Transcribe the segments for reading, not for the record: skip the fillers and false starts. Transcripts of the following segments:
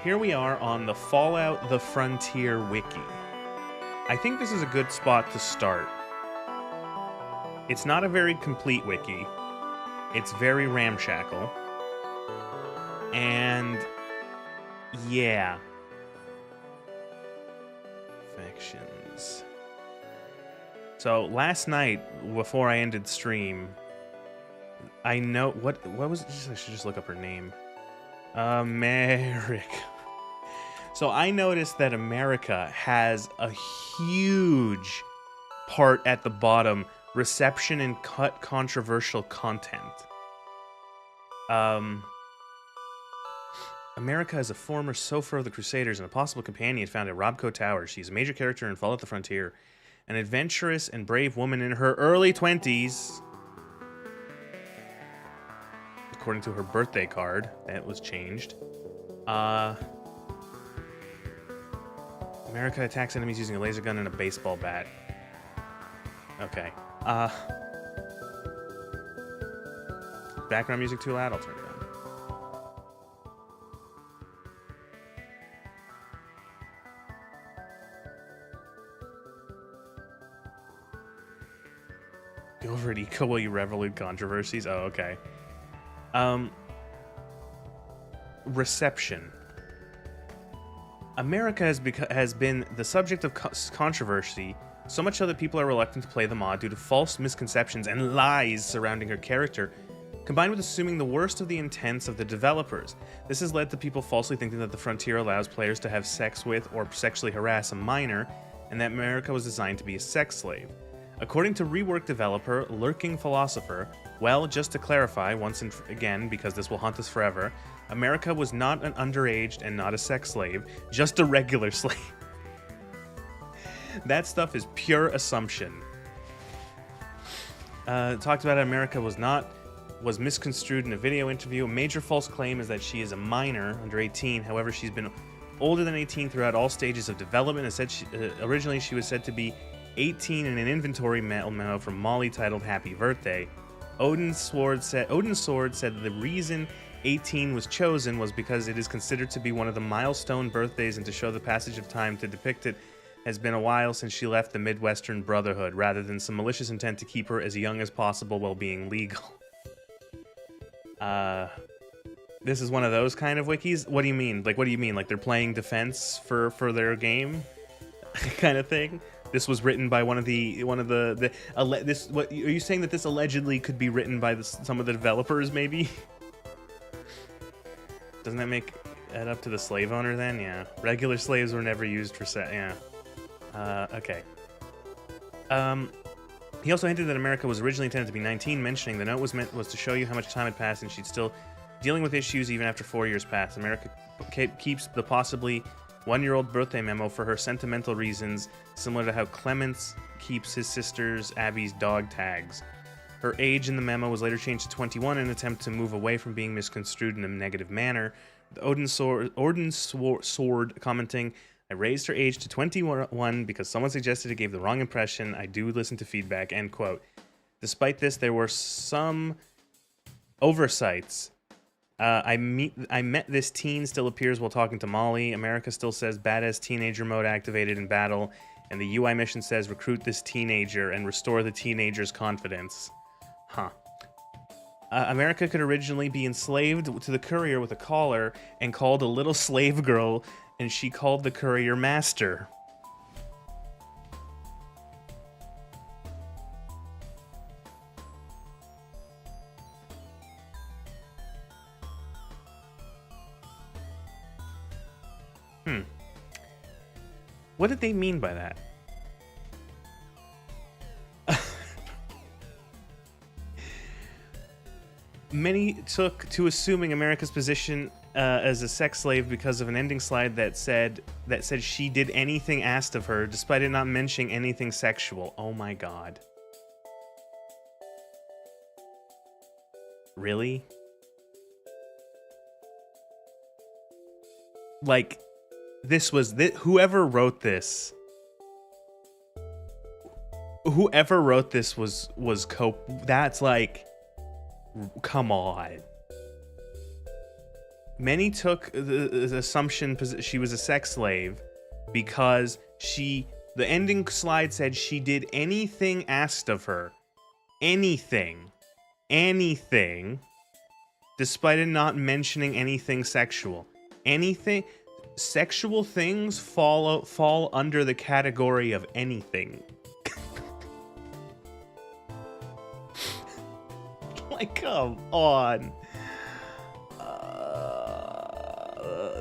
here we are on the Fallout The Frontier wiki. I think this is a good spot to start. It's not a very complete wiki. It's very ramshackle. And yeah. Factions. So last night, before I ended stream, I know what was it? I should just look up her name. America. So I noticed that America has a huge part at the bottom, reception and cut controversial content. America is a former Sofer of the Crusaders and a possible companion found at Robco Tower. She's a major character in Fallout the Frontier, an adventurous and brave woman in her early 20s. According to her birthday card, that was changed. America attacks enemies using a laser gun and a baseball bat. Okay. Background music too loud? I'll turn it down. Go over at Eco while you revel in controversies? Oh, okay. Reception. America has been the subject of controversy, so much so that people are reluctant to play the mod due to false misconceptions and lies surrounding her character, combined with assuming the worst of the intents of the developers. This has led to people falsely thinking that the Frontier allows players to have sex with or sexually harass a minor, and that America was designed to be a sex slave. According to rework developer Lurking Philosopher, well, just to clarify once and again, because this will haunt us forever, America was not an underage and not a sex slave, just a regular slave. That stuff is pure assumption. Talked about how America was misconstrued in a video interview. A major false claim is that she is a minor, under 18. However, she's been older than 18 throughout all stages of development. And said originally she was said to be 18 in an inventory memo from Molly titled Happy Birthday. Odin's Sword said the reason 18 was chosen was because it is considered to be one of the milestone birthdays, and to show the passage of time to depict it has been a while since she left the Midwestern Brotherhood, rather than some malicious intent to keep her as young as possible while being legal. This is one of those kind of wikis? What do you mean? Like, what do you mean? Like they're playing defense for their game? Kind of thing? This was written by what are you saying that this allegedly could be written by some of the developers, maybe? Doesn't that make it up to the slave owner then? Yeah. Regular slaves were never used for yeah. Okay. He also hinted that America was originally intended to be 19, mentioning the note was to show you how much time had passed and she's still dealing with issues even after 4 years passed. America keeps the possibly one-year-old birthday memo for her sentimental reasons, similar to how Clements keeps his sister's Abby's dog tags. Her age in the memo was later changed to 21 in an attempt to move away from being misconstrued in a negative manner. The Odin Sword commenting, I raised her age to 21 because someone suggested it gave the wrong impression. I do listen to feedback, end quote. Despite this, there were some oversights. I met this teen still appears while talking to Molly. America still says badass teenager mode activated in battle. And the UI mission says recruit this teenager and restore the teenager's confidence. Huh. America could originally be enslaved to the courier with a collar and called a little slave girl, and she called the courier master. What did they mean by that? Many took to assuming America's position as a sex slave because of an ending slide that said she did anything asked of her, despite it not mentioning anything sexual. Oh my god. Really? Like, whoever wrote this was that's like, come on. Many took the assumption she was a sex slave because the ending slide said she did anything asked of her. Anything, despite it not mentioning anything sexual. Anything, sexual things fall under the category of anything. Like, come on.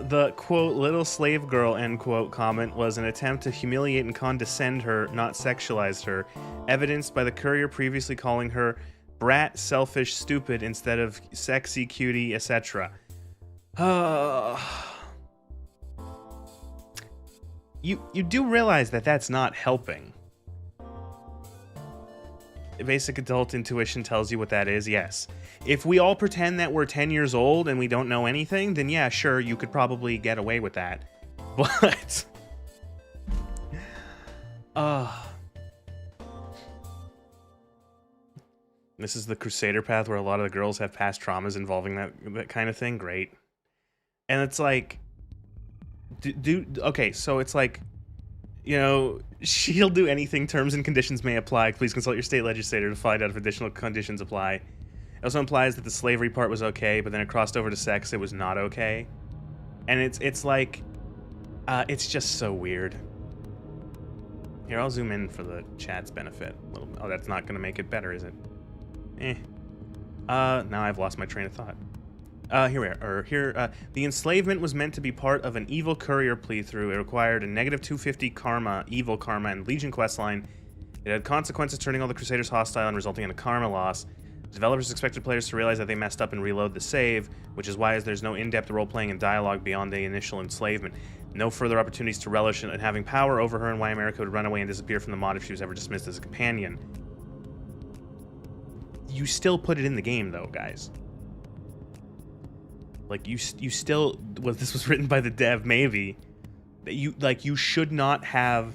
The quote little slave girl end quote comment was an attempt to humiliate and condescend her, not sexualize her, evidenced by the Courier previously calling her brat, selfish, stupid instead of sexy, cutie, etc. You do realize that that's not helping. Basic adult intuition tells you what that is, yes. If we all pretend that we're 10 years old and we don't know anything, then yeah, sure, you could probably get away with that. But... This is the Crusader path where a lot of the girls have past traumas involving that kind of thing. Great. And it's like... okay, so it's like... You know, she'll do anything. Terms and conditions may apply. Please consult your state legislator to find out if additional conditions apply. It also implies that the slavery part was okay, but then it crossed over to sex. It was not okay. And it's like, it's just so weird. Here, I'll zoom in for the chat's benefit. Oh, that's not going to make it better, is it? Now I've lost my train of thought. Here we are. The enslavement was meant to be part of an evil courier playthrough. It required a negative 250 karma, evil karma, and Legion questline. It had consequences, turning all the Crusaders hostile and resulting in a karma loss. Developers expected players to realize that they messed up and reload the save, which is why there's no in-depth role-playing and dialogue beyond the initial enslavement. No further opportunities to relish in having power over her, and why America would run away and disappear from the mod if she was ever dismissed as a companion. You still put it in the game, though, guys. Like, you still... Well, this was written by the dev, maybe. That you should not have...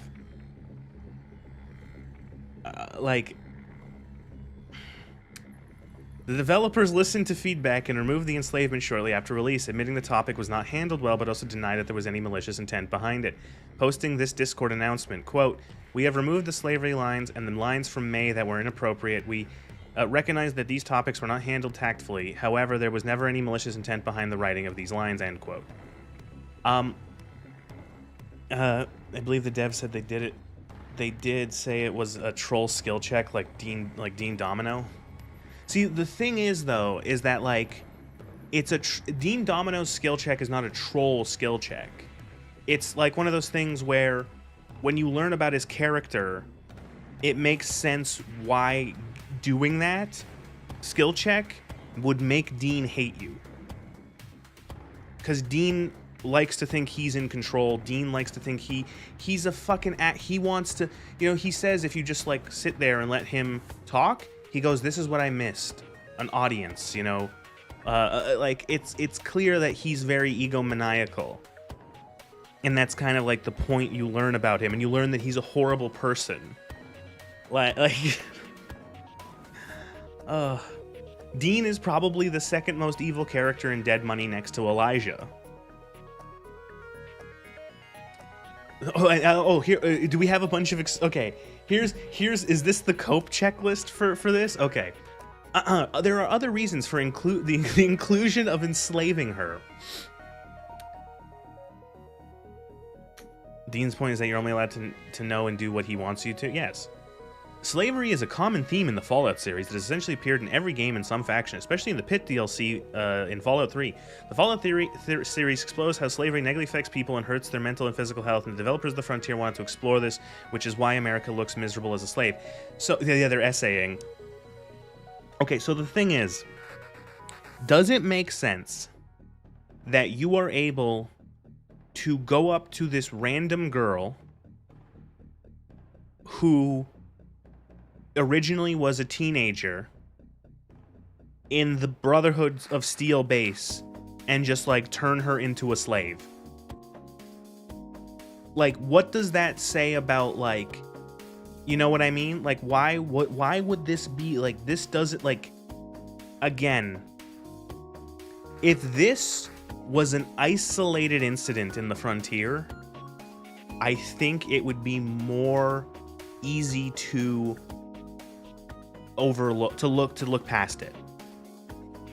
The developers listened to feedback and removed the enslavement shortly after release, admitting the topic was not handled well, but also denied that there was any malicious intent behind it. Posting this Discord announcement, quote, "We have removed the slavery lines and the lines from May that were inappropriate. We recognize that these topics were not handled tactfully. However, there was never any malicious intent behind the writing of these lines," end quote. I believe the dev said they did it. They did say it was a troll skill check, like Dean Domino. See, the thing is, though, is that, like, it's Dean Domino's skill check is not a troll skill check. It's like one of those things where, when you learn about his character, it makes sense why doing that skill check would make Dean hate you. Because Dean likes to think he's in control. Dean likes to think he's a fucking he wants to, you know, he says if you just, like, sit there and let him talk, he goes, "This is what I missed." An audience, you know? Like, it's clear that he's very egomaniacal. And that's kind of like the point you learn about him. And you learn that he's a horrible person. Dean is probably the second most evil character in Dead Money next to Elijah. Here, do we have a bunch of... Okay, here's... Is this the cope checklist for this? Okay. There are other reasons for the inclusion of enslaving her. Dean's point is that you're only allowed to know and do what he wants you to. Yes. Slavery is a common theme in the Fallout series that has essentially appeared in every game in some faction, especially in the Pit DLC in Fallout 3. The Fallout series explores how slavery negatively affects people and hurts their mental and physical health, and the developers of the Frontier wanted to explore this, which is why America looks miserable as a slave. So, yeah, they're essaying. Okay, so the thing is, does it make sense that you are able to go up to this random girl who originally was a teenager in the Brotherhood of Steel base and just, like, turn her into a slave? Like, what does that say about, like, you know what I mean? Like, why would this be, like, this doesn't, like, again, if this was an isolated incident in the frontier, I think it would be more easy to overlook, to look past it.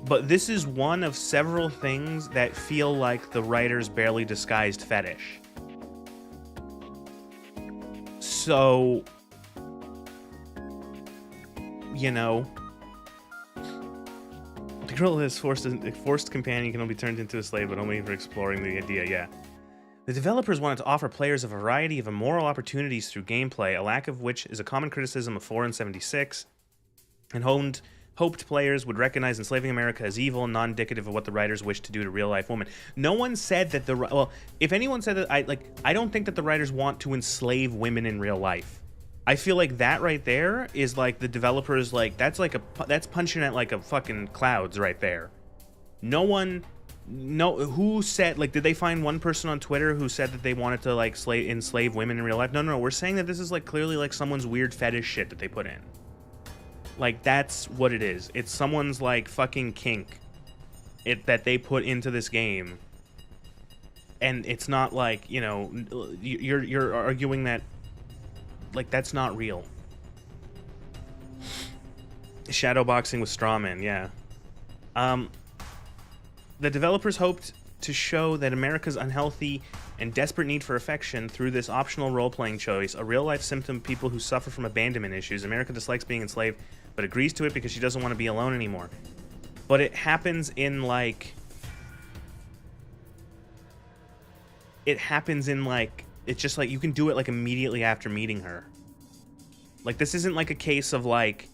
But this is one of several things that feel like the writer's barely disguised fetish. So, you know, the girl that is forced companion can only be turned into a slave, but only for exploring the idea, yeah. The developers wanted to offer players a variety of immoral opportunities through gameplay, a lack of which is a common criticism of 4 and 76, and hoped players would recognize enslaving America as evil and non-indicative of what the writers wished to do to real-life women. No one said that well, if anyone said that, I don't think that the writers want to enslave women in real life. I feel like that right there is like the developers, like, that's punching at like a fucking clouds right there. Who said, like, did they find one person on Twitter who said that they wanted to like enslave women in real life? No, we're saying that this is like clearly like someone's weird fetish shit that they put in. Like, that's what it is. It's someone's like fucking kink that they put into this game. And it's not like, you know, you're arguing that, like, that's not real. Shadowboxing with strawmen, yeah. The developers hoped to show that America's unhealthy and desperate need for affection through this optional role-playing choice, a real-life symptom of people who suffer from abandonment issues. America dislikes being enslaved, but agrees to it because she doesn't want to be alone anymore. But it happens in, like... It's just like, you can do it, like, immediately after meeting her. Like, this isn't, like, a case of, like...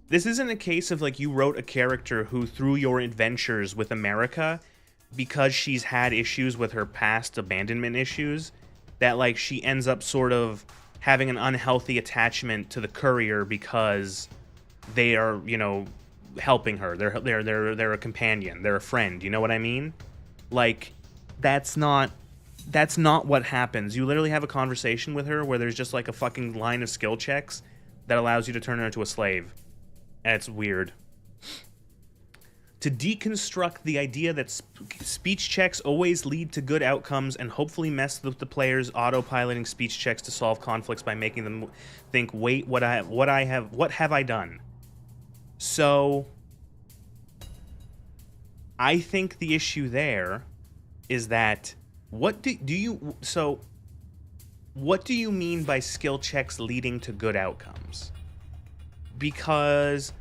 This isn't a case of, like, you wrote a character who, through your adventures with America, because she's had issues with her past abandonment issues, that, like, she ends up sort of having an unhealthy attachment to the courier because they are, you know, helping her. They're a companion. They're a friend. You know what I mean? Like, that's not what happens. You literally have a conversation with her where there's just, like, a fucking line of skill checks that allows you to turn her into a slave. And it's weird. To deconstruct the idea that speech checks always lead to good outcomes and hopefully mess with the players autopiloting speech checks to solve conflicts by making them think, wait, what have I done? So I think the issue there is that what do you mean by skill checks leading to good outcomes? Because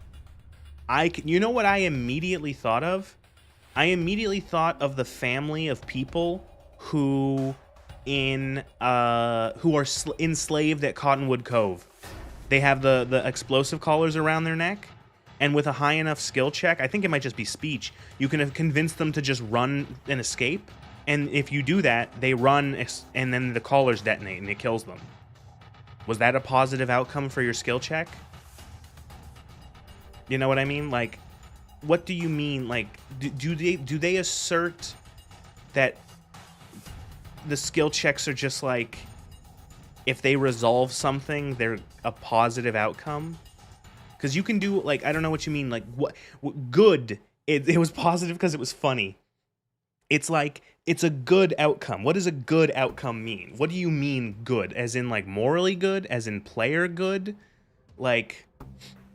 you know what I immediately thought of? I immediately thought of the family of people who are enslaved at Cottonwood Cove. They have the explosive collars around their neck, and with a high enough skill check, I think it might just be speech, you can have convinced them to just run and escape. And if you do that, they run, and then the collars detonate and it kills them. Was that a positive outcome for your skill check? You know what I mean? Like, what do you mean? Like, do they assert that the skill checks are just like, if they resolve something, they're a positive outcome? Because you can do, like, I don't know what you mean. Like, what good? It was positive because it was funny. It's like, it's a good outcome. What does a good outcome mean? What do you mean good? As in, like, morally good? As in player good? Like...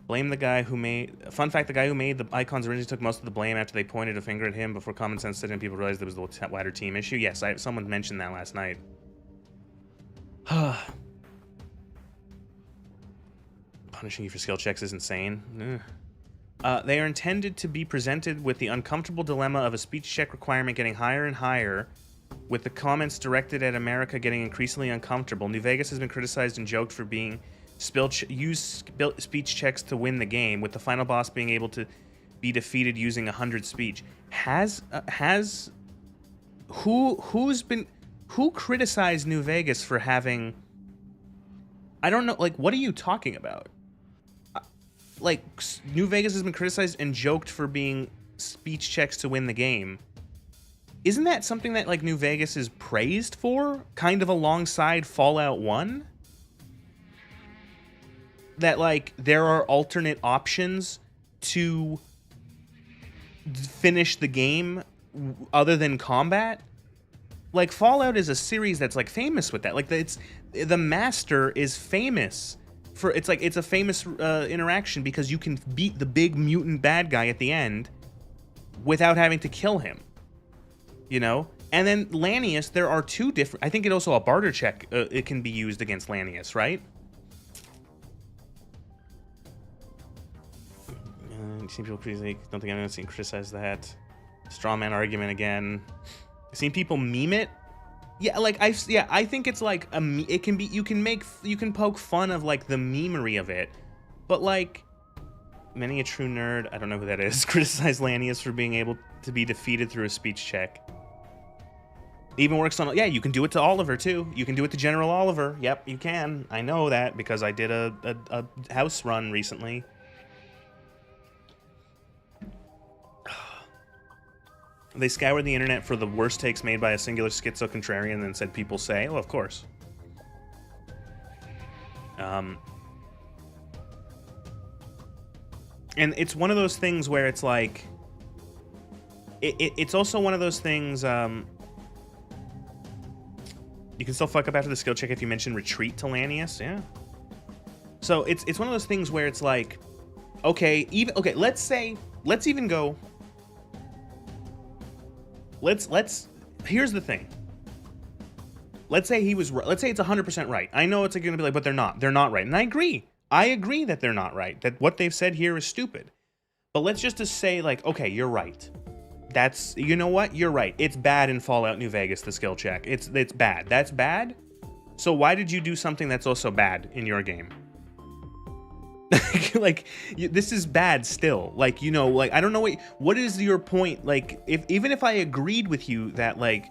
Blame the guy who made... Fun fact, the guy who made the icons originally took most of the blame after they pointed a finger at him before common sense set in. People realized it was the wider team issue. Yes, someone mentioned that last night. Punishing you for skill checks is insane. They are intended to be presented with the uncomfortable dilemma of a speech check requirement getting higher and higher, with the comments directed at America getting increasingly uncomfortable. New Vegas has been criticized and joked for being... use speech checks to win the game, with the final boss being able to be defeated using 100 speech. Who criticized New Vegas for having... I don't know, like, what are you talking about? Like, New Vegas has been criticized and joked for being speech checks to win the game. Isn't that something that, like, New Vegas is praised for? Kind of alongside Fallout 1? That, like, there are alternate options to finish the game other than combat. Like, Fallout is a series that's, like, famous with that. Like, the Master is famous for, it's a famous interaction because you can beat the big mutant bad guy at the end without having to kill him, you know? And then Lanius, there are two different, I think it also a barter check, it can be used against Lanius, right? I've seen people criticise, don't think I've seen criticize that. Strawman argument again. I've seen people meme it. Yeah, like I think it's like it can be, you can poke fun of like the memery of it, but like many a true nerd, I don't know who that is, criticize Lanius for being able to be defeated through a speech check. Even works on, yeah, you can do it to Oliver too. You can do it to General Oliver. Yep, you can. I know that because I did a house run recently. They scoured the internet for the worst takes made by a singular schizo-contrarian and then said people say. Well, of course. And it's one of those things where it's like... It's also one of those things... you can still fuck up after the skill check if you mention retreat to Lanius, yeah. So it's one of those things where it's like... Okay, let's even go... Here's the thing. Let's say he was right. Let's say it's 100% right. I know it's going to be like, but they're not right. And I agree that they're not right, that what they've said here is stupid. But let's just say like, okay, you're right. That's, you know what? You're right. It's bad in Fallout New Vegas, the skill check. It's bad. That's bad. So why did you do something that's also bad in your game? Like, this is bad still. Like, you know, like, I don't know what is your point? Like, even if I agreed with you that, like,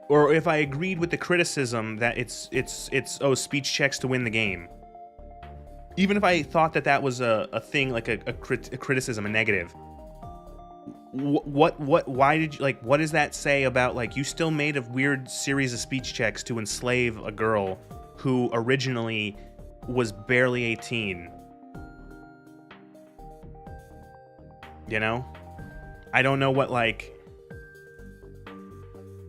or if I agreed with the criticism that it's speech checks to win the game. Even if I thought that was a thing, like a criticism, a negative. Why did you, like, what does that say about, like, you still made a weird series of speech checks to enslave a girl who originally was barely 18? You know? I don't know what, like...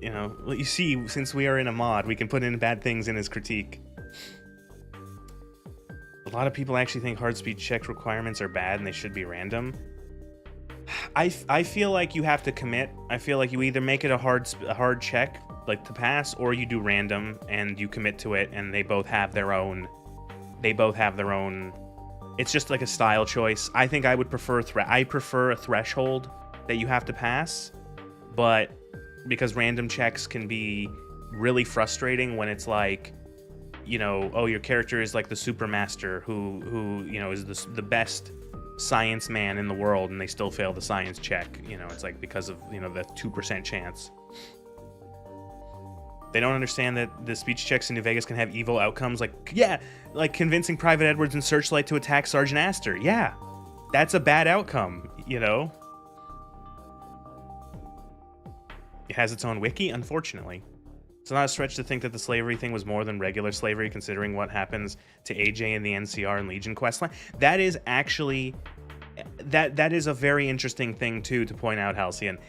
You know, you see, since we are in a mod, we can put in bad things in his critique. A lot of people actually think hard speech check requirements are bad and they should be random. I feel like you have to commit. I feel like you either make it a hard check, like to pass, or you do random and you commit to it, and they both have their own... It's just like a style choice. I think I would prefer I prefer a threshold that you have to pass, but because random checks can be really frustrating when it's like, you know, oh, your character is like the supermaster who you know is the best science man in the world, and they still fail the science check. You know, it's like because of, you know, the 2% chance. They don't understand that the speech checks in New Vegas can have evil outcomes. Like, yeah, like convincing Private Edwards and Searchlight to attack Sergeant Astor. Yeah, that's a bad outcome, you know? It has its own wiki, unfortunately. It's not a stretch to think that the slavery thing was more than regular slavery, considering what happens to AJ in the NCR and Legion questline. That is actually... That is a very interesting thing, too, to point out, Halcyon.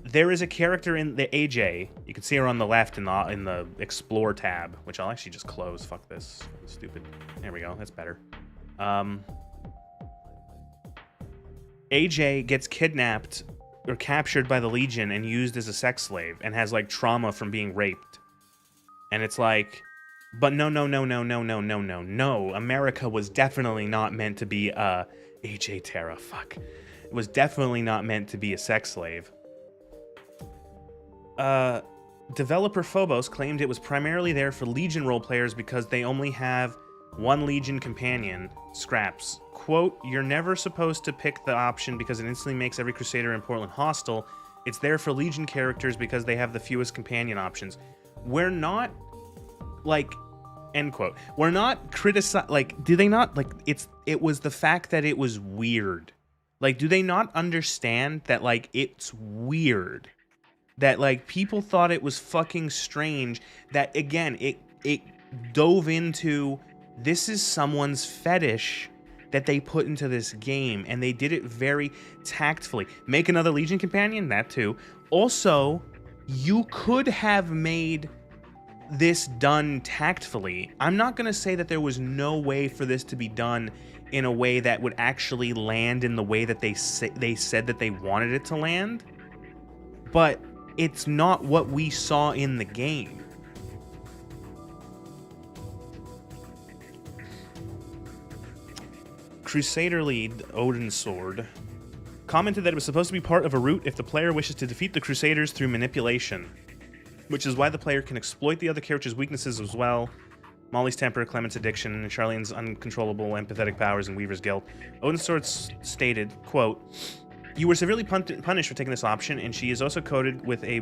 There is a character in the AJ. You can see her on the left in the Explore tab, which I'll actually just close. Fuck this. Stupid. There we go. That's better. AJ gets kidnapped or captured by the Legion and used as a sex slave and has, like, trauma from being raped. And it's like, but no. America was definitely not meant to be AJ Terra. Fuck. It was definitely not meant to be a sex slave. Developer Phobos claimed it was primarily there for Legion role players because they only have one Legion companion, Scraps. Quote, you're never supposed to pick the option because it instantly makes every Crusader in Portland hostile. It's there for Legion characters because they have the fewest companion options. We're not, like, end quote. We're not like, do they not, like, it was the fact that it was weird. Like, do they not understand that, like, it's weird? That, like, people thought it was fucking strange. That, again, it dove into, this is someone's fetish that they put into this game, and they did it very tactfully. Make another Legion companion, that too. Also, you could have made this done tactfully. I'm not going to say that there was no way for this to be done in a way that would actually land in the way that they said that they wanted it to land, but it's not what we saw in the game. Crusader lead Odin's Sword commented that it was supposed to be part of a route if the player wishes to defeat the Crusaders through manipulation, which is why the player can exploit the other character's weaknesses as well. Molly's temper, Clement's addiction, and Charlene's uncontrollable empathetic powers and Weaver's guilt. Odin's Sword stated, quote, "You were severely punished for taking this option, and she is also coded with a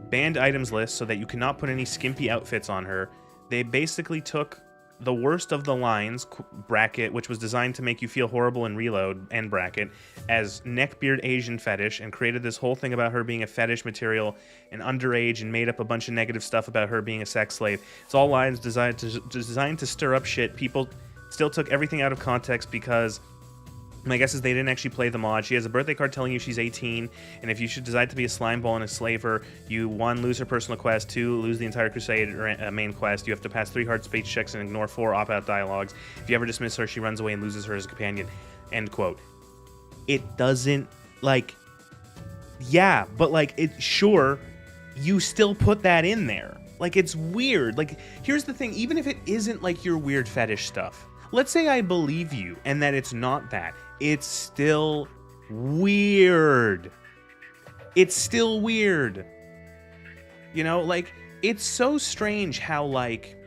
banned items list so that you cannot put any skimpy outfits on her. They basically took the worst of the lines, bracket, which was designed to make you feel horrible in reload, end bracket, as neckbeard Asian fetish, and created this whole thing about her being a fetish material and underage, and made up a bunch of negative stuff about her being a sex slave. It's all lines designed to stir up shit. People still took everything out of context because my guess is they didn't actually play the mod. She has a birthday card telling you she's 18, and if you should decide to be a slime ball and enslave her, you 1, lose her personal quest, 2, lose the entire Crusade main quest, you have to pass 3 hard speech checks and ignore 4 opt-out dialogues. If you ever dismiss her, she runs away and loses her as a companion." End quote. It doesn't, like, yeah, but, like, it, sure, you still put that in there. Like, it's weird. Like, here's the thing, even if it isn't, like, your weird fetish stuff, let's say I believe you and that it's not that. It's still weird. It's still weird. You know, like, it's so strange how, like,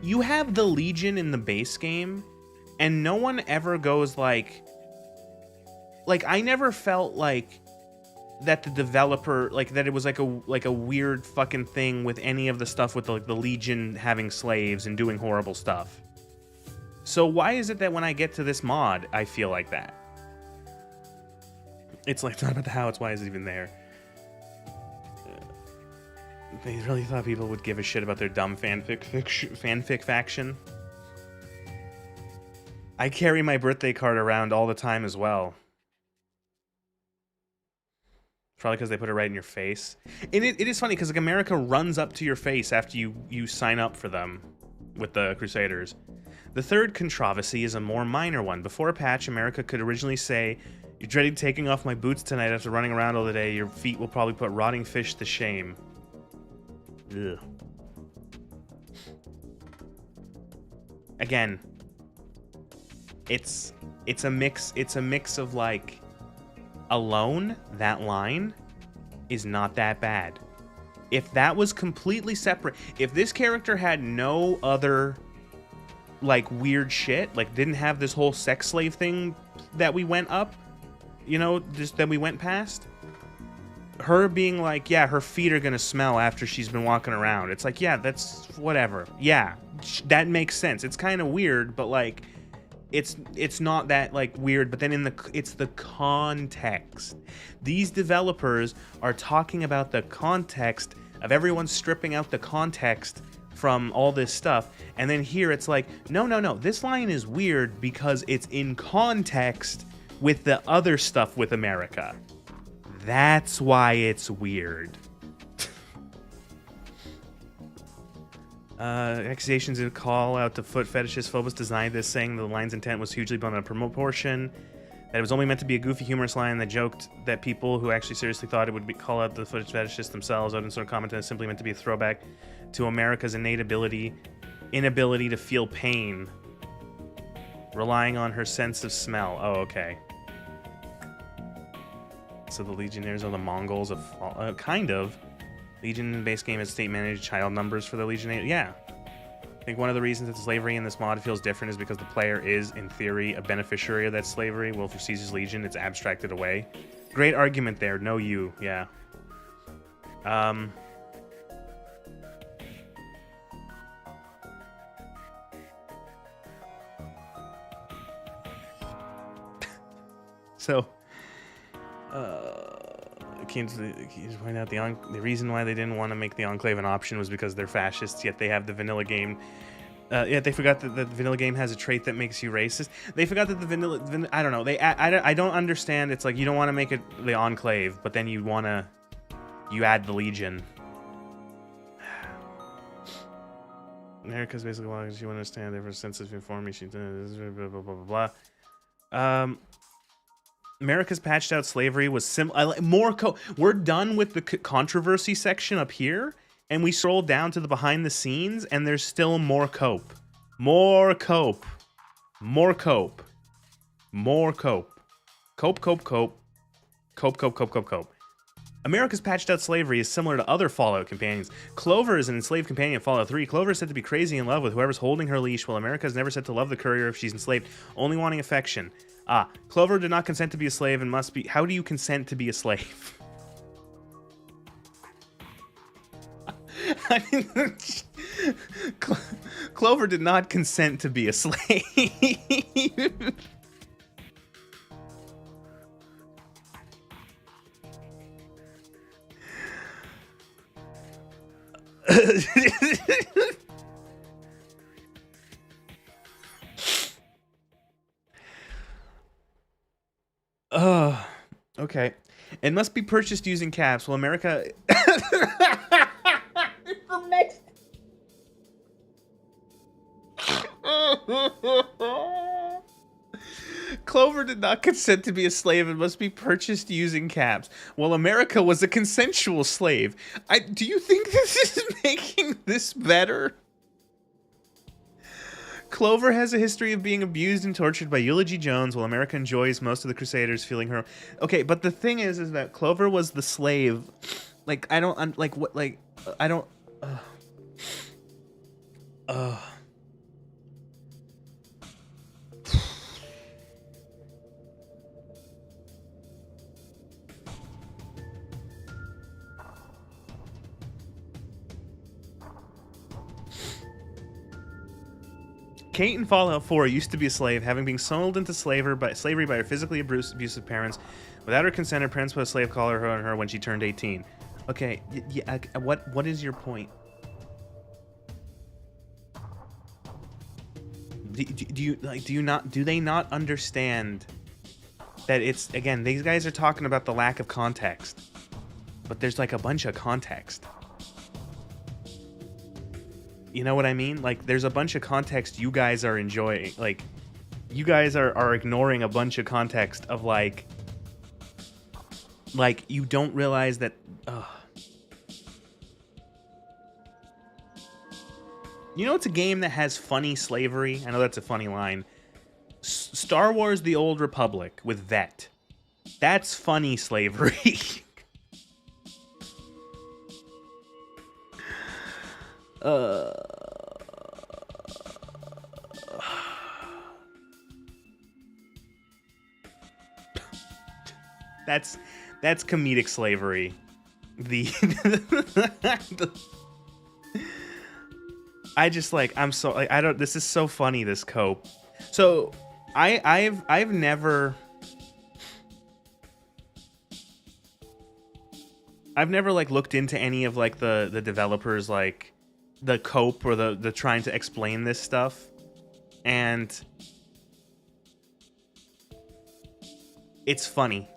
you have the Legion in the base game, and no one ever goes, like, I never felt like that the developer, like, that it was like a weird fucking thing with any of the stuff with the Legion having slaves and doing horrible stuff. So why is it that when I get to this mod, I feel like that? It's like, it's not about the how, it's why is it even there. They really thought people would give a shit about their dumb fanfic faction. I carry my birthday card around all the time as well. Probably because they put it right in your face. And it is funny because, like, America runs up to your face after you sign up for them with the Crusaders. The third controversy is a more minor one. Before a patch, America could originally say, "You're dreading taking off my boots tonight after running around all the day. Your feet will probably put rotting fish to shame." Ugh. Again, it's a mix of, like, alone, that line is not that bad. If that was completely separate, if this character had no other, like, weird shit, like, didn't have this whole sex slave thing that we went up, you know, just that we went past, her being like, yeah, her feet are gonna smell after she's been walking around, it's like, yeah, that's whatever. Yeah, that makes sense. It's kind of weird, but, like, it's not that, like, weird, but then it's the context. These developers are talking about the context of everyone stripping out the context from all this stuff, and then here it's like, no, this line is weird because it's in context with the other stuff with America. That's why it's weird. Accusations and call out to foot fetishist. Phobos denied this, saying the line's intent was hugely blown out of proportion, that it was only meant to be a goofy, humorous line that joked that people who actually seriously thought it would be call out the foot fetishists themselves. Odin sort of commented it's simply meant to be a throwback to America's innate inability to feel pain, relying on her sense of smell. Oh, okay. So the Legionnaires are the Mongols of kind of. Legion base game is state-managed child numbers for the Legionnaires. Yeah. I think one of the reasons that the slavery in this mod feels different is because the player is, in theory, a beneficiary of that slavery. Well, for Caesar's Legion, it's abstracted away. Great argument there. No you. Yeah. So, came to point out the reason why they didn't want to make the Enclave an option was because they're fascists, yet they have the vanilla game Yeah, they forgot that the vanilla game has a trait that makes you racist. They forgot that the vanilla I don't know. I don't understand. It's like you don't want to make it the Enclave, but then you add the Legion. America's basically long as you understand ever since it's informed me she did blah blah blah blah blah. America's patched out slavery was we're done with the controversy section up here, and we scroll down to the behind the scenes, and there's still more cope. More cope. More cope. More cope. Cope, cope, cope. Cope, cope, cope, cope, cope. America's patched out slavery is similar to other Fallout companions. Clover is an enslaved companion in Fallout 3. Clover is said to be crazy in love with whoever's holding her leash, while America is never said to love the courier if she's enslaved, only wanting affection. Clover did not consent to be a slave and must be... How do you consent to be a slave? I mean, Clover did not consent to be a slave. Okay. It must be purchased using caps. Well, America... Next. Clover did not consent to be a slave and must be purchased using caps. Well, America was a consensual slave. Do you think this is making this better? Clover has a history of being abused and tortured by Eulogy Jones, while America enjoys most of the Crusaders feeling her... Okay, but the thing is that Clover was the slave. Like, I don't... Like, what... Like, I don't... Kate in Fallout 4 used to be a slave, having been sold into slavery by her physically abusive parents. Without her consent, her parents put a slave collar on her when she turned 18. Okay, yeah, what is your point? Do they not understand that it's, again, these guys are talking about the lack of context, but there's like a bunch of context. You know what I mean? Like, there's a bunch of context you guys are enjoying. Like, you guys are ignoring a bunch of context of, like, you don't realize that... You know, it's a game that has funny slavery. I know that's a funny line. Star Wars The Old Republic with Vet. That's funny slavery. That's comedic slavery. This is so funny, this cope. So I've never like looked into any of like the developers, like the cope or the trying to explain this stuff, and it's funny.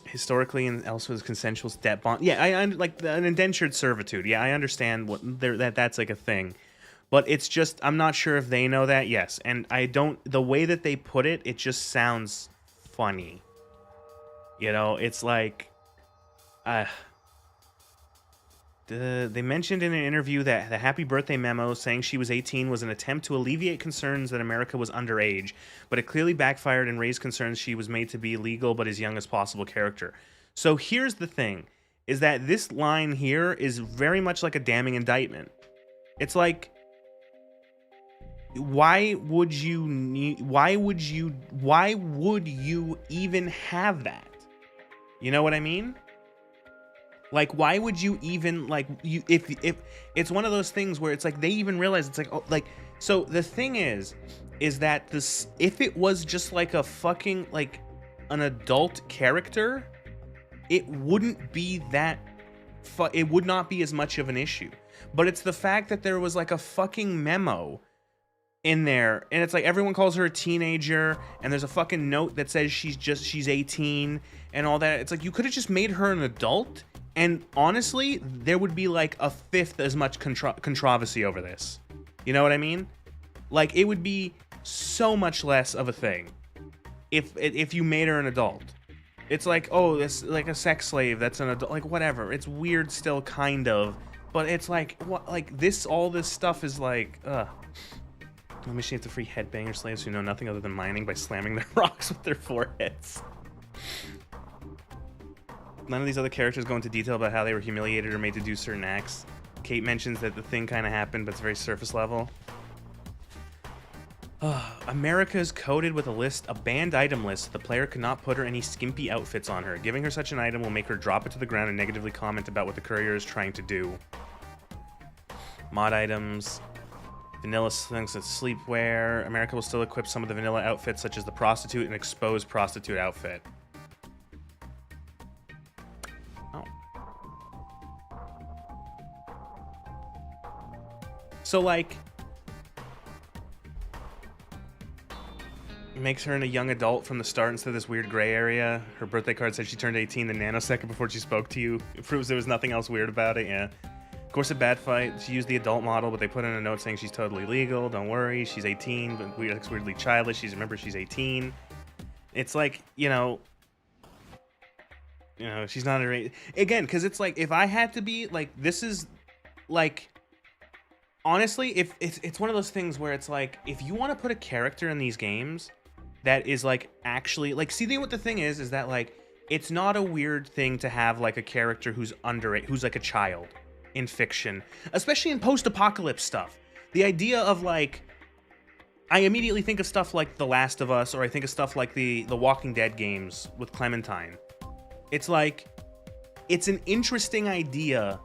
Historically and elsewhere, consensual debt bond. Yeah, I like an indentured servitude. Yeah, I understand that's like a thing, but it's just I'm not sure if they know that. Yes, and I don't. The way that they put it, it just sounds funny. You know, it's like, they mentioned in an interview that the happy birthday memo saying she was 18 was an attempt to alleviate concerns that America was underage, but it clearly backfired and raised concerns she was made to be legal but as young as possible character. So here's the thing, is that this line here is very much like a damning indictment. It's like, why would you even have that? You know what I mean? Like, why would you even, like, if it's one of those things where it's like they even realize it's like, oh, like, so the thing is that this, if it was just like a fucking, like, an adult character, it wouldn't be that it would not be as much of an issue. But it's the fact that there was like a fucking memo in there, and it's like everyone calls her a teenager, and there's a fucking note that says she's 18 and all that. It's like, you could have just made her an adult, and honestly, there would be like a fifth as much controversy over this. You know what I mean? Like, it would be so much less of a thing if you made her an adult. It's like, oh, this like a sex slave that's an adult, like whatever. It's weird still, kind of, but it's like, what, like this, all this stuff is like, ugh. The machine to free headbanger slaves who know nothing other than mining by slamming their rocks with their foreheads. None of these other characters go into detail about how they were humiliated or made to do certain acts. Kate mentions that the thing kind of happened, but it's very surface level. America is coded with a banned item list. The player cannot put her any skimpy outfits on her. Giving her such an item will make her drop it to the ground and negatively comment about what the courier is trying to do. Mod items. Vanilla things and sleepwear. America will still equip some of the vanilla outfits, such as the prostitute and exposed prostitute outfit. Oh. So, like, makes her in a young adult from the start instead of this weird gray area. Her birthday card said she turned 18 the nanosecond before she spoke to you. It proves there was nothing else weird about it, yeah. Of course, a bad fight. She used the adult model, but they put in a note saying she's totally legal. Don't worry, she's 18, but looks weirdly childish. Remember, she's 18. It's like, you know, she's not again, because it's like, if I had to be like, this is like, honestly, if it's one of those things where it's like, if you want to put a character in these games that is like actually like, see, what the thing is that like, it's not a weird thing to have like a character who's who's like a child in fiction, especially in post-apocalypse stuff. The idea of like, I immediately think of stuff like The Last of Us, or I think of stuff like the Walking Dead games with Clementine. It's like, it's an interesting idea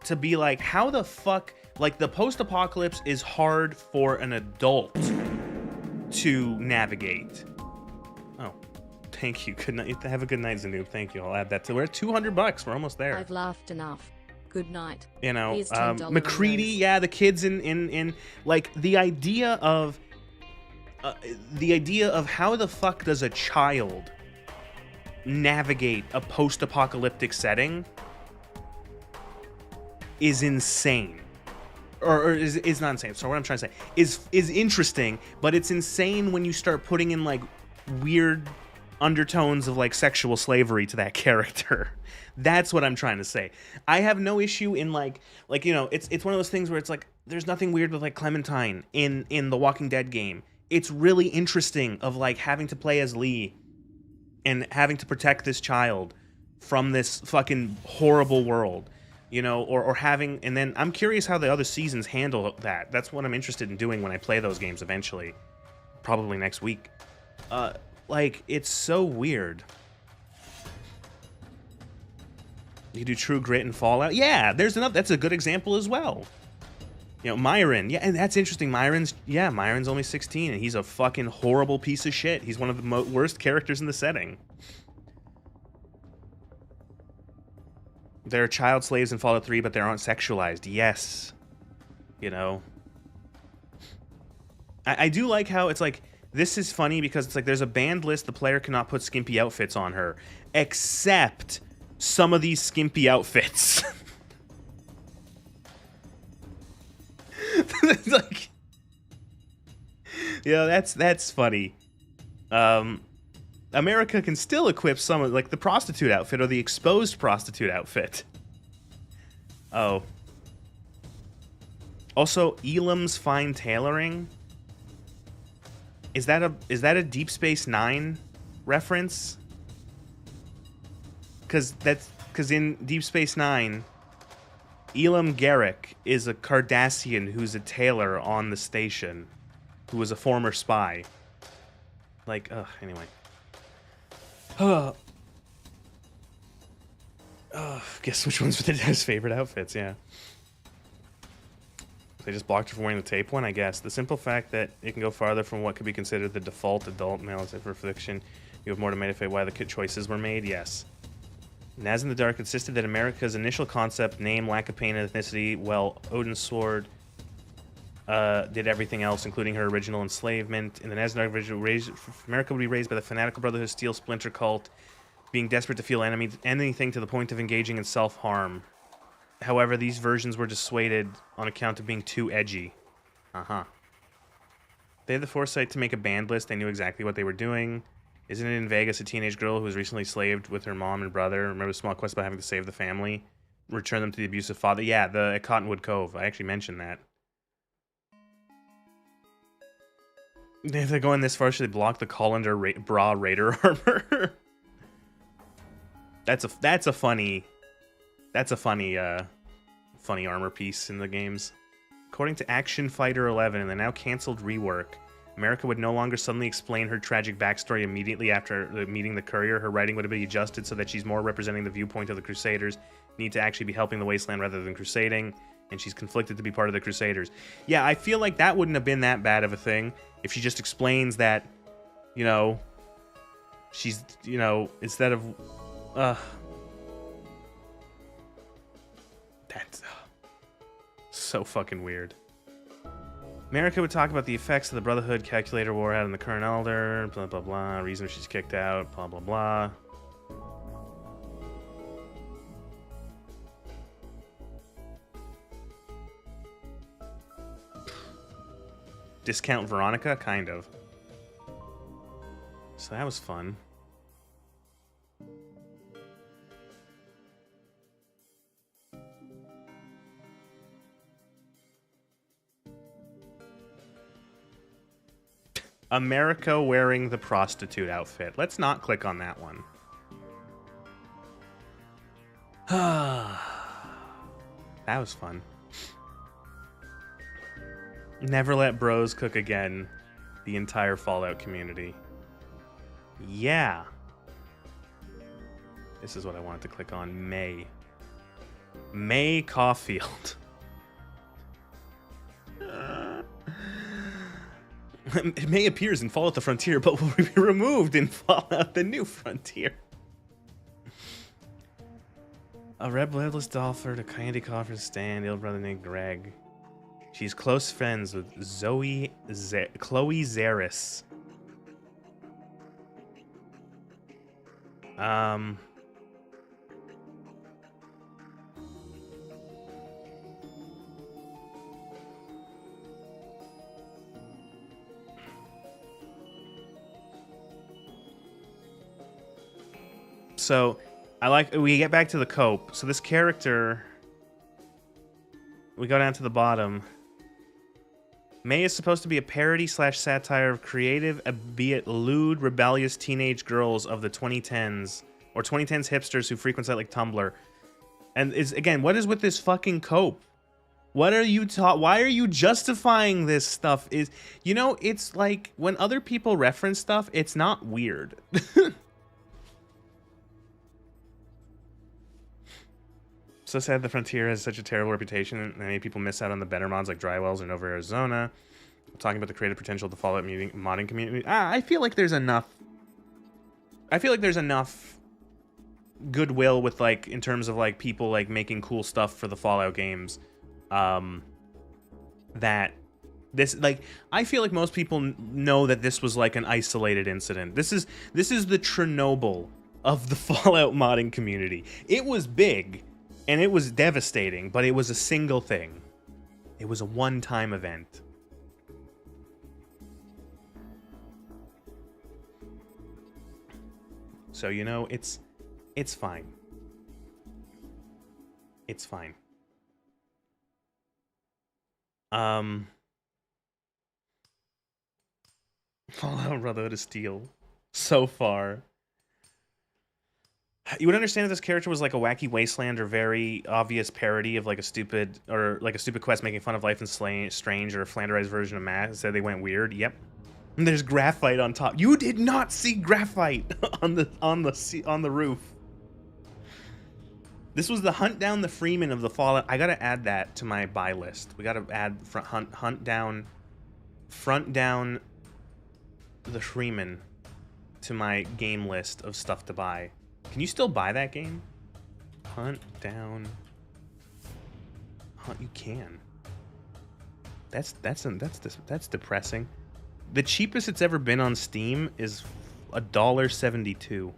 to be like, how the fuck, like the post-apocalypse is hard for an adult to navigate. Oh, thank you. Good night. Have a good night, Zanoob. Thank you. I'll add that to. We're at $200. We're almost there. I've laughed enough. Good night. You know, McCready, yeah, the kids in like the idea of how the fuck does a child navigate a post-apocalyptic setting is insane. Or is not insane. So what I'm trying to say is interesting, but it's insane when you start putting in like weird undertones of like sexual slavery to that character. That's what I'm trying to say. I have no issue in like you know, it's one of those things where it's like, there's nothing weird with like Clementine in the Walking Dead game. It's really interesting of like having to play as Lee and having to protect this child from this fucking horrible world, you know, or having, and then I'm curious how the other seasons handle that. That's what I'm interested in doing when I play those games eventually, probably next week. Like, it's so weird. You do True Grit and Fallout. Yeah, that's a good example as well. You know, Myron. Yeah, and that's interesting. Myron's only 16, and he's a fucking horrible piece of shit. He's one of the worst characters in the setting. There are child slaves in Fallout 3, but they aren't sexualized. Yes. You know. I do like how it's like, this is funny because it's like there's a banned list. The player cannot put skimpy outfits on her, except some of these skimpy outfits. It's like, yeah, that's funny. America can still equip some of like the prostitute outfit or the exposed prostitute outfit. Oh. Also, Elam's fine tailoring. Is that a Deep Space Nine reference? Because in Deep Space Nine, Elam Garrick is a Cardassian who's a tailor on the station, who was a former spy. Like, anyway. Guess which ones were his favorite outfits, yeah. They just blocked her from wearing the tape one, I guess. The simple fact that it can go farther from what could be considered the default adult male for fiction. You have more to motivate why the choices were made, yes. Naz in the Dark insisted that America's initial concept, name, lack of pain, and ethnicity, well, Odin's sword did everything else, including her original enslavement. In the Naz in the Dark version, America would be raised by the fanatical Brotherhood of Steel splinter cult, being desperate to feel anything to the point of engaging in self-harm. However, these versions were dissuaded on account of being too edgy. They had the foresight to make a banned list. They knew exactly what they were doing. Isn't it in Vegas a teenage girl who was recently slaved with her mom and brother? Remember the small quest about having to save the family? Return them to the abusive father? Yeah, at Cottonwood Cove. I actually mentioned that. If they're going this far, should they block the Colander bra Raider armor? That's a funny armor piece in the games. According to Action Fighter 11 in the now canceled rework, America would no longer suddenly explain her tragic backstory immediately after meeting the courier. Her writing would be adjusted so that she's more representing the viewpoint of the Crusaders, need to actually be helping the Wasteland rather than crusading, and she's conflicted to be part of the Crusaders. Yeah, I feel like that wouldn't have been that bad of a thing if she just explains that, you know, she's, you know, instead of, that's so fucking weird. America would talk about the effects of the Brotherhood calculator war had on the current elder, blah, blah, blah, reason she's kicked out, blah, blah, blah. Discount Veronica? Kind of. So that was fun. America wearing the prostitute outfit. Let's not click on that one. That was fun. Never let bros cook again. The entire Fallout community. Yeah. This is what I wanted to click on. May. May Caulfield. May appears in Fallout the Frontier, but will be removed in Fallout the New Frontier. A red bloodless dolphin, a candy coffer stand, ill brother named Greg. She's close friends with Chloe Zaris. So, we get back to the cope. So this character, we go down to the bottom. May is supposed to be a parody / satire of creative, albeit lewd, rebellious teenage girls of the 2010s, or 2010s hipsters who frequent sites like Tumblr. And again, what is with this fucking cope? What are you why are you justifying this stuff? You know, it's like when other people reference stuff, it's not weird. So sad the Frontier has such a terrible reputation, and many people miss out on the better mods like Drywells or Nova Arizona. I'm talking about the creative potential of the Fallout modding community. I feel like there's enough. I feel like there's enough goodwill with, like, in terms of like people like making cool stuff for the Fallout games. That this, like, I feel like most people know that this was like an isolated incident. This is the Chernobyl of the Fallout modding community. It was big. And it was devastating, but it was a single thing. It was a one-time event. So, you know, it's fine. It's fine. Fallout Brotherhood of Steel. So far. You would understand if this character was like a wacky wasteland or very obvious parody of like a stupid quest making fun of Life is Strange or a flanderized version of Matt. Said they went weird. Yep. And there's graphite on top. You did not see graphite on the roof. This was the hunt down the Freeman of the Fallout. I gotta add that to my buy list. We gotta add front down the Freeman to my game list of stuff to buy. Can you still buy that game? Hunt down. Hunt. You can. That's depressing. The cheapest it's ever been on Steam is $1.72.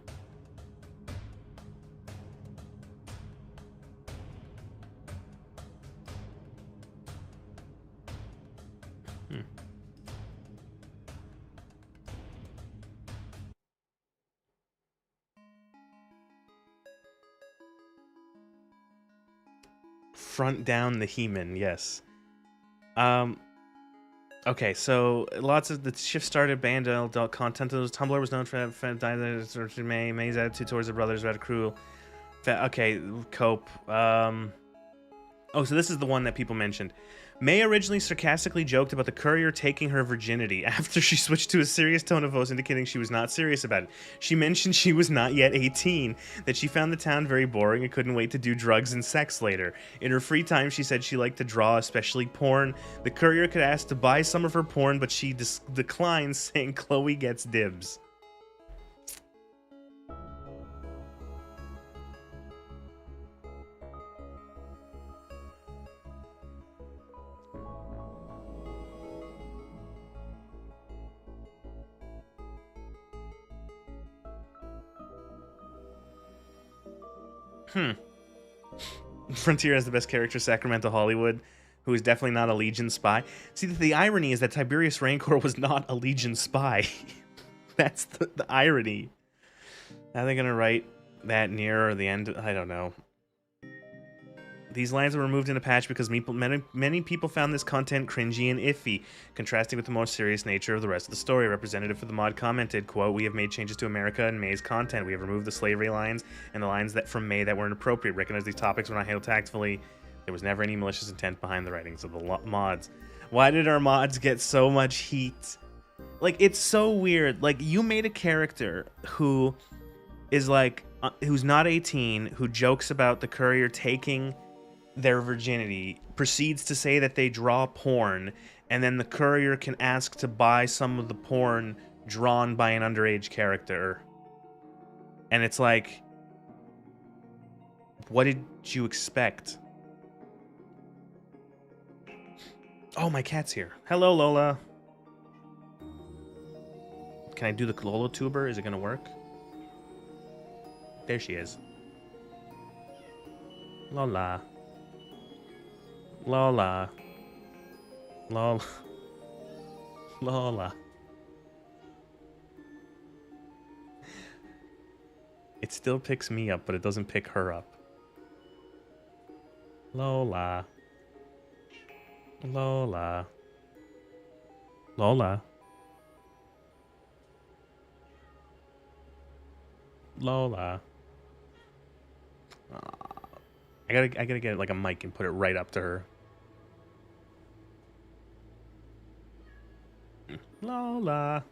Front down the He-Man, yes. Okay, so lots of the shift started banned adult content. Tumblr was known for May's attitude towards the brothers, rather cruel. Okay, cope. Oh, so this is the one that people mentioned. May originally sarcastically joked about the courier taking her virginity after she switched to a serious tone of voice, indicating she was not serious about it. She mentioned she was not yet 18, that she found the town very boring and couldn't wait to do drugs and sex later. In her free time, she said she liked to draw, especially porn. The courier could ask to buy some of her porn, but she declined, saying Chloe gets dibs. Frontier has the best character, Sacramento Hollywood, who is definitely not a Legion spy. See, the irony is that Tiberius Rancor was not a Legion spy. That's the irony. Are they gonna write that near the end? I don't know. These lines were removed in a patch because many people found this content cringy and iffy, contrasting with the more serious nature of the rest of the story. A representative for the mod commented, quote, "We have made changes to America and May's content. We have removed the slavery lines and the lines that from May that were inappropriate. Recognize these topics were not handled tactfully. There was never any malicious intent behind the writings of the mods." Why did our mods get so much heat? Like, it's so weird. Like, you made a character who is like, who's not 18, who jokes about the courier taking their virginity, proceeds to say that they draw porn, and then the courier can ask to buy some of the porn drawn by an underage character. And it's like, what did you expect? Oh, my cat's here. Hello, Lola. Can I do the Lola tuber? Is it gonna work? There she is. Lola. Lola. Lola. Lola. It still picks me up, but it doesn't pick her up. Lola. Lola. Lola. Lola. I gotta get like a mic and put it right up to her. Lola.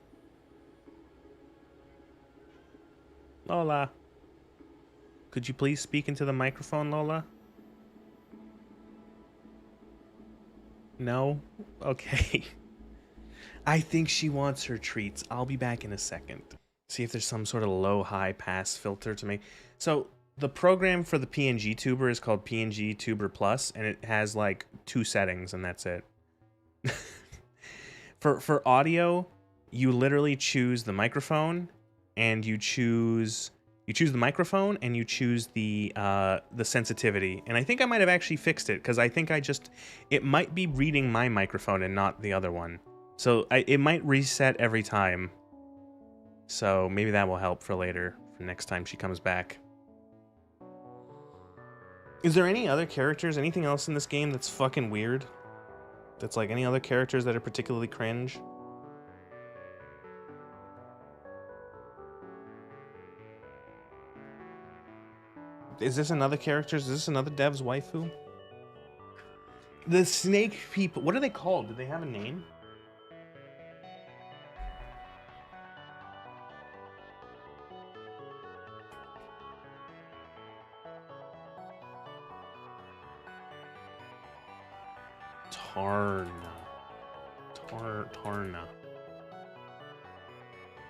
Lola. Could you please speak into the microphone, Lola? No? Okay. I think she wants her treats. I'll be back in a second. See if there's some sort of low-high pass filter to make. So the program for the PNG tuber is called PNG Tuber Plus, and it has like 2 settings, and that's it. For audio, you literally choose the microphone, and you choose the microphone, and you choose the sensitivity. And I think I might have actually fixed it, because I think it might be reading my microphone and not the other one. So it might reset every time. So maybe that will help for later, for next time she comes back. Is there any other characters, anything else in this game that's fucking weird? That's like any other characters that are particularly cringe? Is this another character? Is this another dev's waifu? The snake people, what are they called? Do they have a name? Tarna.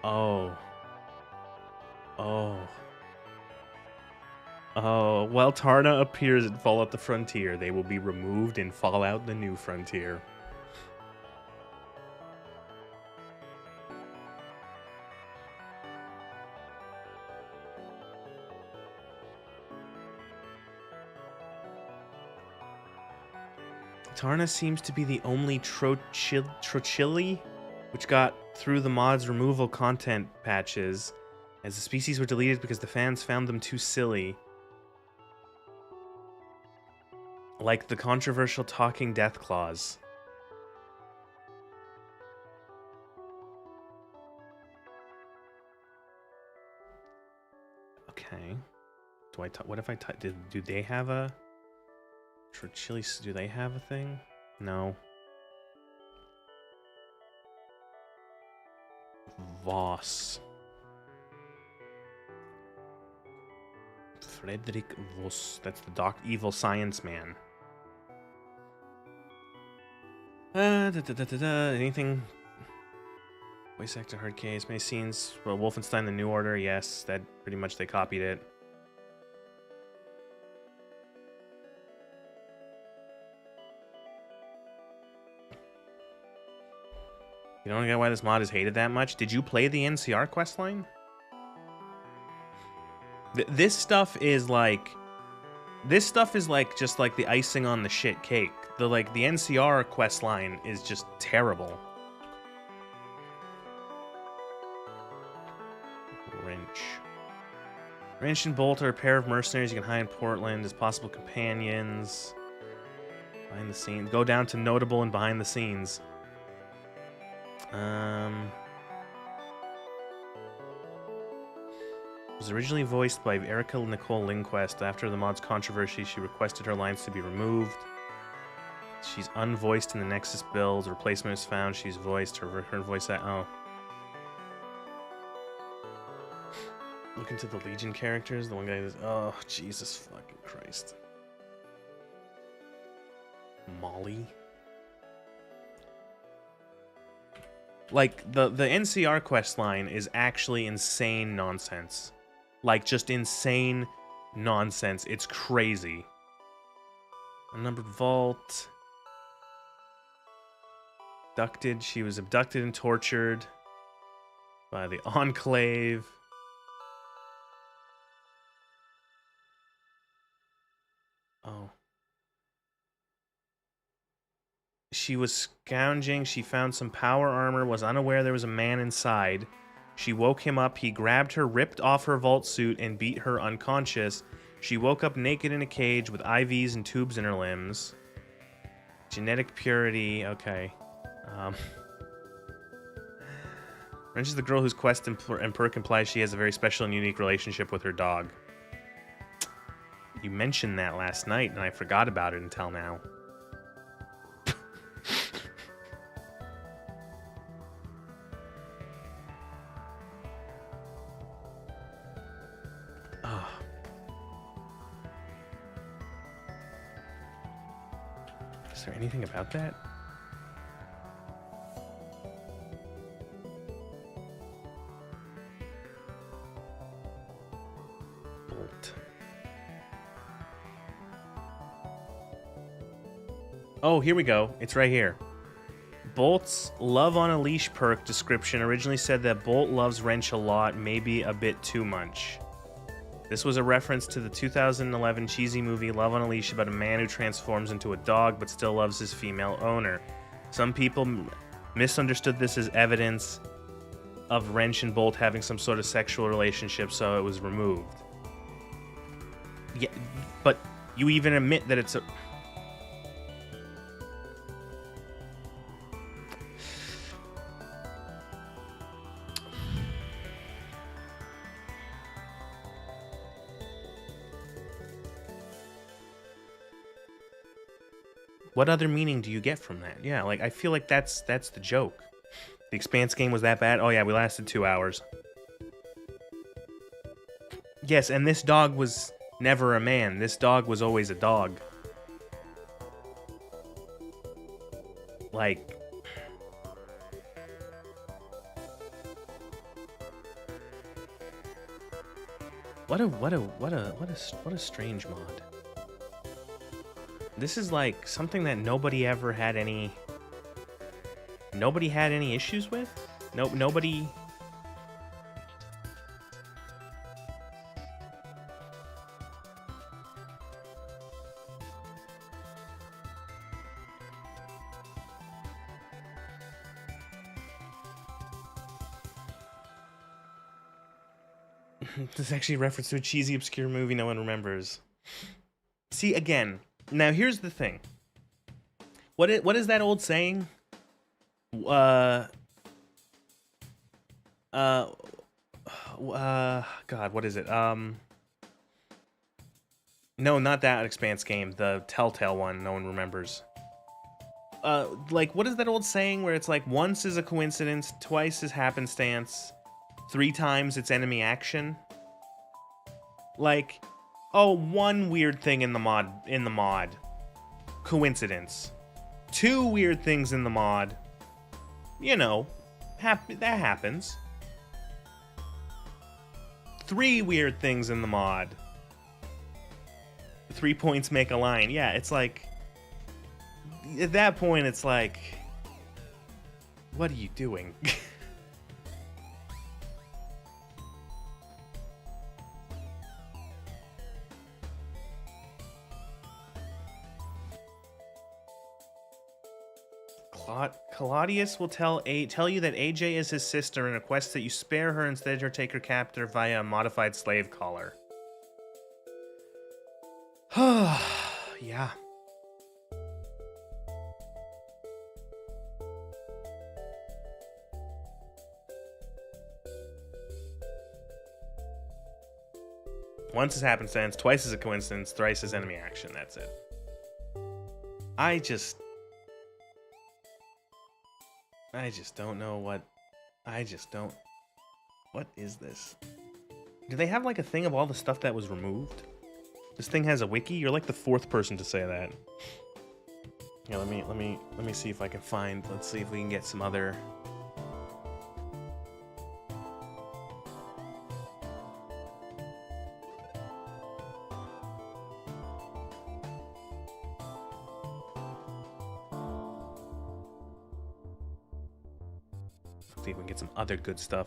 Oh. Oh. Oh, while Tarna appears in Fallout the Frontier, they will be removed in Fallout the New Frontier. Tarna seems to be the only Trochili which got through the mod's removal content patches, as the species were deleted because the fans found them too silly. Like the controversial talking death claws. Okay. What if I type? Do they have a Trochili? Do they have a thing? No. Voss. Frederick Voss. That's the evil science man. Anything? Voice actor, hard case, many scenes. Well, Wolfenstein: The New Order. Yes, that pretty much they copied it. You don't get why this mod is hated that much? Did you play the NCR questline? This stuff is like just like the icing on the shit cake. The NCR questline is just terrible. Wrench and Bolt are a pair of mercenaries you can hire in Portland as possible companions. Behind the scenes. Go down to notable and behind the scenes. Was originally voiced by Erica Nicole Lindquist. After the mod's controversy, she requested her lines to be removed. She's unvoiced in the Nexus build. A replacement is found. She's voiced. Her voice at Look into the Legion characters. The one guy is oh Jesus fucking Christ. Molly. Like the NCR questline is actually insane nonsense. Like just insane nonsense. It's crazy. Unnumbered vault. Abducted. She was abducted and tortured by the Enclave. Oh. She was scrounging. She found some power armor, was unaware there was a man inside. She woke him up. He grabbed her, ripped off her vault suit, and beat her unconscious. She woke up naked in a cage with IVs and tubes in her limbs. Genetic purity. Okay. Wrench is the girl whose quest and perk implies she has a very special and unique relationship with her dog. You mentioned that last night, and I forgot about it until now. Is there anything about that? Bolt. Oh, here we go. It's right here. Bolt's Love on a Leash perk description originally said that Bolt loves Wrench a lot, maybe a bit too much. This was a reference to the 2011 cheesy movie Love on a Leash about a man who transforms into a dog but still loves his female owner. Some people misunderstood this as evidence of Wrench and Bolt having some sort of sexual relationship, so it was removed. Yeah, but you even admit that it's a... What other meaning do you get from that? Yeah, like, I feel like that's the joke. The Expanse game was that bad? Oh yeah, we lasted 2 hours. Yes, and this dog was never a man. This dog was always a dog. Like... What a strange mod. This is like something that nobody ever had any. Nobody had any issues with. Nobody. This is actually a reference to a cheesy, obscure movie no one remembers. See, again, now here's the thing. What is that old saying? God, what is it? No, not that Expanse game. The Telltale one no one remembers. Like, what is that old saying where it's like, once is a coincidence, twice is happenstance, 3 times it's enemy action? Like, oh, one weird thing in the mod, coincidence. 2 weird things in the mod, you know, that happens. 3 weird things in the mod, 3 points make a line. Yeah, it's like, at that point, it's like, what are you doing? Claudius will tell you that AJ is his sister and requests that you spare her instead or take her captive via a modified slave collar. Yeah. Once is happenstance, twice is a coincidence, thrice is enemy action. That's it. I just don't know what... What is this? Do they have like a thing of all the stuff that was removed? This thing has a wiki? You're like the 4th person to say that. Yeah, let me see if I can find... Let's see if we can get some other... See if we can get some other good stuff.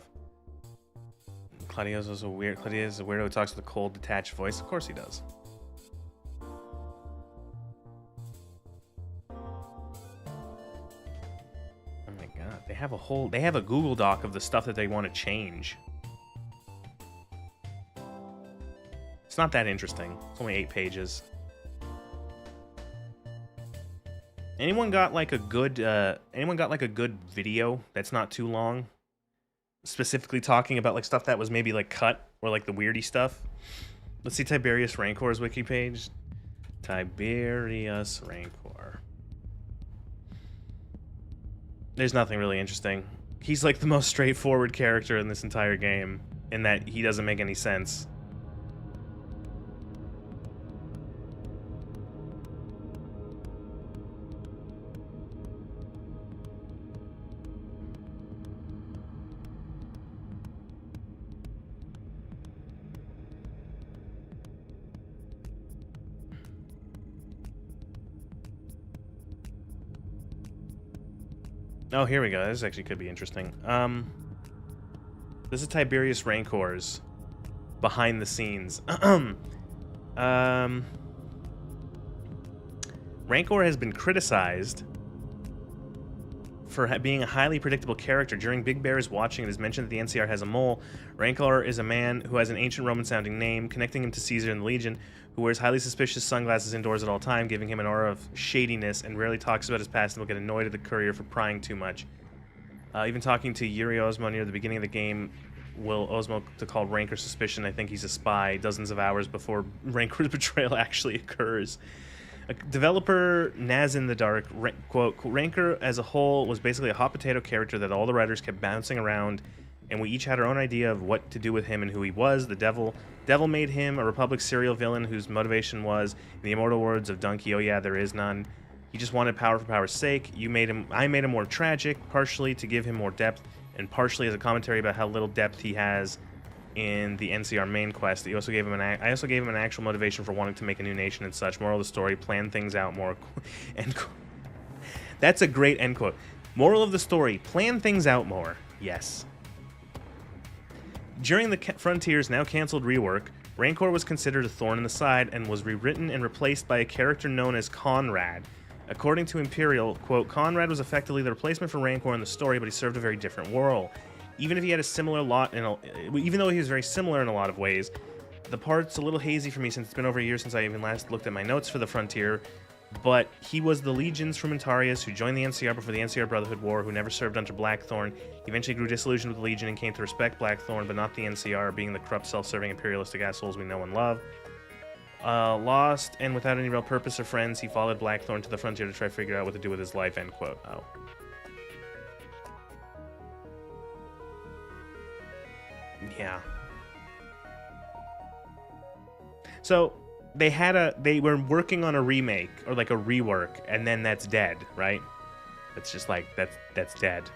Claudio's also weird. Claudio's a weirdo who talks with a cold, detached voice. Of course he does. Oh my god, they have a Google Doc of the stuff that they want to change. It's not that interesting. It's only 8 pages. Anyone got like a good video that's not too long? Specifically talking about like stuff that was maybe like cut or like the weirdy stuff. Let's see Tiberius Rancor's wiki page. Tiberius Rancor. There's nothing really interesting. He's like the most straightforward character in this entire game, in that he doesn't make any sense. Oh, here we go. This actually could be interesting. This is Tiberius Rancor's behind the scenes. Rancor has been criticized for being a highly predictable character. During Big Bear's watching, it is mentioned that the NCR has a mole. Rancor is a man who has an ancient Roman-sounding name, connecting him to Caesar and the Legion, who wears highly suspicious sunglasses indoors at all time, giving him an aura of shadiness, and rarely talks about his past and will get annoyed at the courier for prying too much. Even talking to Yuri Osmo near the beginning of the game, will Osmo to call Rancor suspicion. I think he's a spy, dozens of hours before Rancor's betrayal actually occurs. A developer Naz in the Dark, quote, Rancor as a whole was basically a hot potato character that all the writers kept bouncing around, and we each had our own idea of what to do with him and who he was. The Devil made him a Republic serial villain whose motivation was, in the immortal words of Donkey, oh yeah, there is none. He just wanted power for power's sake. I made him more tragic, partially to give him more depth, and partially as a commentary about how little depth he has in the NCR main quest. I also gave him an actual motivation for wanting to make a new nation and such. Moral of the story: plan things out more. End quote. That's a great end quote. Moral of the story: plan things out more. Yes. During the Frontier's now cancelled rework, Rancor was considered a thorn in the side and was rewritten and replaced by a character known as Conrad. According to Imperial, quote, Conrad was effectively the replacement for Rancor in the story, but he served a very different role. Even if he had a similar lot, even though he was very similar in a lot of ways, the part's a little hazy for me since it's been over a year since I even last looked at my notes for the Frontier. But he was the Legion's Frumentarius who joined the NCR before the NCR Brotherhood War, who never served under Blackthorn. He eventually grew disillusioned with the Legion and came to respect Blackthorn, but not the NCR, being the corrupt, self-serving, imperialistic assholes we know and love. Lost and without any real purpose or friends, he followed Blackthorn to the Frontier to try to figure out what to do with his life, end quote. Oh. Yeah. So they were working on a remake or like a rework, and then that's dead, right? It's just like that's dead.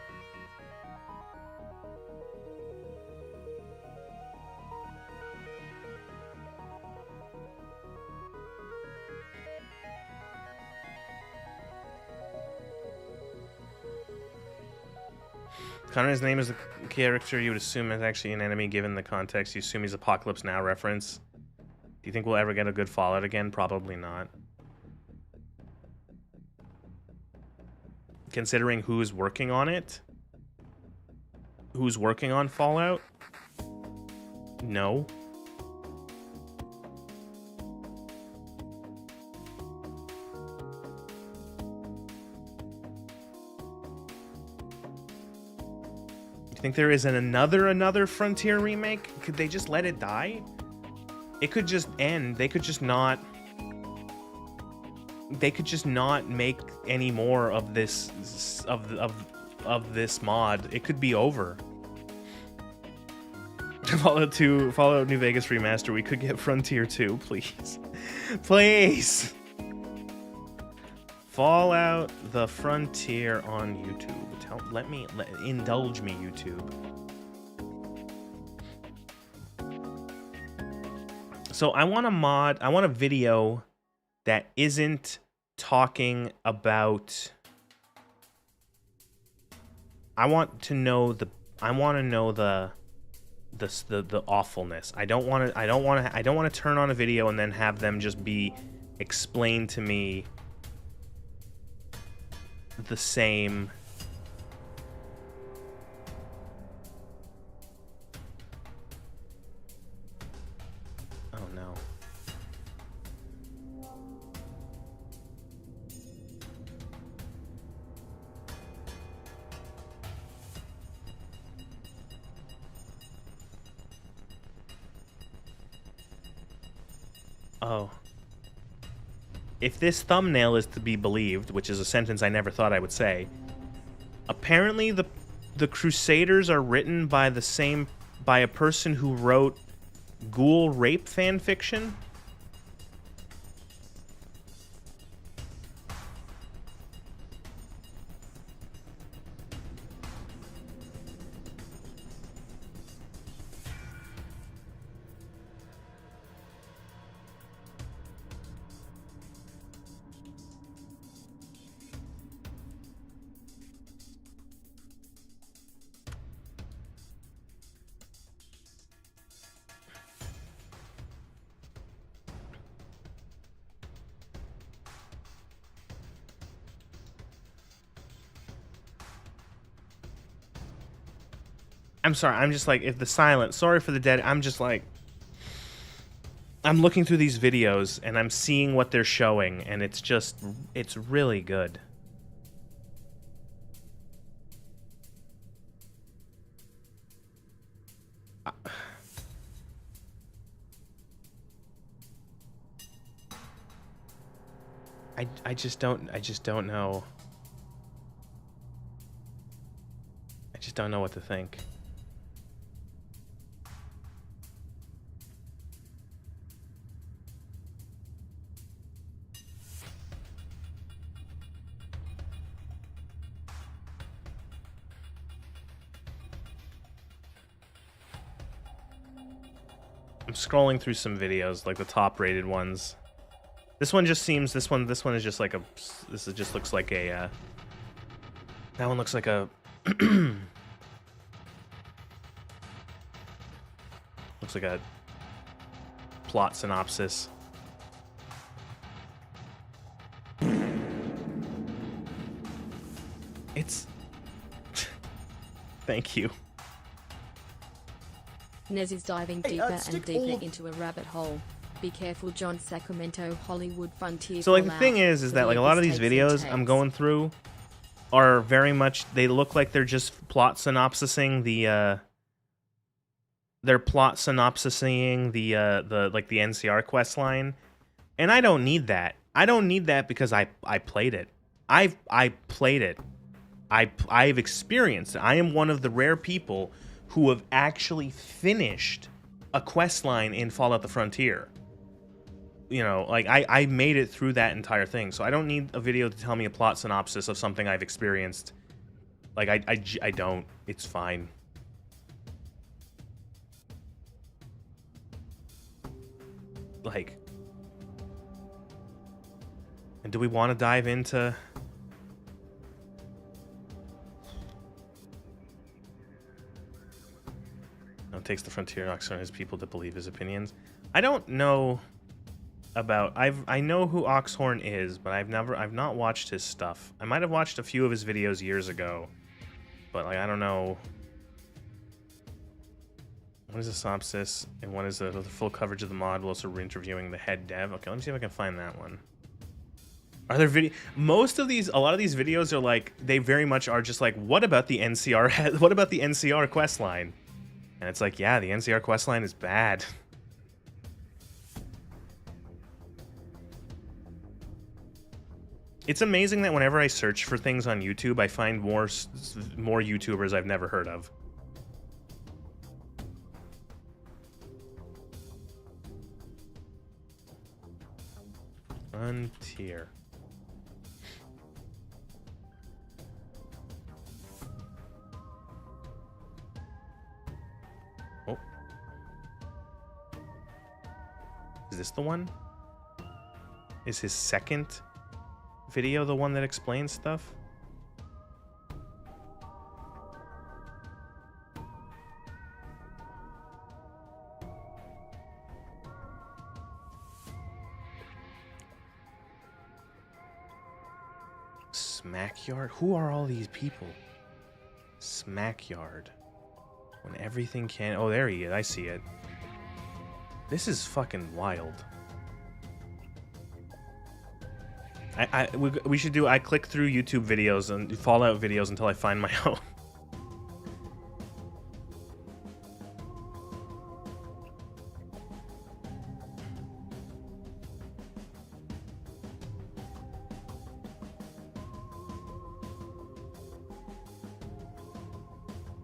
Conrad's name is a character you would assume is actually an enemy given the context. You assume he's Apocalypse Now reference. Do you think we'll ever get a good Fallout again? Probably not. Considering who's working on it? Who's working on Fallout? No. Do you think there is another Frontier remake? Could they just let it die? It could just end. They could just not make any more of this of this mod. It could be over. Fallout New Vegas remaster. We could get Frontier 2, please. Please. Fallout the Frontier on YouTube. Indulge me, YouTube. So I want a video that isn't talking about. I want to know the awfulness. I don't want to turn on a video and then have them just be explained to me the same. Oh no. Oh. If this thumbnail is to be believed, which is a sentence I never thought I would say, apparently the Crusaders are written by a person who wrote ghoul rape fanfiction. I'm sorry, I'm just like, if the silence, sorry for the dead, I'm just like, I'm looking through these videos and I'm seeing what they're showing, and it's just, it's really good. I just don't know. I just don't know what to think. I'm scrolling through some videos, like the top-rated ones. This one just seems. This one is just like a. This is just looks like a. That one looks like a. looks like a plot synopsis. It's. Thank you. Nez is diving deeper and deeper into a rabbit hole. Be careful, John. Sacramento, Hollywood, Frontier. So like the thing is that like a lot of these videos I'm going through are very much, they look like they're just plot synopsising the they're plot synopsising the like the NCR quest line, and I don't need that. I don't need that because I played it. I played it. I've experienced it. I am one of the rare people who have actually finished a quest line in Fallout the Frontier. You know, like I made it through that entire thing, so I don't need a video to tell me a plot synopsis of something I've experienced. Like I don't. It's fine. Like, and do we want to dive into? No, it takes the Frontier Oxford and his people to believe his opinions. I don't know about. I know who Oxhorn is, but I've not watched his stuff. I might have watched a few of his videos years ago, but like I don't know. One is a synopsis, and one is the full coverage of the mod. We'll also re-interviewing the head dev. Okay, let me see if I can find that one. Are there video? Most of these, a lot of these videos are like, they very much are just like, what about the NCR? What about the NCR quest line? And it's like, yeah, the NCR quest line is bad. It's amazing that whenever I search for things on YouTube, I find more YouTubers I've never heard of. Frontier. Oh. Is this the one? Is his second video the one that explains stuff? Smackyard? Who are all these people? Smackyard. When everything can... Oh, there he is. I see it. This is fucking wild. We should do... I click through YouTube videos and Fallout videos until I find my own.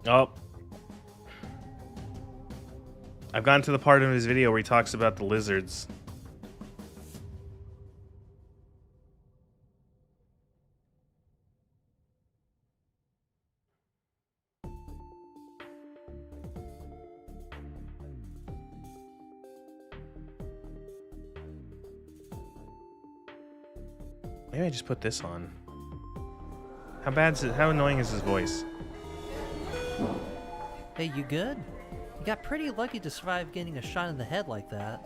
Oh. I've gotten to the part of his video where he talks about the lizards. Maybe I just put this on. How bad is it? How annoying is his voice? Hey, you good? You got pretty lucky to survive getting a shot in the head like that.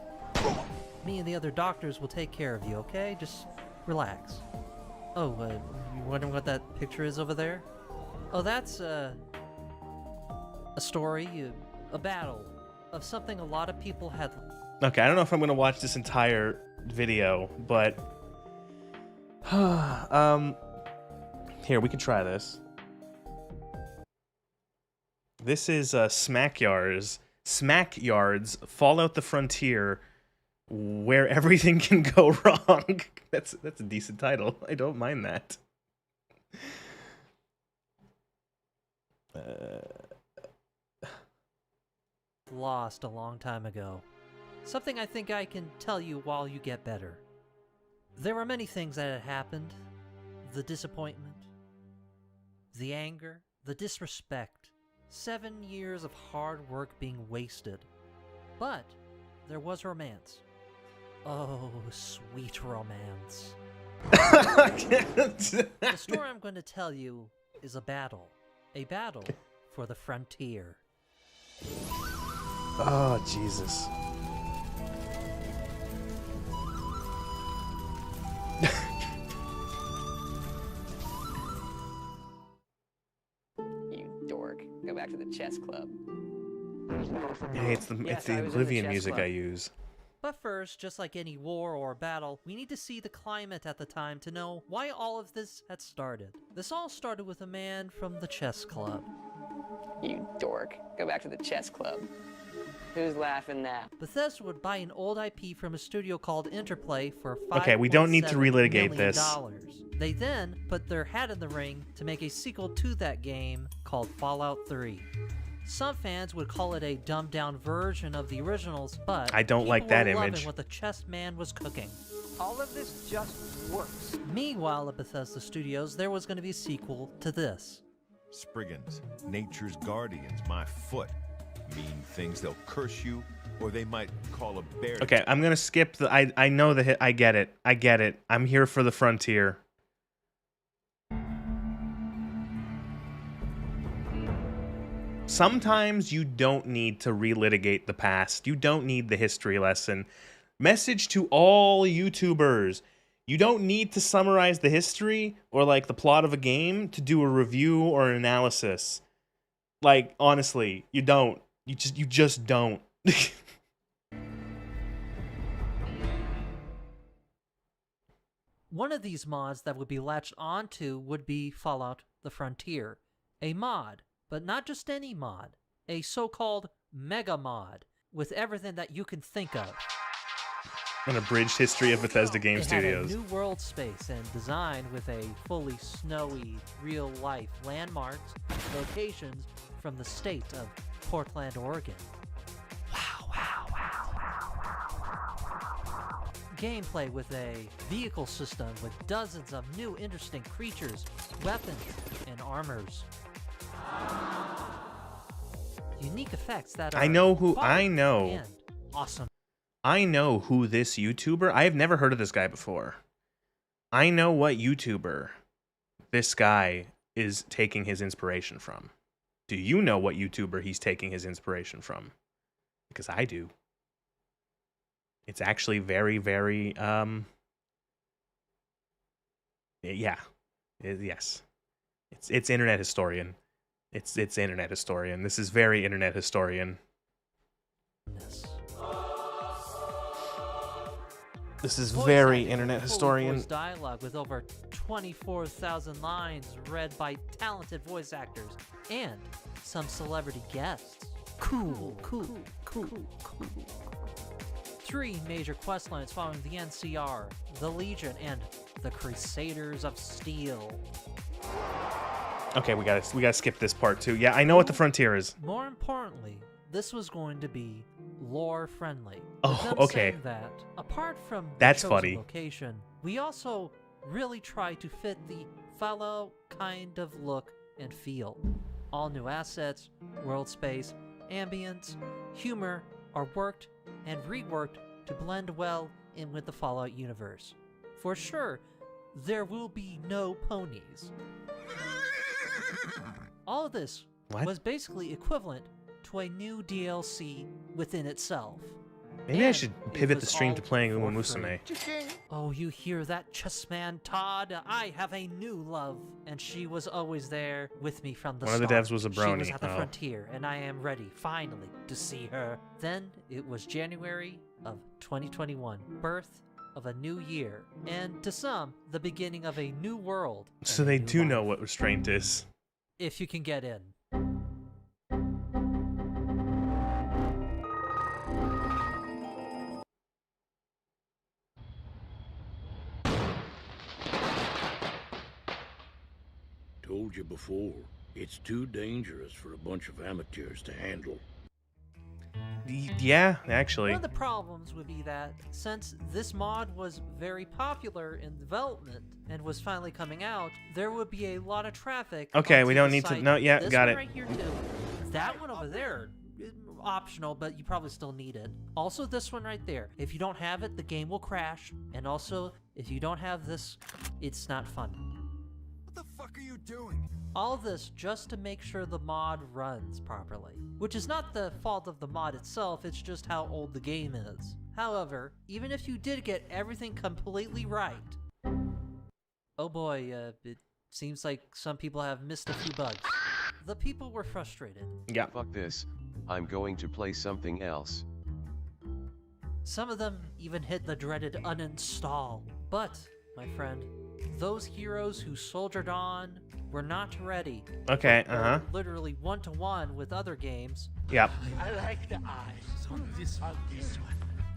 Me and the other doctors will take care of you, okay? Just relax. Oh, you wondering what that picture is over there? Oh, that's, a story, a battle, of something a lot of people had... Okay, I don't know if I'm going to watch this entire video, but... Here, we can try this. This is Smackyard's Fallout the Frontier, where everything can go wrong. That's a decent title. I don't mind that. Lost a long time ago. Something I think I can tell you while you get better. There were many things that had happened. The disappointment, the anger, the disrespect. 7 years of hard work being wasted. But there was romance. Oh, sweet romance. The story I'm going to tell you is a battle. A battle for the frontier. Oh, Jesus. You dork. Go back to the chess club. Hey, it's the Yes, I was in the Oblivion chess music club. I use. But first, just like any war or battle, we need to see the climate at the time to know why all of this had started. This all started with a man from the chess club. You dork. Go back to the chess club. Who's laughing now? Bethesda would buy an old IP from a studio called Interplay for Okay, we don't need to relitigate $5.7 this. million. They then put their hat in the ring to make a sequel to that game called Fallout 3. Some fans would call it a dumbed-down version of the originals, but I don't like that people were image. loving what the chess man was cooking. All of this just works. Meanwhile, at Bethesda Studios, there was going to be a sequel to this. Spriggans, nature's guardians, my foot. Mean things, they'll curse you, or they might call a bear. Okay, I'm gonna skip the. I know the hit. I get it. I get it. I'm here for the frontier. Sometimes you don't need to relitigate the past. You don't need the history lesson. Message to all YouTubers. You don't need to summarize the history or like the plot of a game to do a review or an analysis. Like, honestly, you don't. You just don't. One of these mods that would be latched onto would be Fallout: The Frontier. A mod, but not just any mod. A so-called mega mod with everything that you can think of. An abridged history of Bethesda Game It had a Studios. new world space and design with a fully snowy, real-life landmarks, locations from the state of Portland, Oregon. Gameplay with a vehicle system with dozens of new interesting creatures, weapons, and armors. Unique effects that are I know who- fun I know. and awesome. I know who this YouTuber. I have never heard of this guy before. I know what YouTuber this guy is taking his inspiration from. Do you know what YouTuber he's taking his inspiration from? Because I do. It's actually very, very, yeah. Yes. It's Internet Historian. It's Internet Historian. This is very Internet Historian. This is Voice very acting, Internet fully Historian. voiced dialogue with over 24,000 lines read by talented voice actors and some celebrity guests. Cool. 3 major quest lines following the NCR, the Legion, and the Crusaders of Steel. Okay, we gotta skip this part too. Yeah, I know what the frontier is. More importantly, this was going to be lore friendly. Oh, With them okay. saying that, apart from the That's chosen funny. location, we also really try to fit the Fallout kind of look and feel. All new assets, world space, ambience, humor are worked and reworked to blend well in with the Fallout universe. For sure, there will be no ponies. All of this What? was basically equivalent to a new DLC within itself. Maybe I And should it pivot was the stream all to playing for Uma free. Musume. Oh, you hear that, chessman Todd? I have a new love, and she was always there with me from the One of the start. devs was a She was brony. at the Oh. frontier, and I am ready, finally, to see her. Then it was January of 2021, birth of a new year, and to some, the beginning of a new world. So and a they new do know life. what restraint is. If you can get in. Told you before, it's too dangerous for a bunch of amateurs to handle. Yeah, actually. One of the problems would be that since this mod was very popular in development and was finally coming out, there would be a lot of traffic. Okay, onto we don't the need to- site. no, yeah, This got one it. right here too. That one over there, optional, but you probably still need it. Also, this one right there. If you don't have it, the game will crash. And also, if you don't have this, it's not fun. What the fuck are you doing? All this just to make sure the mod runs properly. Which is not the fault of the mod itself, it's just how old the game is. However, even if you did get everything completely right, oh boy, it seems like some people have missed a few bugs. The people were frustrated. Yeah. Fuck this. I'm going to play something else. Some of them even hit the dreaded uninstall. But, my friend, those heroes who soldiered on were not ready. Okay, Were literally one-to-one with other games. Yep. I like the eyes on this one.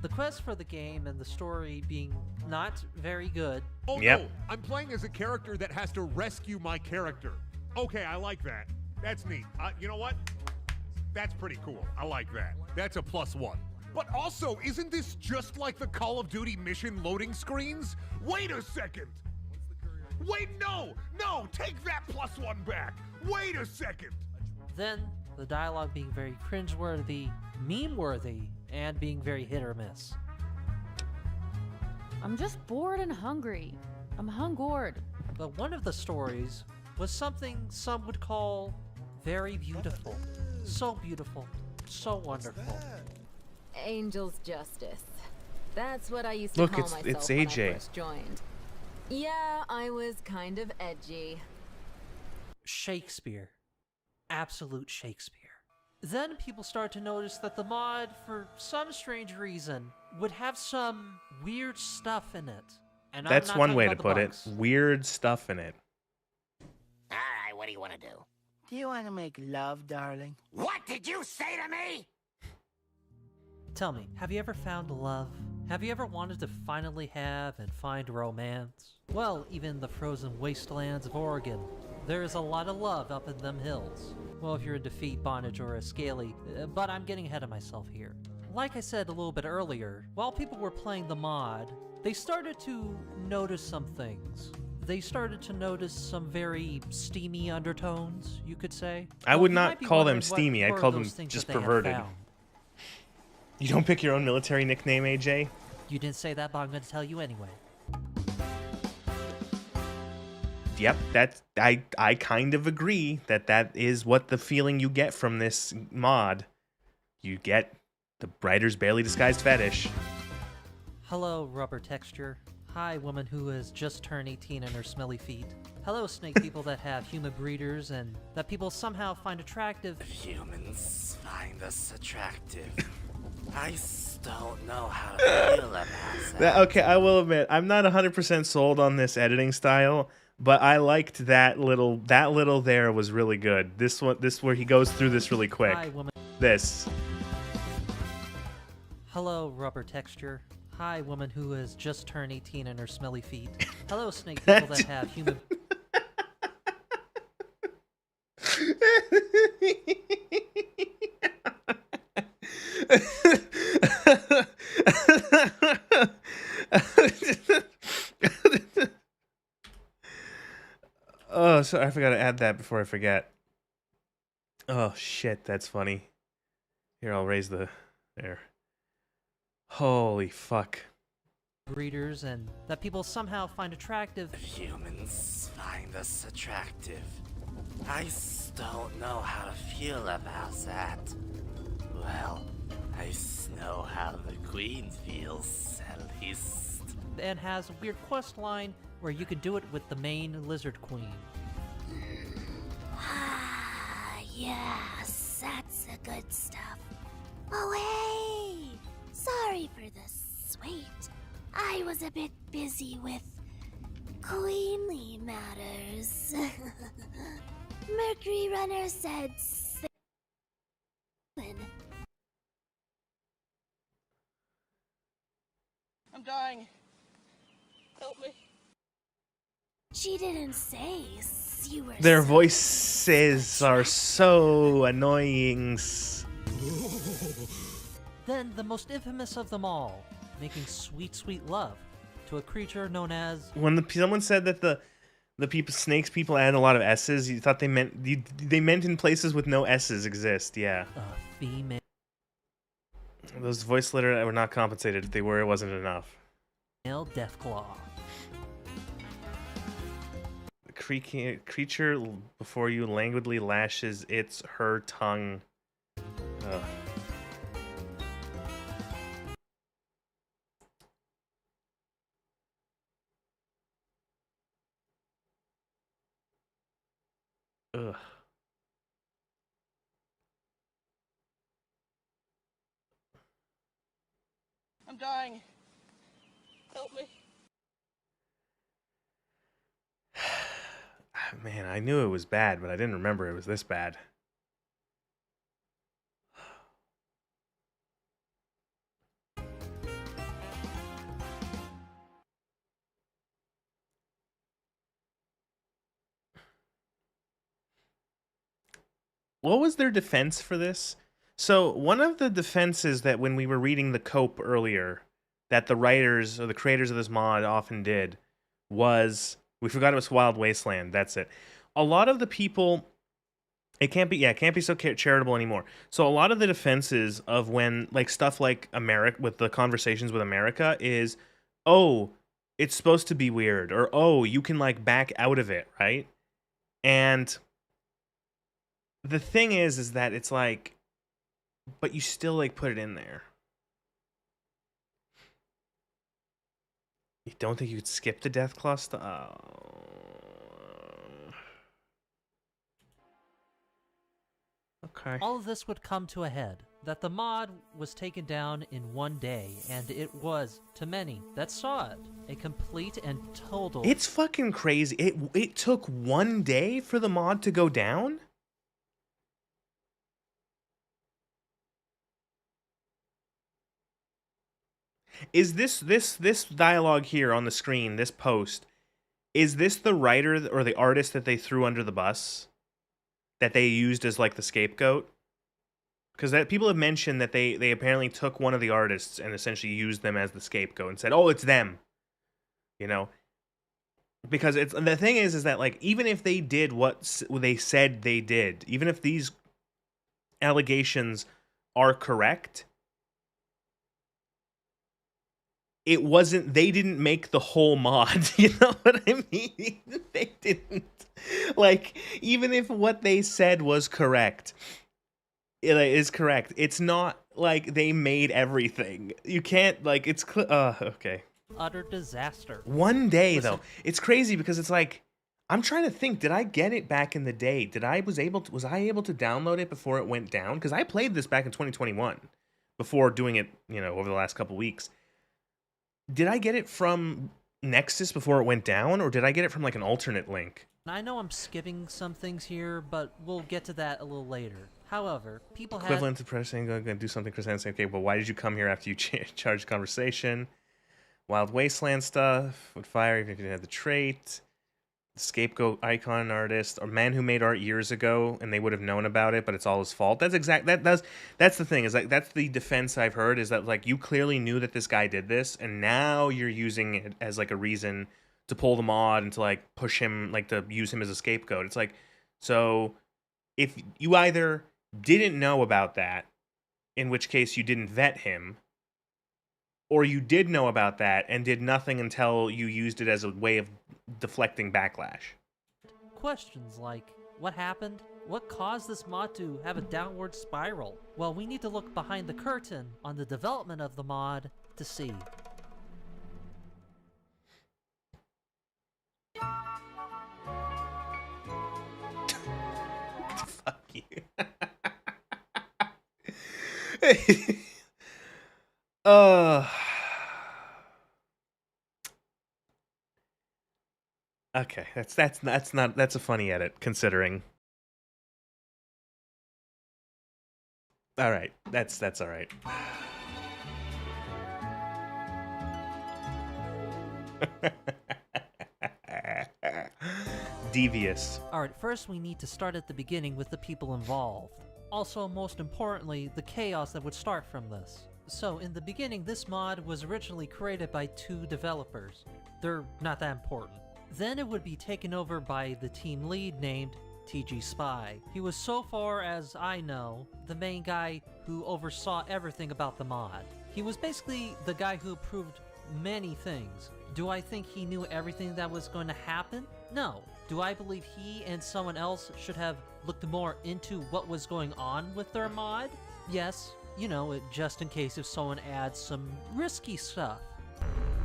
The quest for the game and the story being not very good. Oh Yep. no, I'm playing as a character that has to rescue my character. Okay, I like that. That's neat. You know what? That's pretty cool. I like that. That's a +1. But also, isn't this just like the Call of Duty mission loading screens? Wait a second. Wait, no, take that +1 back. Wait a second. Then, the dialogue being very cringeworthy, meme-worthy, and being very hit or miss. I'm just bored and hungry. I'm hungored. But one of the stories was something some would call very beautiful. So beautiful. So wonderful. Angel's Justice. That's what I used to Look, call it's myself AJ. when I first joined. Yeah, I was kind of edgy. Shakespeare. Absolute Shakespeare. Then people start to notice that the mod, for some strange reason, would have some weird stuff in it. And I'm That's not one talking way to about the put bugs. it. Weird stuff in it. All right, what do you want to do? Do you want to make love, darling? What did you say to me? Tell me, have you ever found love? Have you ever wanted to finally have and find romance? Well, even the frozen wastelands of Oregon, there is a lot of love up in them hills. Well, if you're into feet bondage or a scaly, but I'm getting ahead of myself here. Like I said a little bit earlier, while people were playing the mod, they started to notice some things. They started to notice some very steamy undertones, you could say. I would you not might be call them wondering what steamy, I'd were call them those things just that they had perverted. found. You don't pick your own military nickname, AJ? You didn't say that, but I'm going to tell you anyway. Yep, that's I kind of agree that is what the feeling you get from this mod. You get the writer's barely disguised fetish. Hello, rubber texture. Hi, woman who has just turned 18 and her smelly feet. Hello, snake people that have human breeders and that people somehow find attractive. Humans find us attractive. I don't know how to feel about that. Okay, I will admit, I'm not 100% sold on this editing style, but I liked that little there was really good. This where he goes through this really quick. Hi, woman. This. Hello, rubber texture. Hi, woman who has just turned 18 and her smelly feet. Hello, snake people that have human... Oh, sorry, I forgot to add that before I forget. Oh shit, that's funny. Here, I'll raise the there. Holy fuck. breeders and that people somehow find attractive. Humans find us attractive. I don't know how to feel about that. Well, I know how the Queen feels, at least. And has a weird quest line where you could do it with the main Lizard Queen. Yes, that's the good stuff. Oh, hey! Sorry for the wait. I was a bit busy with queenly matters. Mercury Runner said I'm dying. Help me. She didn't say you were. Their voices are so annoying. Then the most infamous of them all, making sweet, sweet love to a creature known as. When someone said that the snakes people add a lot of S's, you thought they meant in places with no S's exist. Yeah. A female. Those voice litter were not compensated. If they were, it wasn't enough. Deathclaw. The creature before you languidly lashes her tongue. Ugh. Ugh. I'm dying. Help me. Man, I knew it was bad, but I didn't remember it was this bad. What was their defense for this? So one of the defenses that when we were reading the Cope earlier, that the writers or the creators of this mod often did was, we forgot it was Wild Wasteland. That's it. A lot of the people, it can't be so charitable anymore. So a lot of the defenses of when like stuff like America with the conversations with America is, oh, it's supposed to be weird, or oh, you can like back out of it, right? And the thing is that it's like, but you still like put it in there. You don't think you could skip the Deathclaw stuff? Oh. Okay. All of this would come to a head, that the mod was taken down in one day, and it was, to many that saw it, a complete and total... It's fucking crazy. It took one day for the mod to go down? Is this dialogue here on the screen, this post, is this the writer or the artist that they threw under the bus? That they used as like the scapegoat? Because that people have mentioned that they apparently took one of the artists and essentially used them as the scapegoat and said, "Oh, it's them." You know? Because it's the thing is that like even if they did what they said they did, even if these allegations are correct, it wasn't, they didn't make the whole mod, you know what I mean? They didn't. Like, even if what they said was correct, it is correct, it's not like they made everything. You can't, like, it's, okay. Utter disaster. One day, though. It's crazy because it's like, I'm trying to think, did I get it back in the day? Was I able to download it before it went down? Because I played this back in 2021, before doing it, you know, over the last couple weeks. Did I get it from Nexus before it went down, or did I get it from like an alternate link? I know I'm skipping some things here, but we'll get to that a little later. However, people equivalent to pressing going to do something for saying, okay, well, why did you come here after you charged conversation? Wild Wasteland stuff would fire even if you didn't have the trait. The scapegoat icon artist, or man who made art years ago and they would have known about it, but it's all his fault. That's the thing, is like that's the defense I've heard, is that like you clearly knew that this guy did this and now you're using it as like a reason to pull the mod and to like push him, like to use him as a scapegoat. It's like, so if you either didn't know about that, in which case you didn't vet him, or you did know about that and did nothing until you used it as a way of deflecting backlash. Questions like, what happened? What caused this mod to have a downward spiral? Well, we need to look behind the curtain on the development of the mod to see. Fuck you. Okay, that's a funny edit considering. All right, that's all right. Devious. Alright, first we need to start at the beginning with the people involved. Also, most importantly, the chaos that would start from this. So, in the beginning, this mod was originally created by 2 developers. They're not that important. Then it would be taken over by the team lead named TG Spy. He was, so far as I know, the main guy who oversaw everything about the mod. He was basically the guy who approved many things. Do I think he knew everything that was going to happen? No. Do I believe he and someone else should have looked more into what was going on with their mod? Yes, you know, just in case if someone adds some risky stuff.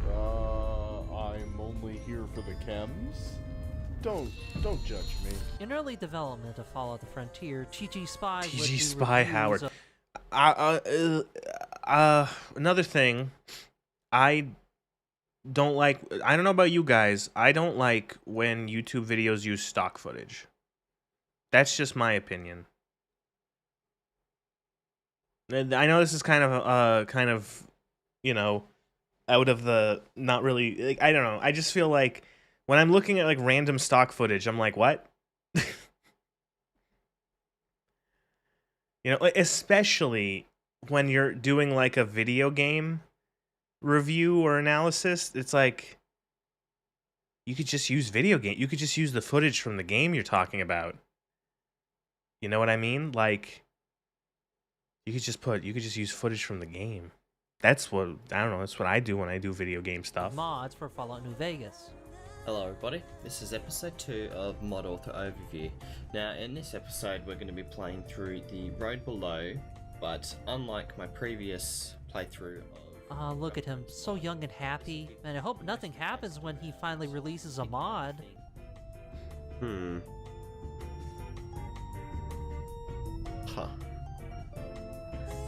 I'm only here for the chems. Don't judge me. In early development of Fallout the Frontier, TG Spy would TG do Spy reviews Howard. of- Another thing, I don't like. I don't know about you guys. I don't like when YouTube videos use stock footage. That's just my opinion. I know this is kind of, you know, out of the not really. Like, I don't know. I just feel like when I'm looking at like random stock footage, I'm like, what? You know, like, especially when you're doing like a video game review or analysis, it's like you could just use you could just use the footage from the game you're talking about. You know what I mean? Like you could just use footage from the game. That's what that's what I do when I do video game stuff. mods for Fallout New Vegas. Hello everybody, this is episode 2 of Mod Author Overview. Now in this episode we're going to be playing through the Road Below, but unlike my previous playthrough of... Look at him, so young and happy, and I hope nothing happens when he finally releases a mod. Huh.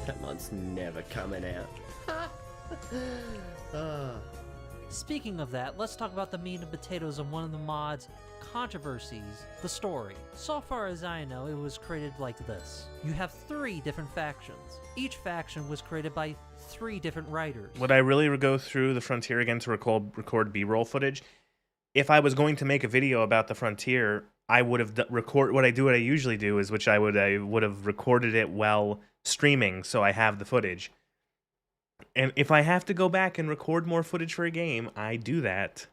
That mod's never coming out. Speaking of that, let's talk about the meat and potatoes of one of the mod's controversies, the story. So far as I know, it was created like this. You have 3 different factions. Each faction was created by 3 different writers. Would I really go through the Frontier again to record B-roll footage? If I was going to make a video about the Frontier, I would have what I usually do is I would have recorded it while streaming, so I have the footage. And if I have to go back and record more footage for a game, I do that.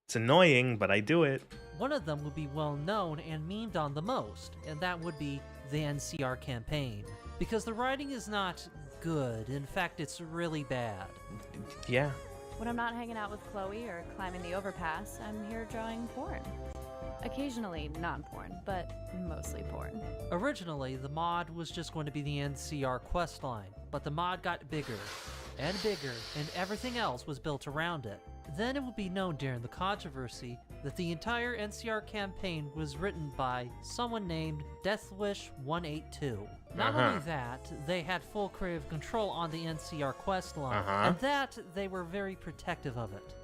It's annoying, but I do it. One of them would be well known and memed on the most, and that would be the NCR campaign. Because the writing is not good, in fact it's really bad. Yeah. When I'm not hanging out with Chloe or climbing the overpass, I'm here drawing porn. Occasionally non-porn, but mostly porn. Originally, the mod was just going to be the NCR questline, but the mod got bigger, and everything else was built around it. Then it will be known during the controversy that the entire NCR campaign was written by someone named Deathwish182. Not only that, they had full creative control on the NCR questline, and that they were very protective of it.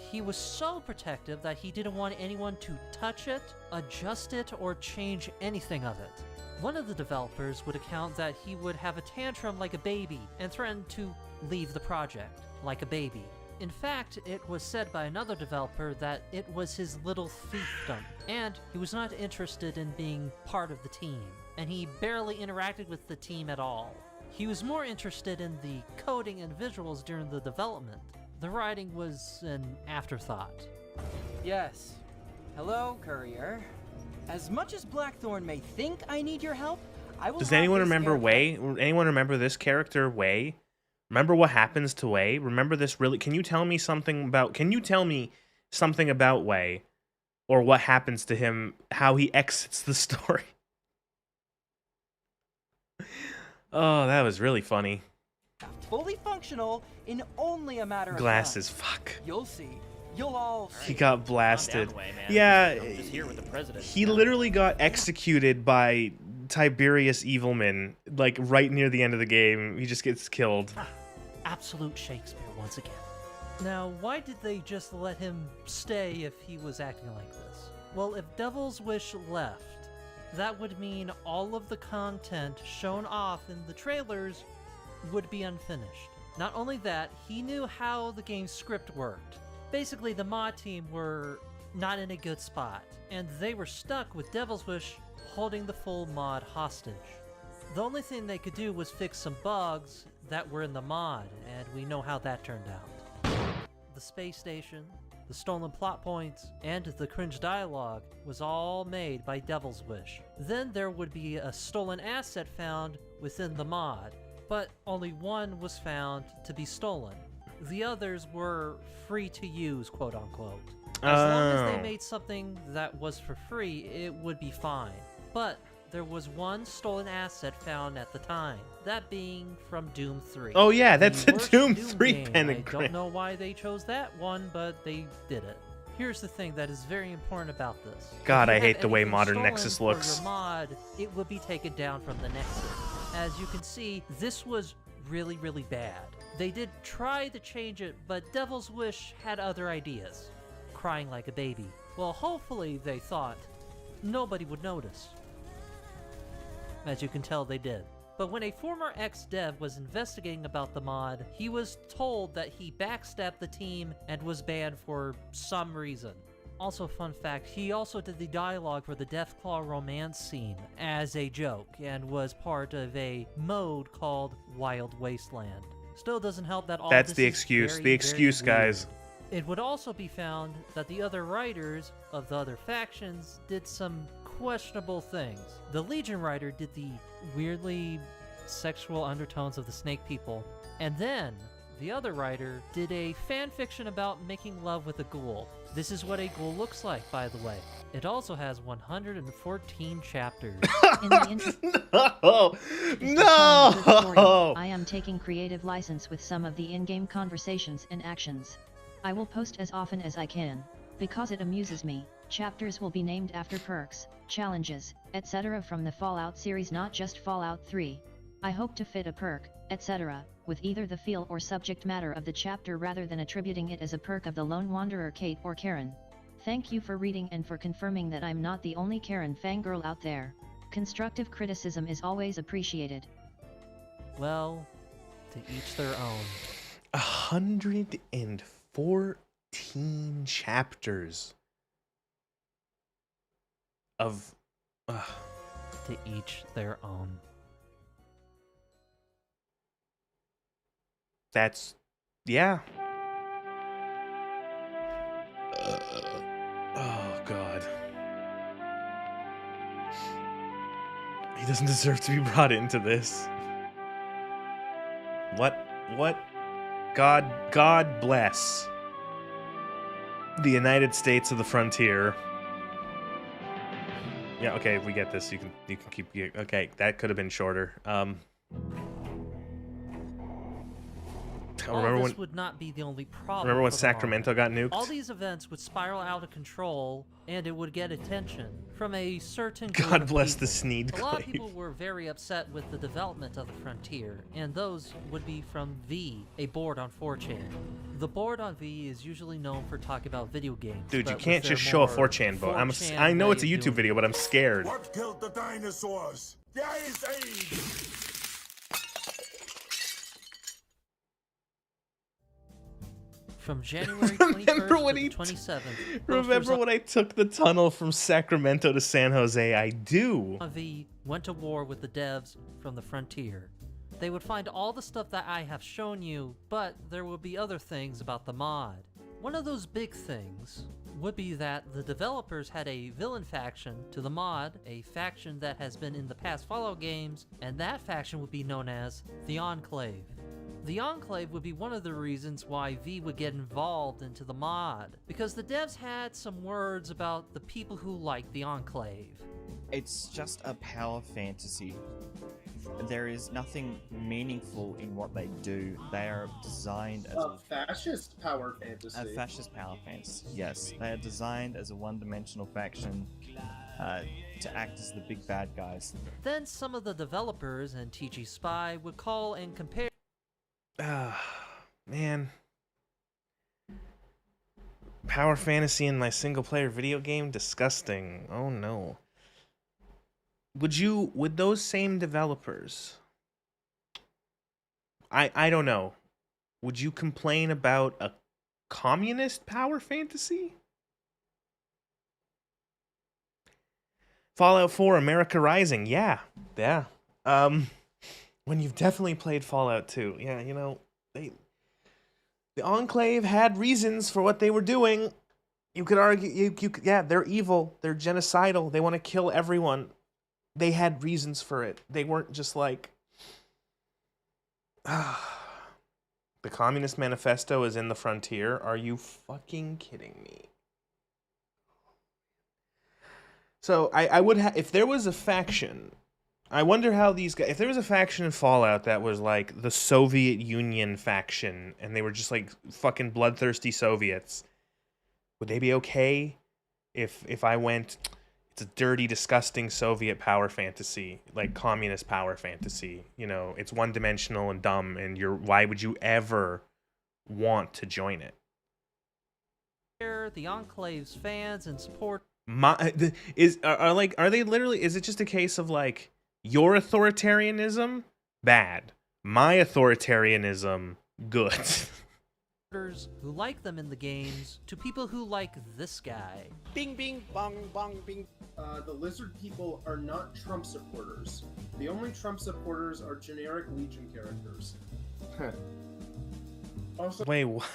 He was so protective that he didn't want anyone to touch it, adjust it, or change anything of it. One of the developers would account that he would have a tantrum like a baby and threaten to leave the project like a baby. In fact, it was said by another developer that it was his little fiefdom, and he was not interested in being part of the team, and he barely interacted with the team at all. He was more interested in the coding and visuals during the development. The writing was an afterthought. Yes. Hello, courier. As much as Blackthorn may think I need your help, I will. Does anyone remember Wei? Anyone remember this character, Wei? Remember what happens to Wei? Remember this really? Can you tell me something about Wei? Or what happens to him, how he exits the story? Oh, that was really funny. Fully functional in only a matter of Glasses, time. fuck. You'll see. You'll all see. He got blasted. Calm down, Wei, man. Yeah, I'm just here with the president. he literally got executed by Tiberius Evilman, like right near the end of the game. He just gets killed. Absolute Shakespeare once again. Now, why did they just let him stay if he was acting like this? Well, if Devil's Wish left, that would mean all of the content shown off in the trailers would be unfinished. Not only that, he knew how the game's script worked. Basically, the mod team were not in a good spot, and they were stuck with Devil's Wish holding the full mod hostage. The only thing they could do was fix some bugs that were in the mod, and we know how that turned out. The space station, the stolen plot points, and the cringe dialogue was all made by Devil's Wish. Then there would be a stolen asset found within the mod, but only one was found to be stolen. The others were free to use, quote unquote. As long as they made something that was for free, it would be fine. But there was one stolen asset found at the time, that being from Doom 3. Oh yeah, that's a worst Doom 3 game. pentagram. I don't know why they chose that one, but they did it. Here's the thing that is very important about this. God, If you I hate have the way anything modern stolen Nexus for looks. your mod, it will be taken down from the Nexus. As you can see, this was really, really bad. They did try to change it, but Devil's Wish had other ideas. Crying like a baby. Well, hopefully they thought nobody would notice. As you can tell, they did. But when a former ex-dev was investigating about the mod, he was told that he backstabbed the team and was banned for some reason. Also, fun fact, he also did the dialogue for the Deathclaw romance scene as a joke and was part of a mode called Wild Wasteland. Still doesn't help that all That's this the is excuse. very, The excuse, very weird. guys. It would also be found that the other writers of the other factions did some questionable things. The Legion writer did the weirdly sexual undertones of the snake people, and then the other writer did a fan fiction about making love with a ghoul. This is what a ghoul looks like, by the way. It also has 114 chapters. In the interest No! I am taking creative license with some of the in-game conversations and actions. I will post as often as I can, because it amuses me. Chapters will be named after perks, challenges, etc. from the Fallout series, not just Fallout 3. I hope to fit a perk, etc., with either the feel or subject matter of the chapter rather than attributing it as a perk of the Lone Wanderer Kate or Karen. Thank you for reading and for confirming that I'm not the only Karen fangirl out there. Constructive criticism is always appreciated. Well, to each their own. 114 chapters of... To each their own. That's... yeah. Oh, God. He doesn't deserve to be brought into this. What? God bless the United States of the frontier. Yeah, okay, we get this. You can keep... Okay, that could have been shorter. All this would not be the only problem. Remember when for the Sacramento got nuked? All these events would spiral out of control, and it would get attention from a certain group God of bless the people. Sneed A lot of Clave. people were very upset with the development of the Frontier, and those would be from V, a board on 4chan. The board on V is usually known for talking about video games. Dude, you but can't with their just show a more 4chan vote. I 4chan know way it's a of YouTube doing video, but I'm scared. What killed the dinosaurs? The Ice Age! From January 21st to 27th. Remember when I took the tunnel from Sacramento to San Jose? I do. V went to war with the devs from the Frontier. They would find all the stuff that I have shown you, but there would be other things about the mod. One of those big things would be that the developers had a villain faction to the mod, a faction that has been in the past Fallout games, and that faction would be known as the Enclave. The Enclave would be one of the reasons why V would get involved into the mod, because the devs had some words about the people who like the Enclave. It's just a power fantasy. There is nothing meaningful in what they do. They are designed as a fascist power fantasy. A fascist power fantasy, yes. They are designed as a one-dimensional faction to act as the big bad guys. Then some of the developers and TG Spy would call and compare. Man. Power fantasy in my single-player video game? Disgusting. Oh no. Would those same developers, I don't know, would you complain about a communist power fantasy? Fallout 4 America Rising, yeah. When you've definitely played Fallout 2, yeah, you know, The Enclave had reasons for what they were doing. You could argue, yeah, they're evil. They're genocidal. They want to kill everyone. They had reasons for it. They weren't just like, the Communist Manifesto is in the Frontier. Are you fucking kidding me? So I would have, if there was a faction, I wonder how these guys, if there was a faction in Fallout that was like the Soviet Union faction, and they were just like fucking bloodthirsty Soviets, would they be okay if I went, it's a dirty, disgusting Soviet power fantasy, like communist power fantasy, you know, it's one-dimensional and dumb, and why would you ever want to join it? The Enclave's fans and support. Are they literally, is it just a case of like, your authoritarianism, bad, my authoritarianism, good? Who like them in the games to people who like this guy. Bing, bing, bong, bong, bing. The lizard people are not Trump supporters. The only Trump supporters are generic Legion characters. Also, wait, what?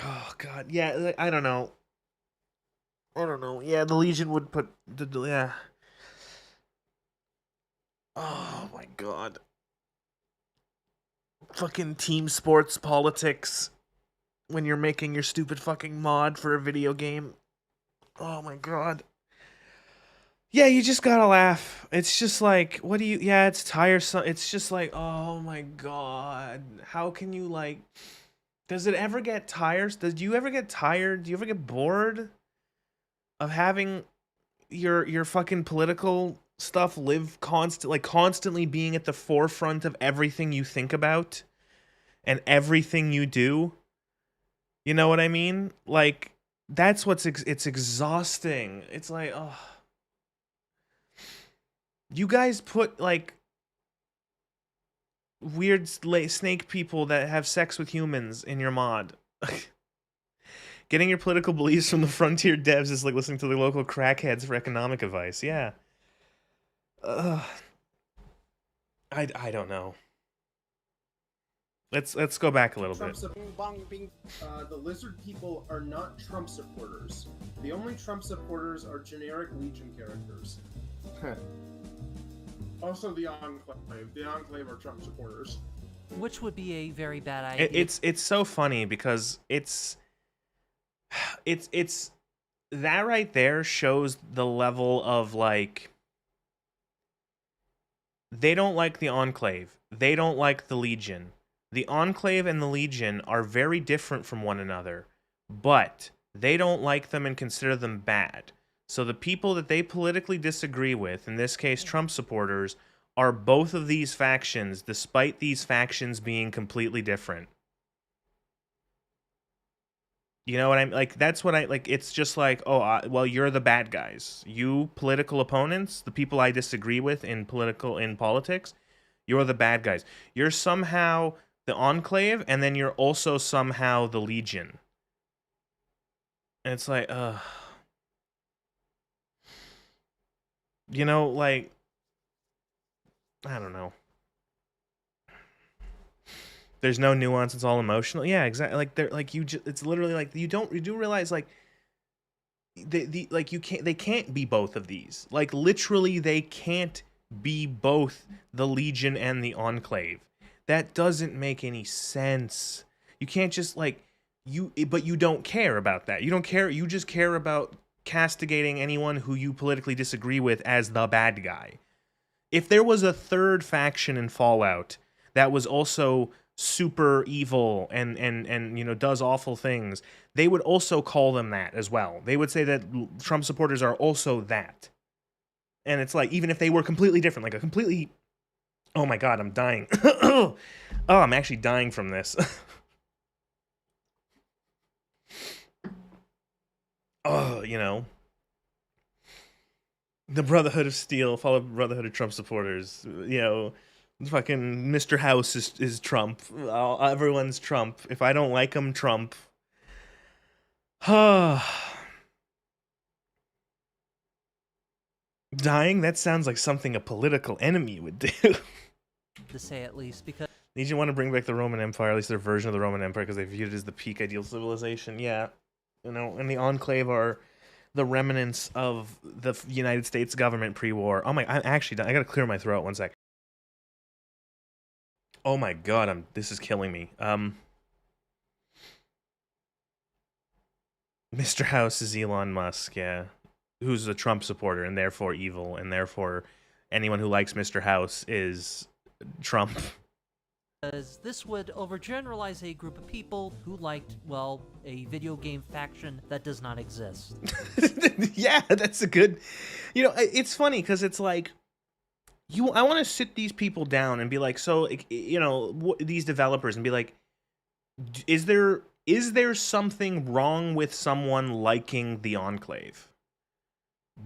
Oh god, yeah, I don't know. Yeah, the Legion would put yeah. Oh my god. Fucking team sports politics when you're making your stupid fucking mod for a video game. Oh my god. Yeah, you just gotta laugh. It's just like, what do you, yeah, it's tiresome. It's just like, oh my god. How can you like, does it ever get tired? Do you ever get tired? Do you ever get bored of having your fucking political stuff live constantly being at the forefront of everything you think about and everything you do? You know what I mean? Like, that's what's it's exhausting. It's like, oh, you guys put like weird snake people that have sex with humans in your mod. Getting your political beliefs from the Frontier devs is like listening to the local crackheads for economic advice. Yeah. I don't know. Let's go back a little bit. The lizard people are not Trump supporters. The only Trump supporters are generic Legion characters. Also, the Enclave. The Enclave are Trump supporters. Which would be a very bad idea. It's so funny because it's that right there shows the level of like, they don't like the Enclave. They don't like the Legion. The Enclave and the Legion are very different from one another, but they don't like them and consider them bad. So the people that they politically disagree with, in this case Trump supporters, are both of these factions, despite these factions being completely different. You know what I mean? Like, that's what I like. It's just like, oh, well, you're the bad guys. You political opponents, the people I disagree with in politics, you're the bad guys. You're somehow the Enclave, and then you're also somehow the Legion. And it's like, you know, like, I don't know. There's no nuance. It's all emotional. Yeah, exactly. Like, they're like, it's literally like, you do realize like, they can't be both of these. Like, literally, they can't be both the Legion and the Enclave. That doesn't make any sense. You can't just like, but you don't care about that. You don't care. You just care about castigating anyone who you politically disagree with as the bad guy. If there was a third faction in Fallout that was also super evil and you know, does awful things, they would also call them that as well. They would say that Trump supporters are also that. And it's like, even if they were completely different, like a completely... Oh my god, I'm dying. Oh, I'm actually dying from this. Oh, you know. The Brotherhood of Steel, follow Brotherhood of Trump supporters. You know, fucking Mr. House is Trump. Everyone's Trump. If I don't like him, Trump. Dying? That sounds like something a political enemy would do. To say at least, because Need you want to bring back the Roman Empire, at least their version of the Roman Empire, because they viewed it as the peak ideal civilization. Yeah. You know, and the Enclave are the remnants of the United States government pre-war. Oh my, I'm actually done. I gotta clear my throat, one sec. Oh my god, this is killing me. Mr. House is Elon Musk, yeah. Who's a Trump supporter and therefore evil, and therefore anyone who likes Mr. House is Trump. this would overgeneralize a group of people who liked, well, a video game faction that does not exist. Yeah, that's a good... You know, it's funny, because it's like... I want to sit these people down and be like, so, you know, these developers, and be like, is there something wrong with someone liking the Enclave?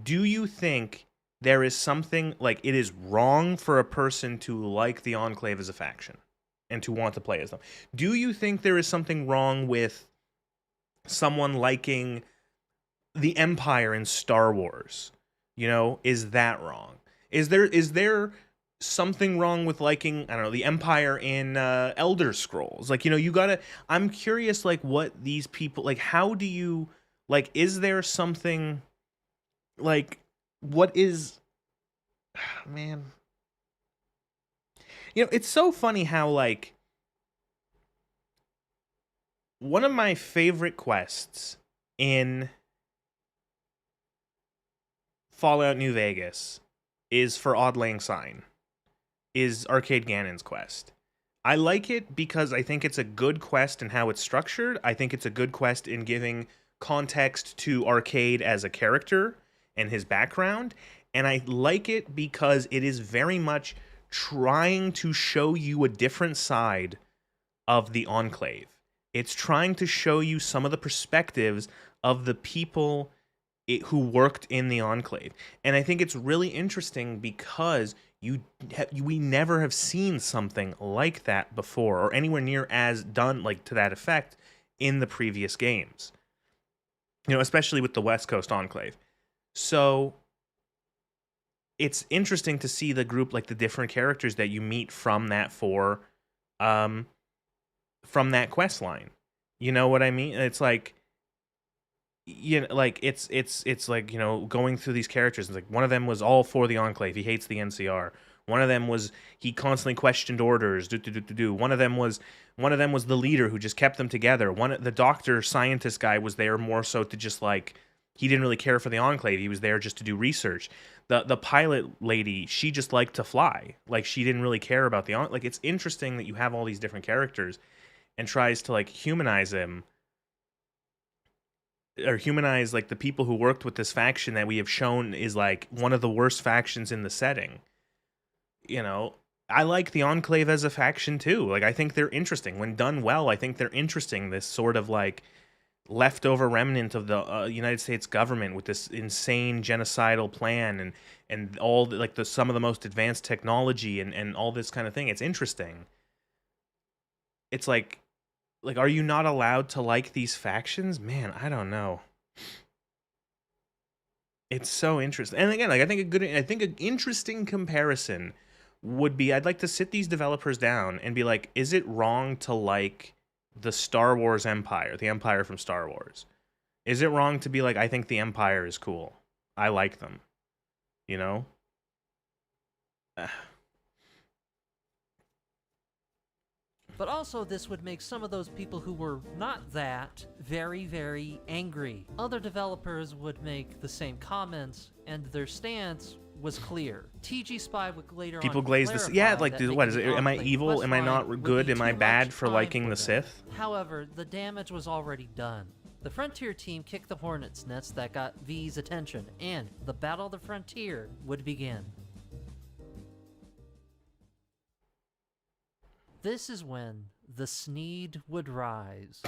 Do you think there is something, like, it is wrong for a person to like the Enclave as a faction and to want to play as them? Do you think there is something wrong with someone liking the Empire in Star Wars? You know, is that wrong? Is there something wrong with liking, I don't know, the Empire in Elder Scrolls? Like, you know, you gotta... I'm curious, like, what these people... Like, how do you... Like, is there something... Like, what is... Man. You know, it's so funny how, like... One of my favorite quests in Fallout New Vegas is for Auld Lang Syne, is Arcade Ganon's quest. I like it because I think it's a good quest in how it's structured. I think it's a good quest in giving context to Arcade as a character and his background. And I like it because it is very much trying to show you a different side of the Enclave. It's trying to show you some of the perspectives of the people who worked in the Enclave. And I think it's really interesting because we never have seen something like that before, or anywhere near as done, like, to that effect in the previous games. You know, especially with the West Coast Enclave. So it's interesting to see the group, like the different characters that you meet from that from that quest line. You know what I mean? It's like, you know, like it's like, you know, going through these characters. It's like one of them was all for the Enclave. He hates the NCR. One of them was he constantly questioned orders. One of them was the leader who just kept them together. The doctor scientist guy was there more so to just, like, he didn't really care for the Enclave. He was there just to do research. The pilot lady, she just liked to fly. Like, she didn't really care about the Enclave. Like, it's interesting that you have all these different characters and tries to, like, humanize them. Or humanize, like, the people who worked with this faction that we have shown is, like, one of the worst factions in the setting. You know, I like the Enclave as a faction, too. Like, I think they're interesting. When done well, I think they're interesting. This sort of, like, leftover remnant of the United States government with this insane genocidal plan and all, like, some of the most advanced technology and all this kind of thing. It's interesting. It's like, are you not allowed to like these factions? Man, I don't know. It's so interesting. And again, like, I think an interesting comparison would be, I'd like to sit these developers down and be like, is it wrong to like the Star Wars Empire, the Empire from Star Wars? Is it wrong to be like, I think the Empire is cool. I like them. You know? But also, this would make some of those people who were not that very, very angry. Other developers would make the same comments, and their stance was clear. TG Spy would later people on glaze this. Yeah, like, what is it? Am I evil? Am I not good? Am I bad for liking the Sith? However, the damage was already done. The Frontier team kicked the Hornet's nest that got V's attention, and the Battle of the Frontier would begin. This is when the Sneed would rise.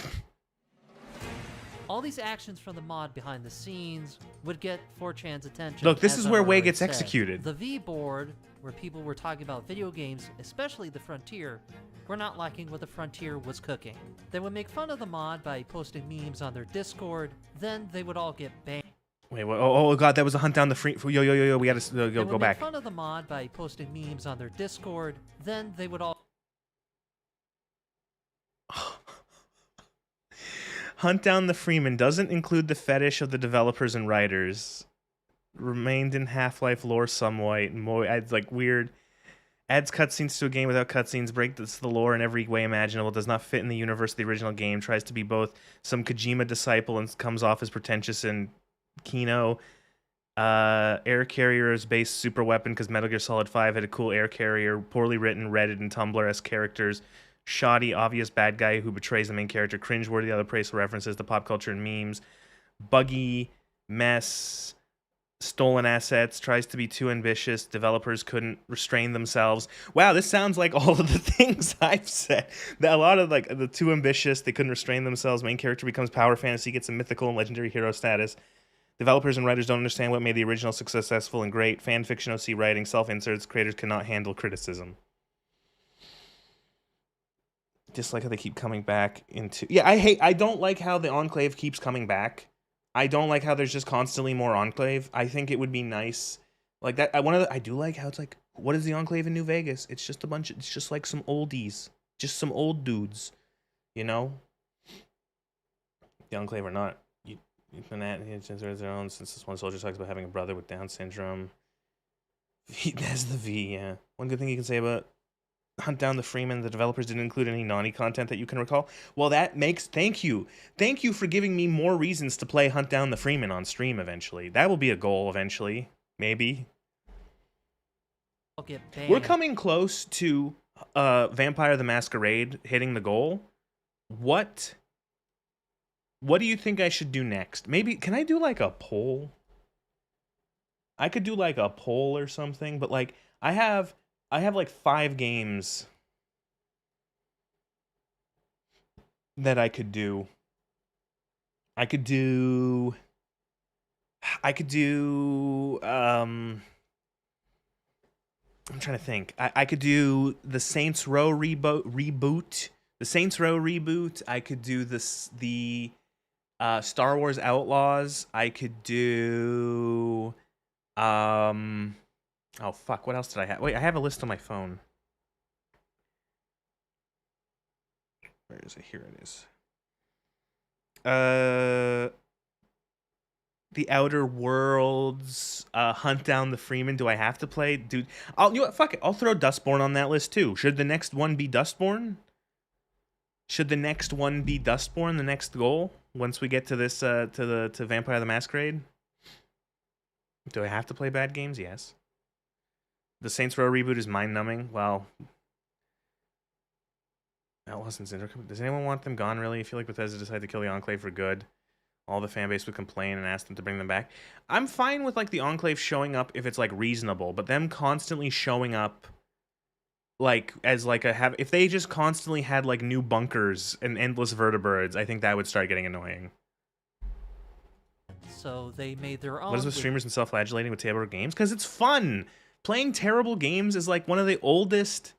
All these actions from the mod behind the scenes would get 4chan's attention. Look, this as is I've where Way already gets said. executed. The V board, where people were talking about video games, especially the Frontier, were not liking what the Frontier was cooking. They would make fun of the mod by posting memes on their Discord, then they would all get banned. Wait, what? Oh god, that was a hunt down the free. Yo, we gotta They go would back. make fun of the mod by posting memes on their Discord, then they would all Hunt down the Freeman doesn't include the fetish of the developers and writers. Remained in Half-Life lore somewhat. Adds like weird. Adds cutscenes to a game without cutscenes. Breaks the lore in every way imaginable. Does not fit in the universe of the original game. Tries to be both some Kojima disciple and comes off as pretentious and Kino. Air carrier is based super weapon because Metal Gear Solid 5 had a cool air carrier. Poorly written Reddit and Tumblr-esque characters. Shoddy, obvious bad guy who betrays the main character. Cringeworthy other place references to pop culture and memes. Buggy, mess, stolen assets, tries to be too ambitious. Developers couldn't restrain themselves. Wow, this sounds like all of the things I've said. A lot of like the too ambitious, they couldn't restrain themselves. Main character becomes power fantasy, gets a mythical and legendary hero status. Developers and writers don't understand what made the original successful and great. Fan fiction OC writing, self-inserts, creators cannot handle criticism. Just like how they keep coming back into... Yeah, I don't like how the Enclave keeps coming back. I don't like how there's just constantly more Enclave. I think it would be nice... Like that, I do like how it's like, what is the Enclave in New Vegas? It's just it's just like some oldies. Just some old dudes. You know? The Enclave or not. Their own, since this one soldier talks about having a brother with Down syndrome. That's the V, yeah. One good thing you can say about Hunt Down the Freeman, the developers didn't include any naughty content that you can recall. Well, that makes... Thank you for giving me more reasons to play Hunt Down the Freeman on stream eventually. That will be a goal eventually. Maybe. get banned. We're coming close to Vampire the Masquerade hitting the goal. What do you think I should do next? Maybe... Can I do like a poll? I could do like a poll or something, but like I have like 5 games that I could do. I'm trying to think. I could do the Saints Row reboot. The Saints Row reboot. I could do the Star Wars Outlaws. I could do oh fuck, what else did I have? Wait, I have a list on my phone. Where is it? Here it is. The Outer Worlds, Hunt Down the Freeman. Do I have to play? Dude, you know what? Fuck it. I'll throw Dustborn on that list too. Should the next one be Dustborn? The next goal? Once we get to this, to Vampire the Masquerade? Do I have to play bad games? Yes. The Saints Row reboot is mind-numbing. Well, Outlaws and Syndrome. Does anyone want them gone, really? I feel like Bethesda decided to kill the Enclave for good. All the fan base would complain and ask them to bring them back. I'm fine with like the Enclave showing up if it's like reasonable, but them constantly showing up like as like if they just constantly had like new bunkers and endless vertibirds, I think that would start getting annoying. So they made their own. What is with streamers and self-flagellating with terrible games? Because it's fun. Playing terrible games is like one of the oldest.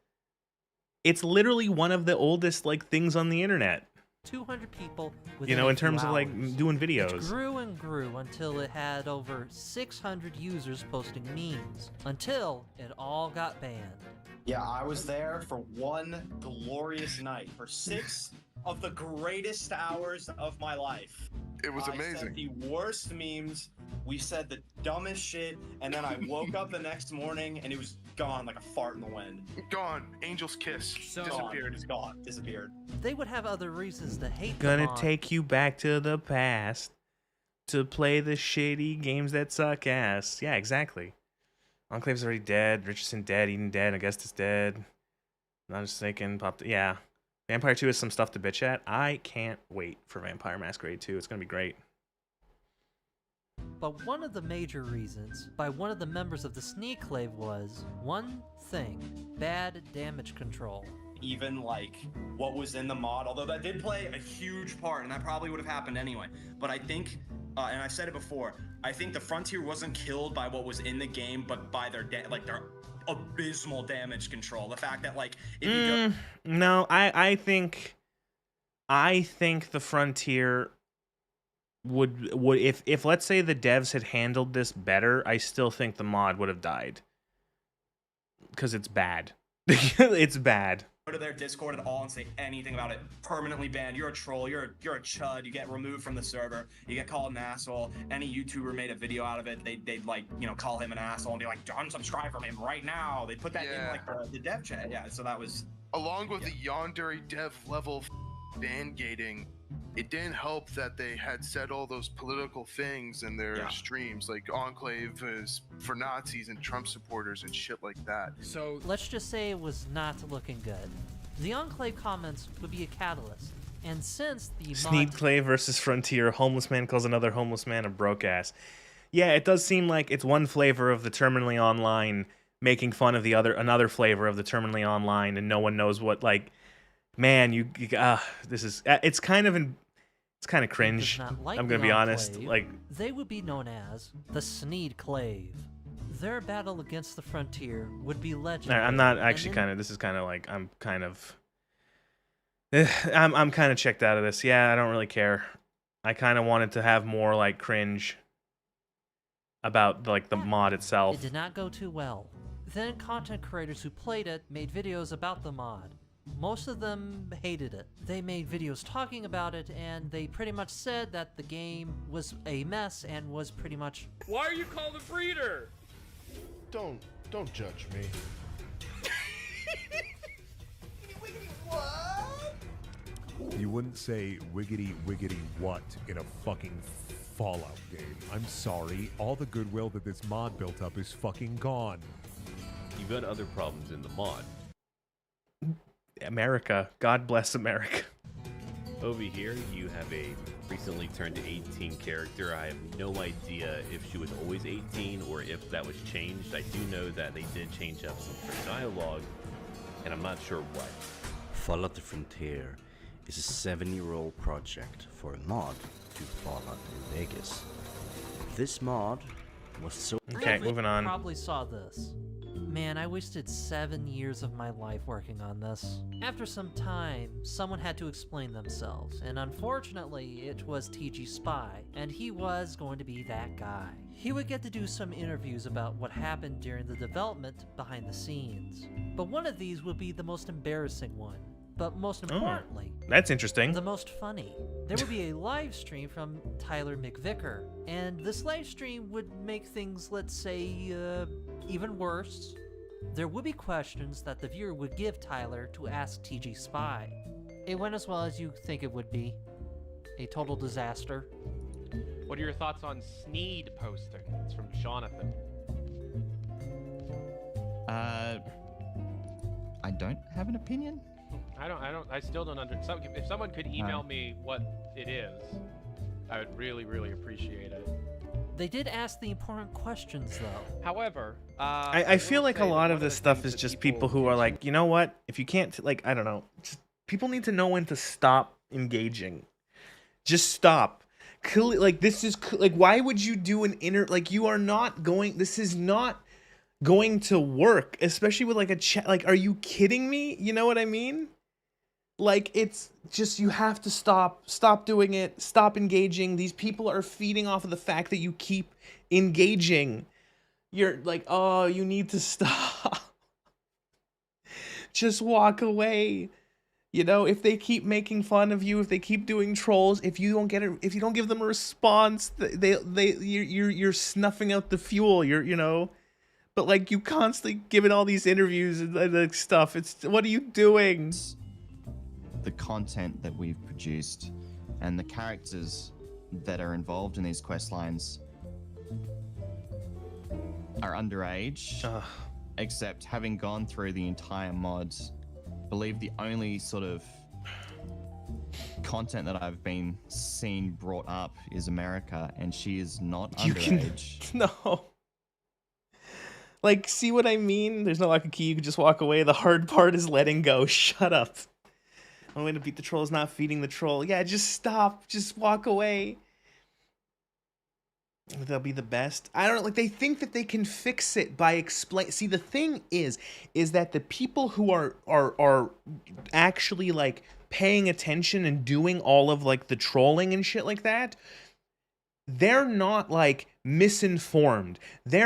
It's literally one of the oldest like things on the internet. 200 people. You know, in terms of like hours. doing videos. It grew and grew until it had over 600 users posting memes. Until it all got banned. Yeah, I was there for one glorious night for 6 of the greatest hours of my life. It was I amazing. said the worst memes. We said the dumbest shit, and then I woke up the next morning and it was gone like a fart in the wind. Gone. Angel's kiss. Disappeared. It's gone. Disappeared. They would have other reasons to hate Gonna them on. take you back to the past to play the shitty games that suck ass. Yeah, exactly. Enclave's already dead. Richardson dead. Eden dead. Augustus dead. Not just thinking. Popped. Yeah. Vampire 2 is some stuff to bitch at. I can't wait for Vampire Masquerade 2. It's gonna be great. But one of the major reasons by one of the members of the Sneakclave was one thing: bad damage control. Even like what was in the mod, although that did play a huge part, and that probably would have happened anyway. But I think, and I've said it before, I think the Frontier wasn't killed by what was in the game, but by their their abysmal damage control. The fact that like if you go No, I think the Frontier would if let's say the devs had handled this better, I still think the mod would have died. Because it's bad. It's bad. Go to their Discord at all and say anything about it, permanently banned. You're a troll. You're a chud. You get removed from the server. You get called an asshole. Any YouTuber made a video out of it, they'd like call him an asshole and be like, unsubscribe from him right now. They put that in like the dev chat. Yeah, so that was along with the Yandere dev level ban gating. It didn't help that they had said all those political things in their streams, like Enclave is for Nazis and Trump supporters and shit like that. So let's just say it was not looking good. The Enclave comments would be a catalyst, and since the Sneakclave versus Frontier, homeless man calls another homeless man a broke ass. Yeah, it does seem like it's one flavor of the Terminally Online making fun of another flavor of the Terminally Online, and no one knows what like. Man, this is it's kind of cringe. I'm gonna be honest. Like they would be known as the Sneakclave. Their battle against the Frontier would be legendary. I'm not actually This is kind of like I'm kind of checked out of this. Yeah, I don't really care. I kind of wanted to have more like cringe about like the mod itself. It did not go too well. Then content creators who played it made videos about the mod. Most of them hated it. They made videos talking about it, and they pretty much said that the game was a mess and was pretty much... Why are you called a breeder? Don't judge me. You wouldn't say wiggity wiggity what in a fucking Fallout game. I'm sorry, all the goodwill that this mod built up is fucking gone. You've got other problems in the mod. America. God bless America. Over here, you have a recently turned to 18 character. I have no idea if she was always 18 or if that was changed. I do know that they did change up some of her dialogue, and I'm not sure what. Fallout the Frontier is a 7-year-old project for a mod to Fallout New Vegas. This mod was so... Okay, moving on. Probably saw this. Man, I wasted 7 years of my life working on this. After some time, someone had to explain themselves, and unfortunately, it was TG Spy, and he was going to be that guy. He would get to do some interviews about what happened during the development behind the scenes. But one of these would be the most embarrassing one. But most importantly, that's interesting. The most funny. There would be a live stream from Tyler McVicker, and this live stream would make things, let's say, even worse. There would be questions that the viewer would give Tyler to ask TG Spy. It went as well as you think it would be. A total disaster. What are your thoughts on Sneed posting? It's from Jonathan. I don't have an opinion. I still don't understand. If someone could email me what it is, I would really, really appreciate it. They did ask the important questions, though. However, I feel like a lot of this stuff is just people who are like, you know what? If you can't, like, I don't know. Just, people need to know when to stop engaging. Just stop. Like, this is, like, why would you do an like, you are not going, this is not going to work, especially with, like, a chat. Like, are you kidding me? You know what I mean? Like, it's just, you have to stop doing it, stop engaging. These people are feeding off of the fact that you keep engaging. You're like, oh, you need to stop. Just walk away. You know, if they keep making fun of you, if they keep doing trolls, if you don't get it, if you don't give them a response, you're snuffing out the fuel. You know, but like you constantly giving all these interviews and like stuff. It's, what are you doing? The content that we've produced and the characters that are involved in these quest lines are underage, except having gone through the entire mod, I believe the only sort of content that I've been seen brought up is America, and she is not You underage. No. Like, see what I mean? There's no lock and key. You can just walk away. The hard part is letting go. Shut up. Only way to beat the troll is not feeding the troll. Yeah, just stop. Just walk away. They'll be the best. I don't know. Like, they think that they can fix it by explain. See, the thing is that the people who are actually like paying attention and doing all of like the trolling and shit like that, they're not like misinformed. They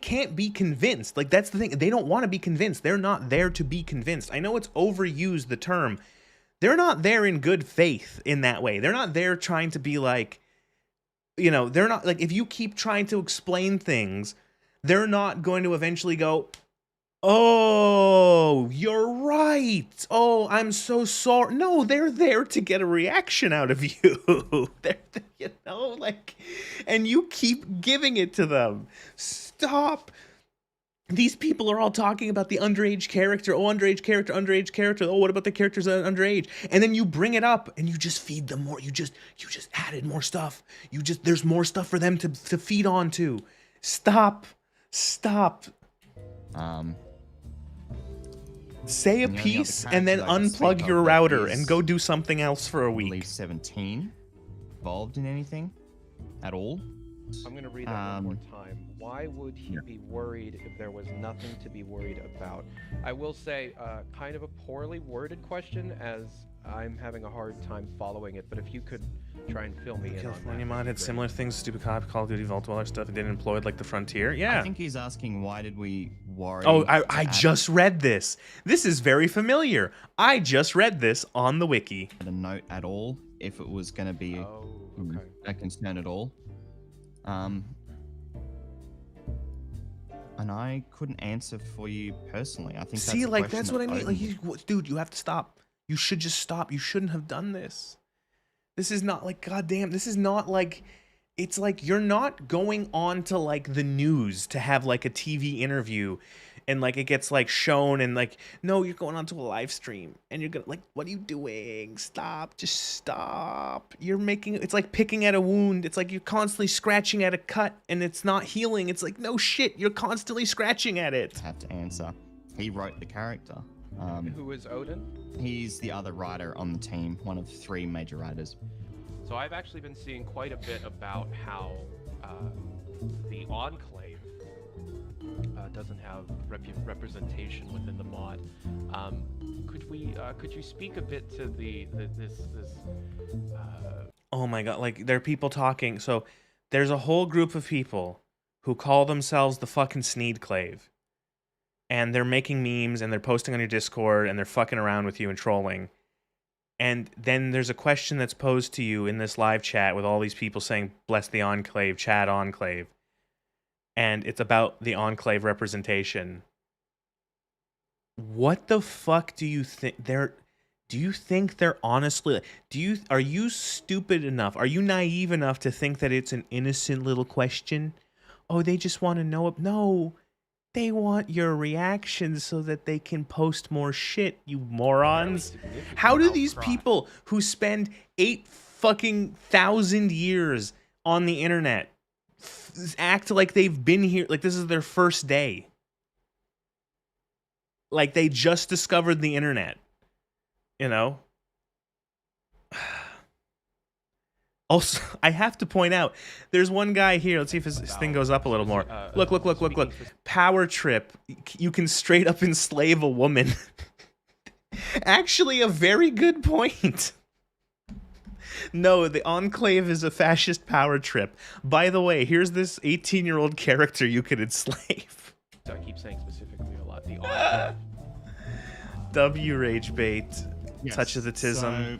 can't be convinced. Like, that's the thing. They don't want to be convinced. They're not there to be convinced. I know it's overused, the term. They're not there in good faith in that way. They're not there trying to be like, you know, they're not like, if you keep trying to explain things, they're not going to eventually go, oh, you're right. Oh, I'm so sorry. No, they're there to get a reaction out of you. They're, you know, like, and you keep giving it to them. Stop. These people are all talking about the underage character. Oh, underage character, underage character. Oh, what about the characters that are underage? And then you bring it up and you just feed them more. You just added more stuff. There's more stuff for them to feed on to. Stop. Say a piece and then unplug your router and go do something else for a week. I believe 17. Involved in anything at all? I'm going to read that one more time. Why would he be worried if there was nothing to be worried about? I will say, kind of a poorly worded question, as I'm having a hard time following it, but if you could try and fill me in on that. California mod had similar things, stupid Call of Duty Vault Dweller stuff. It didn't employ like the Frontier. Yeah. I think he's asking, why did we worry? Oh, I just read this. This is very familiar. I just read this on the wiki. A note at all, if it was going to be a concern at all. And I couldn't answer for you personally. I think see, like, that's what I mean. Like, dude, you have to stop. You should just stop. You shouldn't have done this. This is not like, goddamn. This is not like. It's like you're not going on to like the news to have like a TV interview, and like it gets like shown and like, no, you're going on to a live stream and you're gonna like, what are you doing? Stop. Just stop. You're making. It's like picking at a wound. It's like you're constantly scratching at a cut and it's not healing. It's like, no shit. You're constantly scratching at it. Have to answer. He wrote the character. Who is Odin? He's the other writer on the team, one of 3 major writers. So I've actually been seeing quite a bit about how the Enclave doesn't have representation within the mod. Could you speak a bit to this? Oh my god! Like, there are people talking. So there's a whole group of people who call themselves the fucking Sneedclave. And they're making memes and they're posting on your Discord and they're fucking around with you and trolling. And then there's a question that's posed to you in this live chat with all these people saying, bless the Enclave, chat Enclave. And it's about the Enclave representation. What the fuck do you think do you think they're honestly, are you stupid enough? Are you naive enough to think that it's an innocent little question? Oh, they just want to know. No. They want your reactions so that they can post more shit, you morons. How do these people who spend 8,000 years on the internet act like they've been here, like this is their first day? Like they just discovered the internet, you know? Also, I have to point out, there's one guy here. Let's see if his thing goes up a little more. Look. Power trip. You can straight up enslave a woman. Actually, a very good point. No, the Enclave is a fascist power trip. By the way, here's this 18-year-old character you could enslave. I keep saying specifically a lot. The Enclave. W rage bait. Yes. Touches autism. So,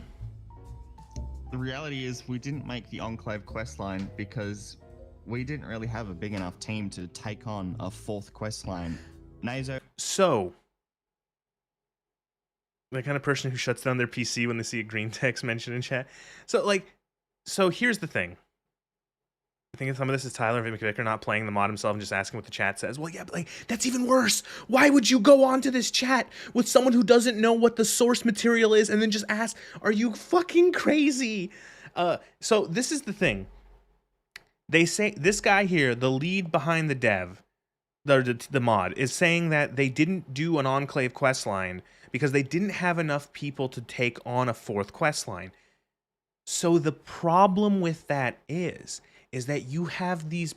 the reality is we didn't make the Enclave questline because we didn't really have a big enough team to take on a 4th questline. Nazo. So, the kind of person who shuts down their PC when they see a green text mentioned in chat. So here's the thing. I think some of this is Tyler McVicker not playing the mod himself and just asking what the chat says. Well, yeah, but like, that's even worse. Why would you go onto this chat with someone who doesn't know what the source material is and then just ask, are you fucking crazy? So this is the thing. They say, this guy here, the lead behind the dev, the mod, is saying that they didn't do an Enclave questline because they didn't have enough people to take on a 4th questline. So the problem with that is that you have these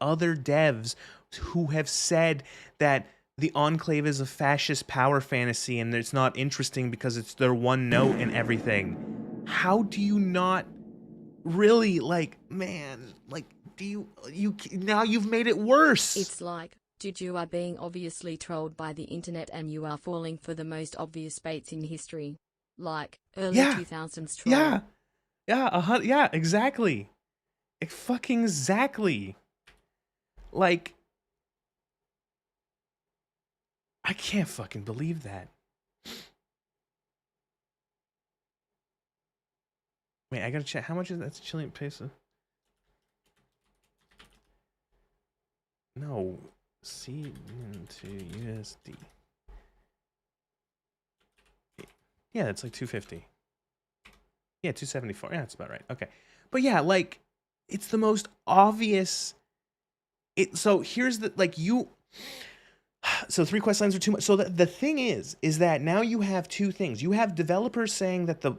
other devs who have said that the Enclave is a fascist power fantasy and it's not interesting because it's their one note and everything. How do you not really, like, man, like, do you now you've made it worse. It's like, dude, you are being obviously trolled by the internet and you are falling for the most obvious baits in history. Like, early 2000s troll. Yeah, exactly. Fucking exactly. Like, I can't fucking believe that. Wait, I gotta check. How much is that Chilean peso? No, C into USD. Yeah, it's like 250. Yeah, 274. Yeah, that's about right. Okay. But yeah, like, it's the most obvious. So here's the, like, so 3 quest lines are too much. So the thing is that now you have 2 things. You have developers saying that the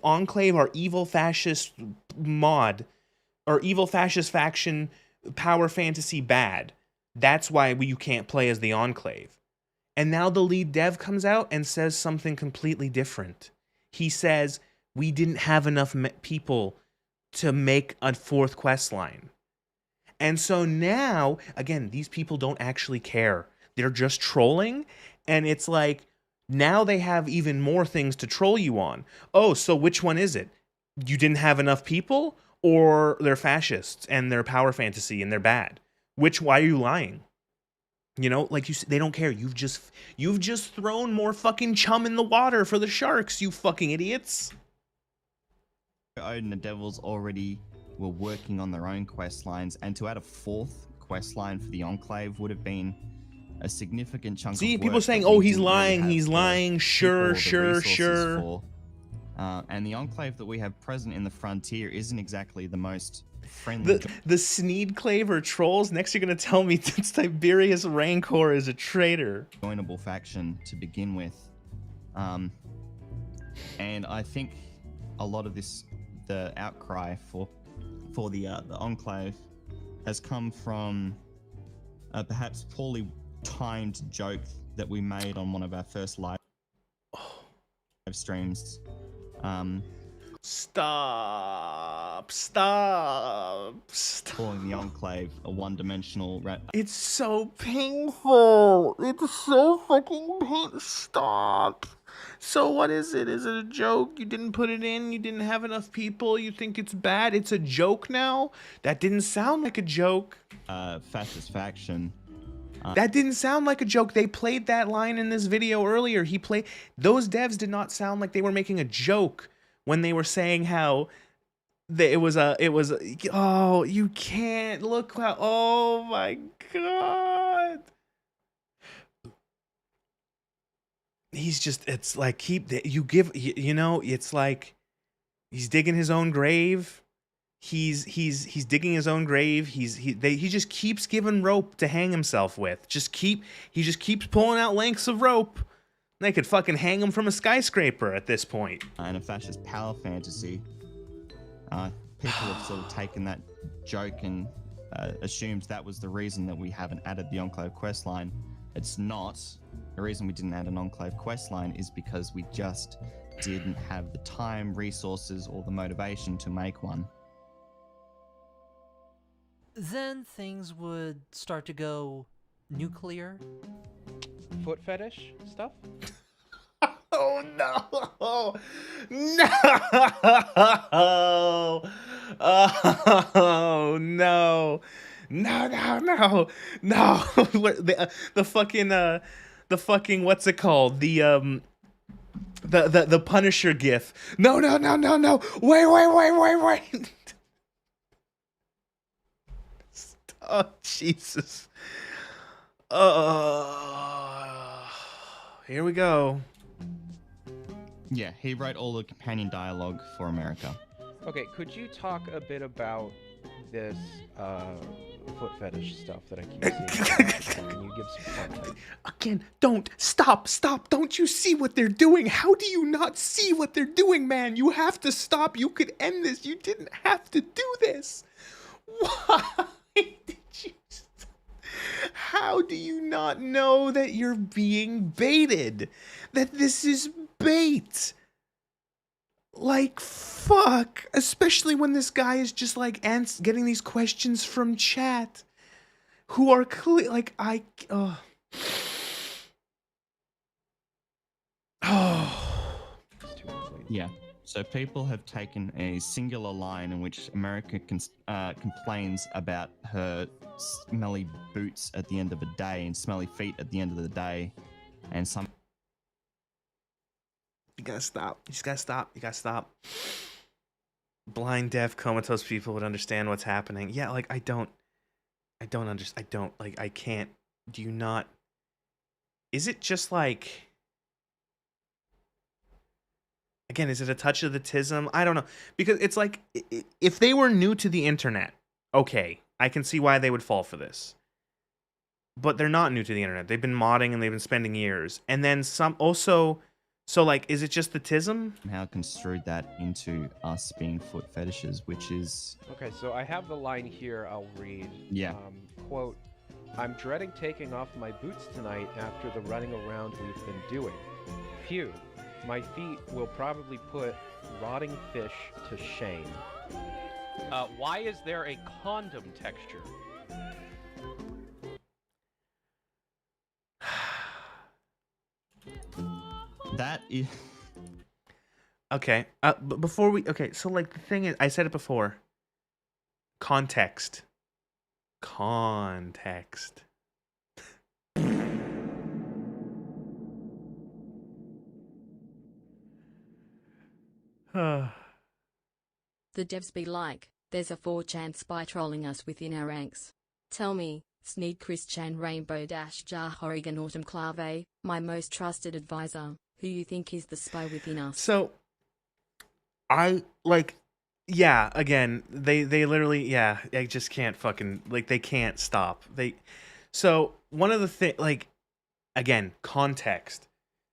Enclave are evil fascist mod, or evil fascist faction power fantasy bad. That's why you can't play as the Enclave. And now the lead dev comes out and says something completely different. He says, we didn't have enough people to make a 4th quest line. And so now, again, these people don't actually care. They're just trolling, and it's like, now they have even more things to troll you on. Oh, so which one is it? You didn't have enough people, or they're fascists, and they're power fantasy, and they're bad? Why are you lying? You know, like, they don't care. You've just thrown more fucking chum in the water for the sharks, you fucking idiots. Odin the Devils already were working on their own quest lines, and to add a 4th quest line for the Enclave would have been a significant chunk of work. People saying, oh, he's lying, sure. And the Enclave that we have present in the Frontier isn't exactly the most friendly. The Sneedclave or trolls? Next you're going to tell me that Tiberius Rancor is a traitor. Joinable faction to begin with. And I think a lot of the outcry for the Enclave has come from perhaps poorly timed joke that we made on one of our first live streams. Stop. Calling the Enclave a one-dimensional It's so painful. It's so fucking painful. Stop. So what is it? Is it a joke? You didn't put it in? You didn't have enough people? You think it's bad? It's a joke now? That didn't sound like a joke. Fascist faction. That didn't sound like a joke. They played that line in this video earlier. Those devs did not sound like they were making a joke when they were saying how oh, you can't look how, oh my God. He's just, it's like, it's like he's digging his own grave. He's digging his own grave. He just keeps giving rope to hang himself with. He just keeps pulling out lengths of rope. They could fucking hang him from a skyscraper at this point. And a fascist power fantasy. People have sort of taken that joke and assumed that was the reason that we haven't added the Enclave questline. It's not. The reason we didn't add an Enclave questline is because we just didn't have the time, resources, or the motivation to make one. Then things would start to go nuclear. Foot fetish stuff? Oh no! No! Oh no! No! The fucking what's it called? The Punisher gif. No! Wait! Oh, Jesus. Here we go. Yeah, he wrote all the companion dialogue for America. Okay, could you talk a bit about this foot fetish stuff that I keep seeing? Can you give some context? Again, don't. Stop. Don't you see what they're doing? How do you not see what they're doing, man? You have to stop. You could end this. You didn't have to do this. Why did you? How do you not know that you're being baited? That this is bait? Like, fuck. Especially when this guy is just like getting these questions from chat who are clear. Like, oh. Yeah. So people have taken a singular line in which America complains about her smelly boots at the end of a day and smelly feet at the end of the day, and some. You gotta stop. You just gotta stop. You gotta stop. Blind, deaf, comatose people would understand what's happening. Yeah, like I don't understand. I can't. Do you not? Is it just like? Again, is it a touch of the tism? I don't know. Because it's like, if they were new to the internet, okay, I can see why they would fall for this. But they're not new to the internet. They've been modding and they've been spending years. And then some also, so like, is it just the tism? How construed that into us being foot fetishes, which is... Okay, so I have the line here I'll read. Yeah. Quote, I'm dreading taking off my boots tonight after the running around we've been doing. Phew. My feet will probably put rotting fish to shame. Why is there a condom texture? That is... Okay, but before we... Okay, so like the thing is, I said it before. Context. Context. The devs be like, there's a 4chan spy trolling us within our ranks. Tell me, Sneed Christian Rainbow Dash Jar Horrigan Autumn Clave, my most trusted advisor, who you think is the spy within us? So, I, like, yeah, again, they literally, yeah, they just can't fucking, like, they can't stop. So, one of the things, like, again, context.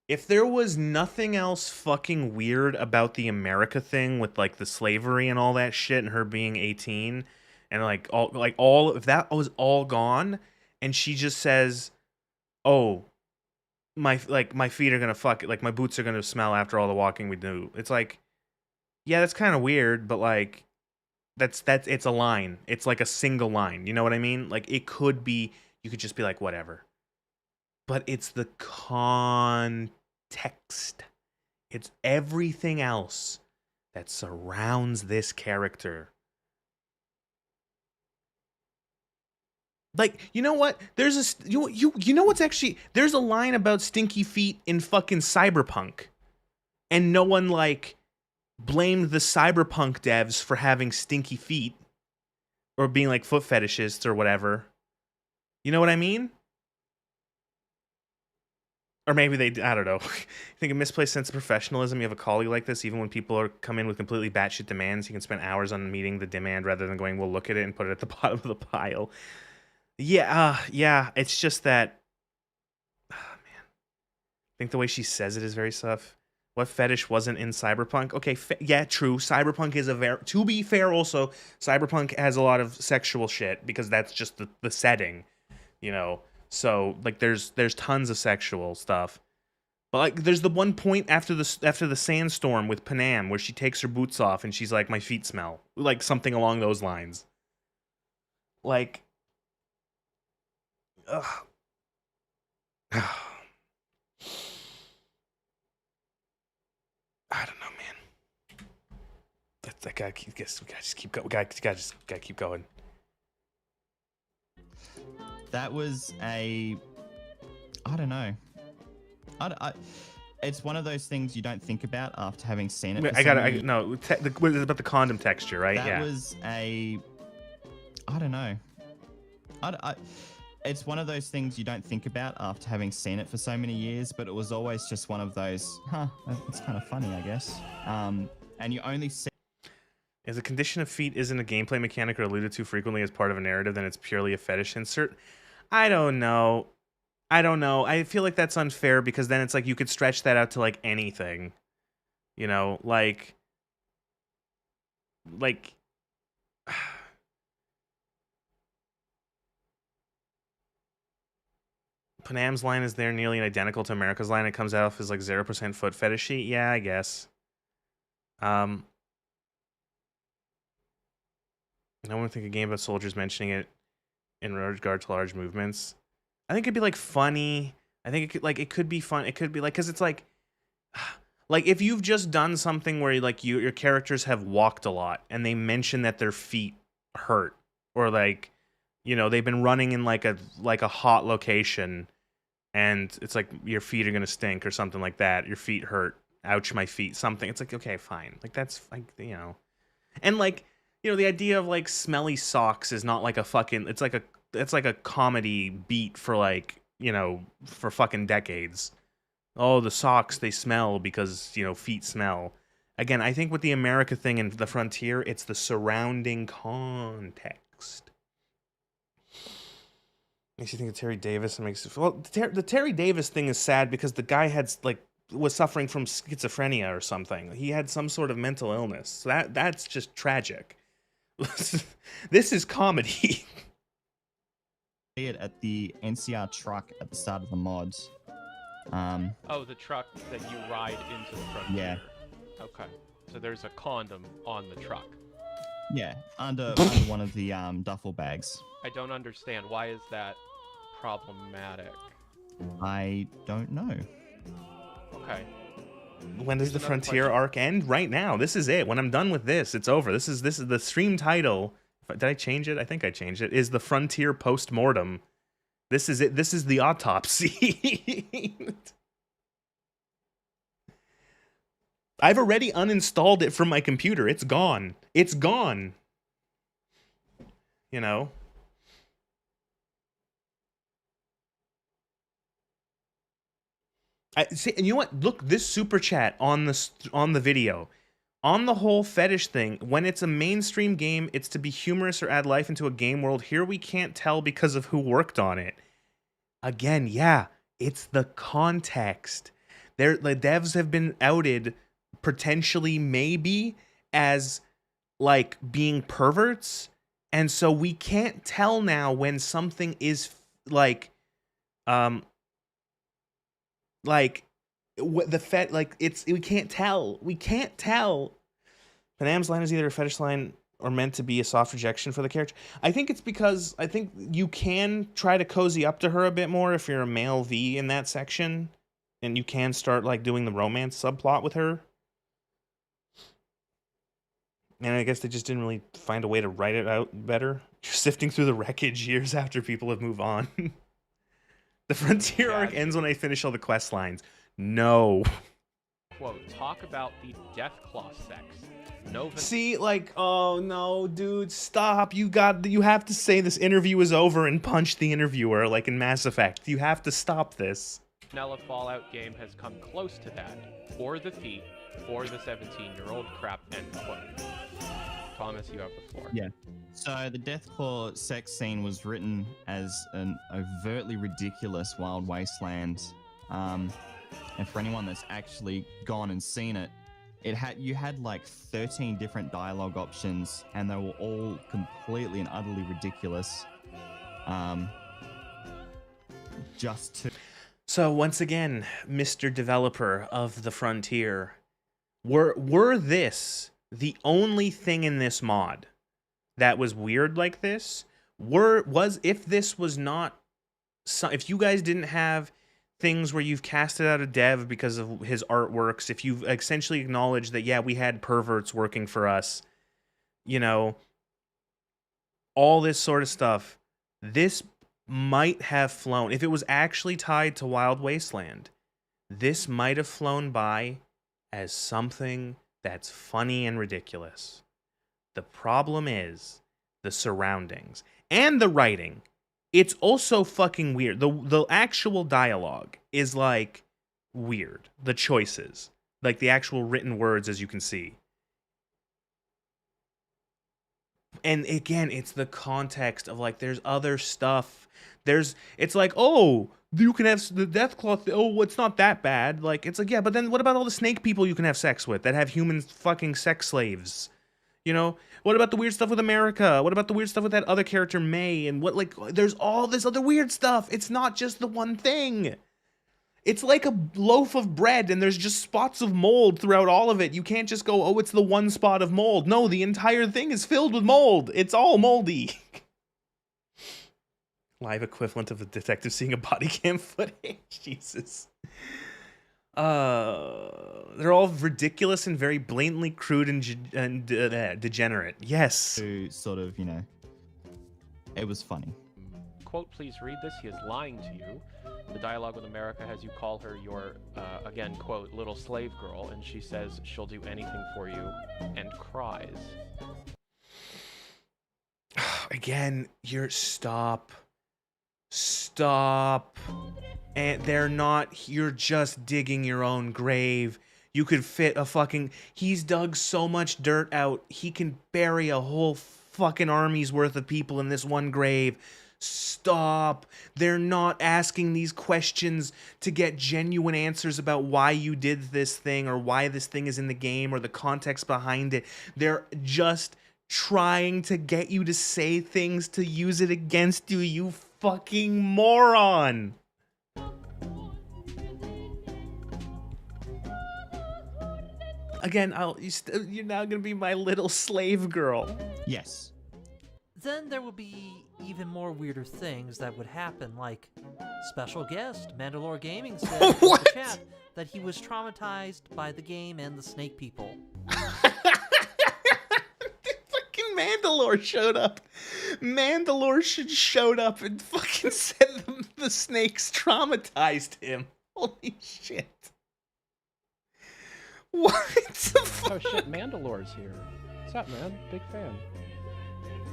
If there was nothing else fucking weird about the America thing with like the slavery and all that shit and her being 18 and like all if that was all gone and she just says, "Oh, my feet are going to fuck it, like my boots are going to smell after all the walking we do." It's like, yeah, that's kind of weird, but like that's it's a line. It's like a single line. You know what I mean? Like it could be, you could just be like whatever. But it's the context. It's everything else that surrounds this character. Like, you know what? There's a you know what's actually, there's a line about stinky feet in fucking Cyberpunk, and no one like blamed the Cyberpunk devs for having stinky feet or being like foot fetishists or whatever. You know what I mean? Or maybe they, I don't know. I think a misplaced sense of professionalism. You have a colleague like this, even when people come in with completely batshit demands, you can spend hours on meeting the demand rather than going, we'll look at it and put it at the bottom of the pile. Yeah, yeah. It's just that, man. I think the way she says it is very tough. What fetish wasn't in Cyberpunk? Okay, yeah, true. Cyberpunk is to be fair also, Cyberpunk has a lot of sexual shit because that's just the setting, you know. So like there's tons of sexual stuff, but like there's the one point after the sandstorm with Panam where she takes her boots off and she's like, my feet smell, like something along those lines. Like, ugh. I don't know, man. That guy. We gotta keep going. That was I don't know. It's one of those things you don't think about after having seen it. Wait, about the condom texture, right? That was I don't know. It's one of those things you don't think about after having seen it for so many years, but it was always just one of those, it's kind of funny, I guess. And you only see... If the condition of feet isn't a gameplay mechanic or alluded to frequently as part of a narrative, then it's purely a fetish insert. I don't know. I feel like that's unfair because then it's like you could stretch that out to like anything. You know, like Panam's line is there nearly identical to America's line. It comes out as like 0% foot fetishy. Yeah, I guess. No one think a game about soldiers mentioning it in regard to large movements. I think it'd be like funny. I think it could be fun. It could be like, because it's like if you've just done something where like your characters have walked a lot and they mention that their feet hurt, or like, you know, they've been running in like a hot location and it's like your feet are gonna stink or something like that. Your feet hurt. Ouch, my feet. Something. It's like, okay, fine. Like that's like, you know, and like, you know, the idea of like smelly socks is not like a fucking. It's like a comedy beat for like, you know, for fucking decades. Oh, the socks, they smell because, you know, feet smell. Again, I think with the America thing and the frontier, it's the surrounding context. Makes you think of Terry Davis and makes it, well, the Terry Davis thing is sad because the guy was suffering from schizophrenia or something. He had some sort of mental illness. So that's just tragic. This is comedy. It at the NCR truck at the start of the mods. Oh, the truck that you ride into the frontier. Yeah. Okay. So there's a condom on the truck. Yeah, under one of the duffel bags. I don't understand. Why is that problematic? I don't know. Okay. When does the Frontier arc end? Right now. This is it. When I'm done with this, it's over. This is the stream title. Did I change it? I think I changed it. Is the Frontier Postmortem. This is it. This is the autopsy. I've already uninstalled it from my computer. It's gone. It's gone. You know. See, and you know what? Look, this super chat on the video, on the whole fetish thing. When it's a mainstream game, it's to be humorous or add life into a game world. Here we can't tell because of who worked on it. Again, yeah, it's the context. The devs have been outed potentially, maybe as like being perverts, and so we can't tell now when something is like we can't tell. We can't tell. Panam's line is either a fetish line or meant to be a soft rejection for the character. I think it's because I think you can try to cozy up to her a bit more if you're a male V in that section, and you can start like doing the romance subplot with her. And I guess they just didn't really find a way to write it out better. You're sifting through the wreckage years after people have moved on. The Frontier arc ends when I finish all the quest lines. No. Quote, talk about the Deathclaw sex. No. See, like, oh no, dude, stop. You have to say this interview is over and punch the interviewer, like in Mass Effect. You have to stop this. Vanilla Fallout game has come close to that. For the feet, for the 17-year-old crap, end quote. Thomas, you have the floor. Yeah. So the Deathclaw sex scene was written as an overtly ridiculous Wild Wasteland. And for anyone that's actually gone and seen it, you had like 13 different dialogue options, and they were all completely and utterly ridiculous. So once again, Mr. Developer of the Frontier, were this the only thing in this mod that was weird like this? If this was not, if you guys didn't have things where you've casted out a dev because of his artworks, if you've essentially acknowledged that, yeah, we had perverts working for us, you know, all this sort of stuff, this might have flown. If it was actually tied to Wild Wasteland, this might have flown by as something that's funny and ridiculous. The problem is the surroundings and the writing. it's also fucking weird. The actual dialogue is like weird. The choices, like the actual written words, as you can see. And again, it's the context of like there's other stuff. It's like, oh, you can have the death cloth. Oh, it's not that bad. Like, it's like, yeah, but then what about all the snake people you can have sex with that have human fucking sex slaves? You know, what about the weird stuff with America? What about the weird stuff with that other character, May? And what, like, there's all this other weird stuff. It's not just the one thing. It's like a loaf of bread and there's just spots of mold throughout all of it. You can't just go, oh, it's the one spot of mold. No, the entire thing is filled with mold. It's all moldy. Live equivalent of a detective seeing a body cam footage. Jesus. They're all ridiculous and very blatantly crude and degenerate. Yes. To sort of, you know, it was funny. Quote, please read this. He is lying to you. The dialogue with America has you call her your, again, quote, little slave girl, and she says she'll do anything for you, and cries. Again, stop. And they're not, you're just digging your own grave. You could fit a fucking, he's dug so much dirt out, he can bury a whole fucking army's worth of people in this one grave. Stop. They're not asking these questions to get genuine answers about why you did this thing or why this thing is in the game or the context behind it. They're just trying to get you to say things to use it against you, you fucking moron. Again, you're now gonna be my little slave girl. Yes. Then there will be even more weirder things that would happen, like special guest Mandalore Gaming said in the chat that he was traumatized by the game and the snake people. Fucking Mandalore showed up. Mandalore showed up and fucking said the snakes traumatized him. Holy shit. What the fuck? Oh shit, Mandalore's here. What's up, man? Big fan.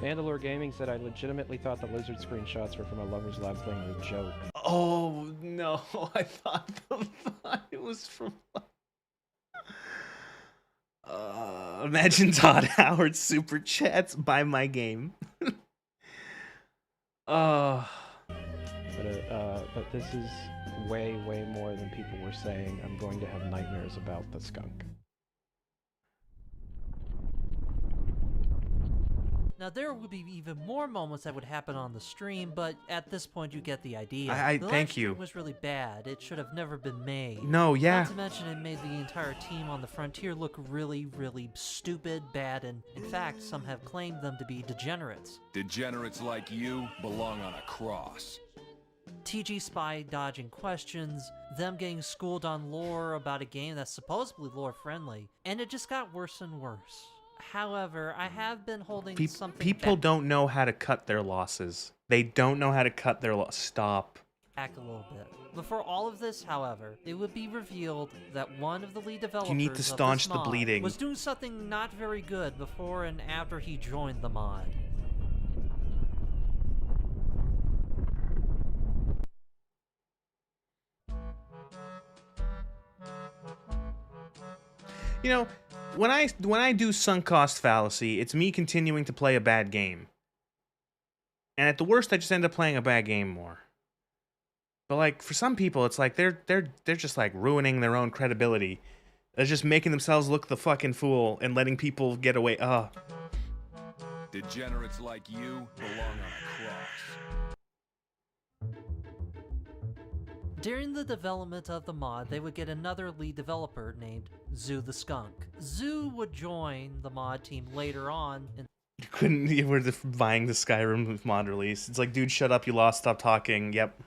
Mandalore Gaming said I legitimately thought the lizard screenshots were from a Lover's Lab thing or a joke. Oh no, I thought it was from... imagine Todd Howard super chats, buy my game. But this is way more than people were saying. I'm going to have nightmares about the skunk. Now, there would be even more moments that would happen on the stream, but at this point you get the idea. The thank live you. stream was really bad. It should have never been made. No, yeah. Not to mention it made the entire team on the Frontier look really, really stupid, bad, and in fact, some have claimed them to be degenerates. Degenerates like you belong on a cross. TG Spy dodging questions, them getting schooled on lore about a game that's supposedly lore-friendly, and it just got worse and worse. However, I have been holding something People don't know how to cut their losses. They don't know how to cut their loss. Stop. back a little bit. Before all of this, however, it would be revealed that one of the lead developers You need to staunch the bleeding. was doing something not very good before and after he joined the mod. You know, when I do sunk cost fallacy, it's me continuing to play a bad game. And at the worst, I just end up playing a bad game more. But like for some people, it's like they're just like ruining their own credibility. They're just making themselves look the fucking fool and letting people get away. Degenerates like you belong on a cross. During the development of the mod, they would get another lead developer named Zoo the Skunk. Zoo would join the mod team later on. You were buying the Skyrim mod release. It's like, dude, shut up, you lost, stop talking. Yep.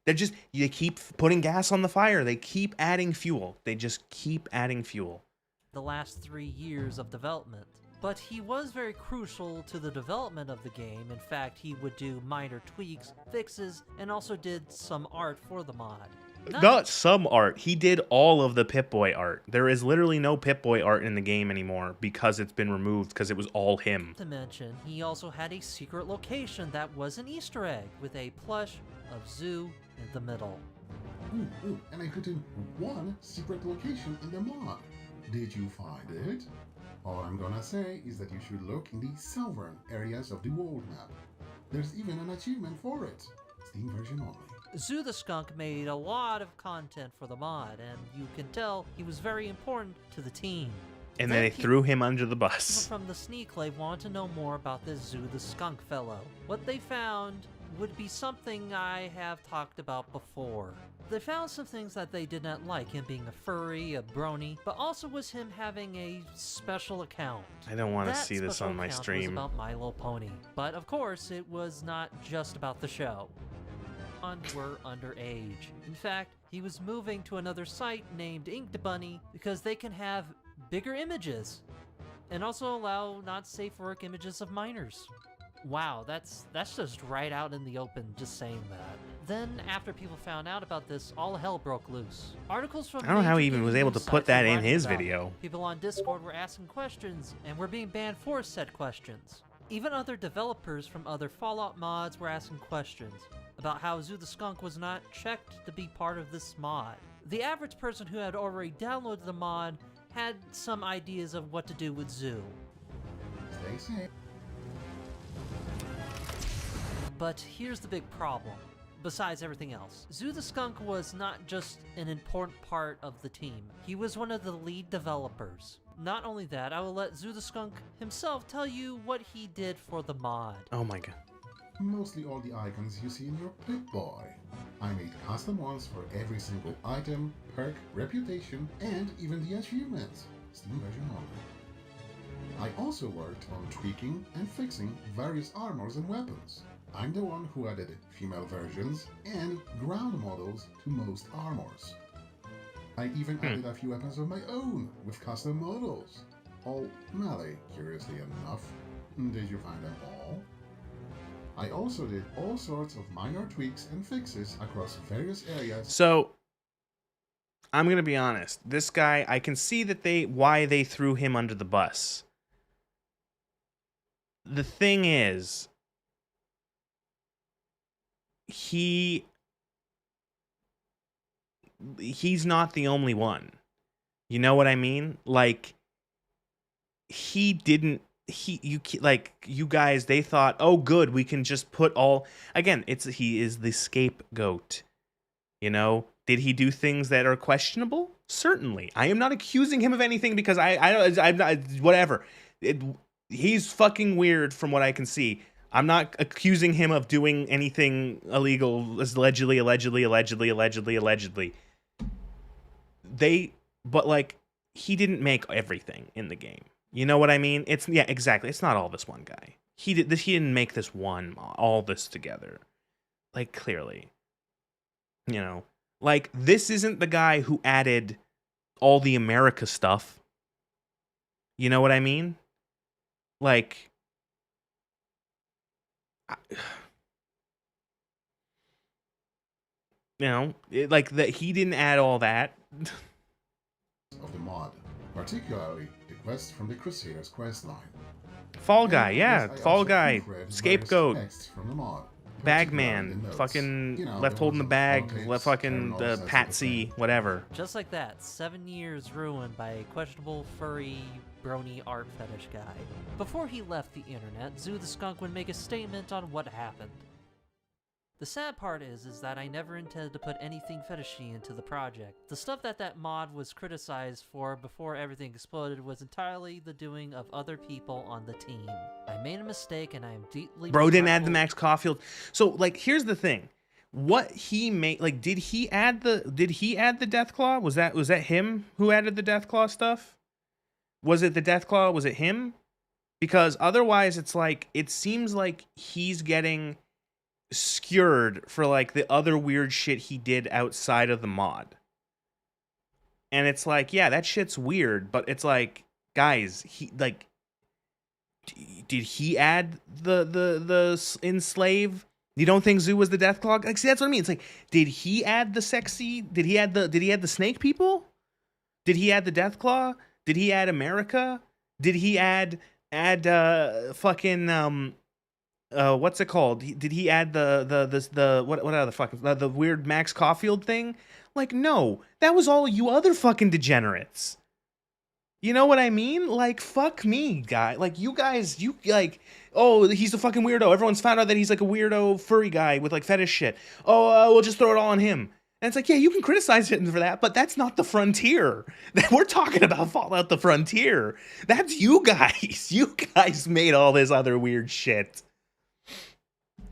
They keep putting gas on the fire. They keep adding fuel. They just keep adding fuel. The last 3 years of development. But he was very crucial to the development of the game. In fact, he would do minor tweaks, fixes, and also did some art for the mod. Not some art. He did all of the Pip-Boy art. There is literally no Pip-Boy art in the game anymore because it's been removed because it was all him. To mention, he also had a secret location that was an Easter egg with a plush of Zoo in the middle. Ooh, and I put in one secret location in the mod. Did you find it? All I'm gonna say is that you should look in the southern areas of the world map. There's even an achievement for it. Steam version only. Zoo the Skunk made a lot of content for the mod, and you can tell he was very important to the team. And then they threw him under the bus. People from the Sneaklave want to know more about this Zoo the Skunk fellow. What they found would be something I have talked about before. They found some things that they did not like, him being a furry, a brony, but also was him having a special account. I don't want to see this on my That stream. was about My Little Pony. But of course, it was not just about the show. Were underage. In fact, he was moving to another site named Inked Bunny because they can have bigger images and also allow not safe for work images of minors. Wow, that's just right out in the open, just saying that. Then, after people found out about this, all hell broke loose. Articles from I don't know how he major even was gaming able to sites put that were in writing his about it. video. People on Discord were asking questions, and were being banned for said questions. Even other developers from other Fallout mods were asking questions about how Zoo the Skunk was not checked to be part of this mod. The average person who had already downloaded the mod had some ideas of what to do with Zoo. Stay safe. But here's the big problem. Besides everything else, Zoo the Skunk was not just an important part of the team. He was one of the lead developers. Not only that, I will let Zoo the Skunk himself tell you what he did for the mod. Oh my god. Mostly all the icons you see in your Pip-Boy. I made custom ones for every single item, perk, reputation, and even the achievements. Steam version only. I also worked on tweaking and fixing various armors and weapons. I'm the one who added female versions and ground models to most armors. I even added a few weapons of my own with custom models. All melee, curiously enough. Did you find them all? I also did all sorts of minor tweaks and fixes across various areas. So, I'm gonna be honest. This guy, I can see that why they threw him under the bus. The thing is, he's not the only one. You know what I mean? Like, you guys, they thought, oh good, we can just put all, again, he is the scapegoat. You know, did he do things that are questionable? Certainly. I am not accusing him of anything because I'm not, whatever. He's fucking weird from what I can see. I'm not accusing him of doing anything illegal, allegedly. But like, he didn't make everything in the game. You know what I mean? Yeah, exactly. It's not all this one guy. He didn't make this all this together. Like, clearly. You know, like, this isn't the guy who added all the America stuff. You know what I mean? Like, you know, he didn't add all that. Of the mod, particularly the quest from the Crusaders questline. Fall Guy, yeah, I Fall also Guy, proofread Scapegoat, various texts from the mod, Bagman, notes. fucking You know, left the holding the ones on bag, front left pages, fucking carrying all that sort of Patsy, whatever. Just like that, 7 years ruined by a questionable furry brony art fetish guy. Before he left the internet, Zoo the Skunk would make a statement on what happened. The sad part is that I never intended to put anything fetishy into the project. The stuff that mod was criticized for before everything exploded was entirely the doing of other people on the team. I made a mistake and I am deeply Bro didn't add the regretful. Max Caulfield. So, like, here's the thing. What he made, like, did he add the Deathclaw? Was that him who added the Deathclaw stuff? Was it the Deathclaw? Was it him? Because otherwise it's like, it seems like he's getting skewered for like the other weird shit he did outside of the mod. And it's like, yeah, that shit's weird, but it's like, guys, did he add the enslave You don't think Zoo was the Deathclaw? Like, see, that's what I mean. It's like, did he add the sexy? Did he add the snake people? Did he add the Deathclaw? Did he add America? Did he add fucking what's it called? Did he add the what are the fucking the weird Max Caulfield thing? Like, no, that was all you other fucking degenerates. You know what I mean? Like, fuck me, guy. Like, you guys, you like, oh, he's a fucking weirdo. Everyone's found out that he's like a weirdo furry guy with like fetish shit. Oh, we'll just throw it all on him. And it's like, yeah, you can criticize him for that, but that's not the frontier. We're talking about Fallout the Frontier. That's you guys. You guys made all this other weird shit.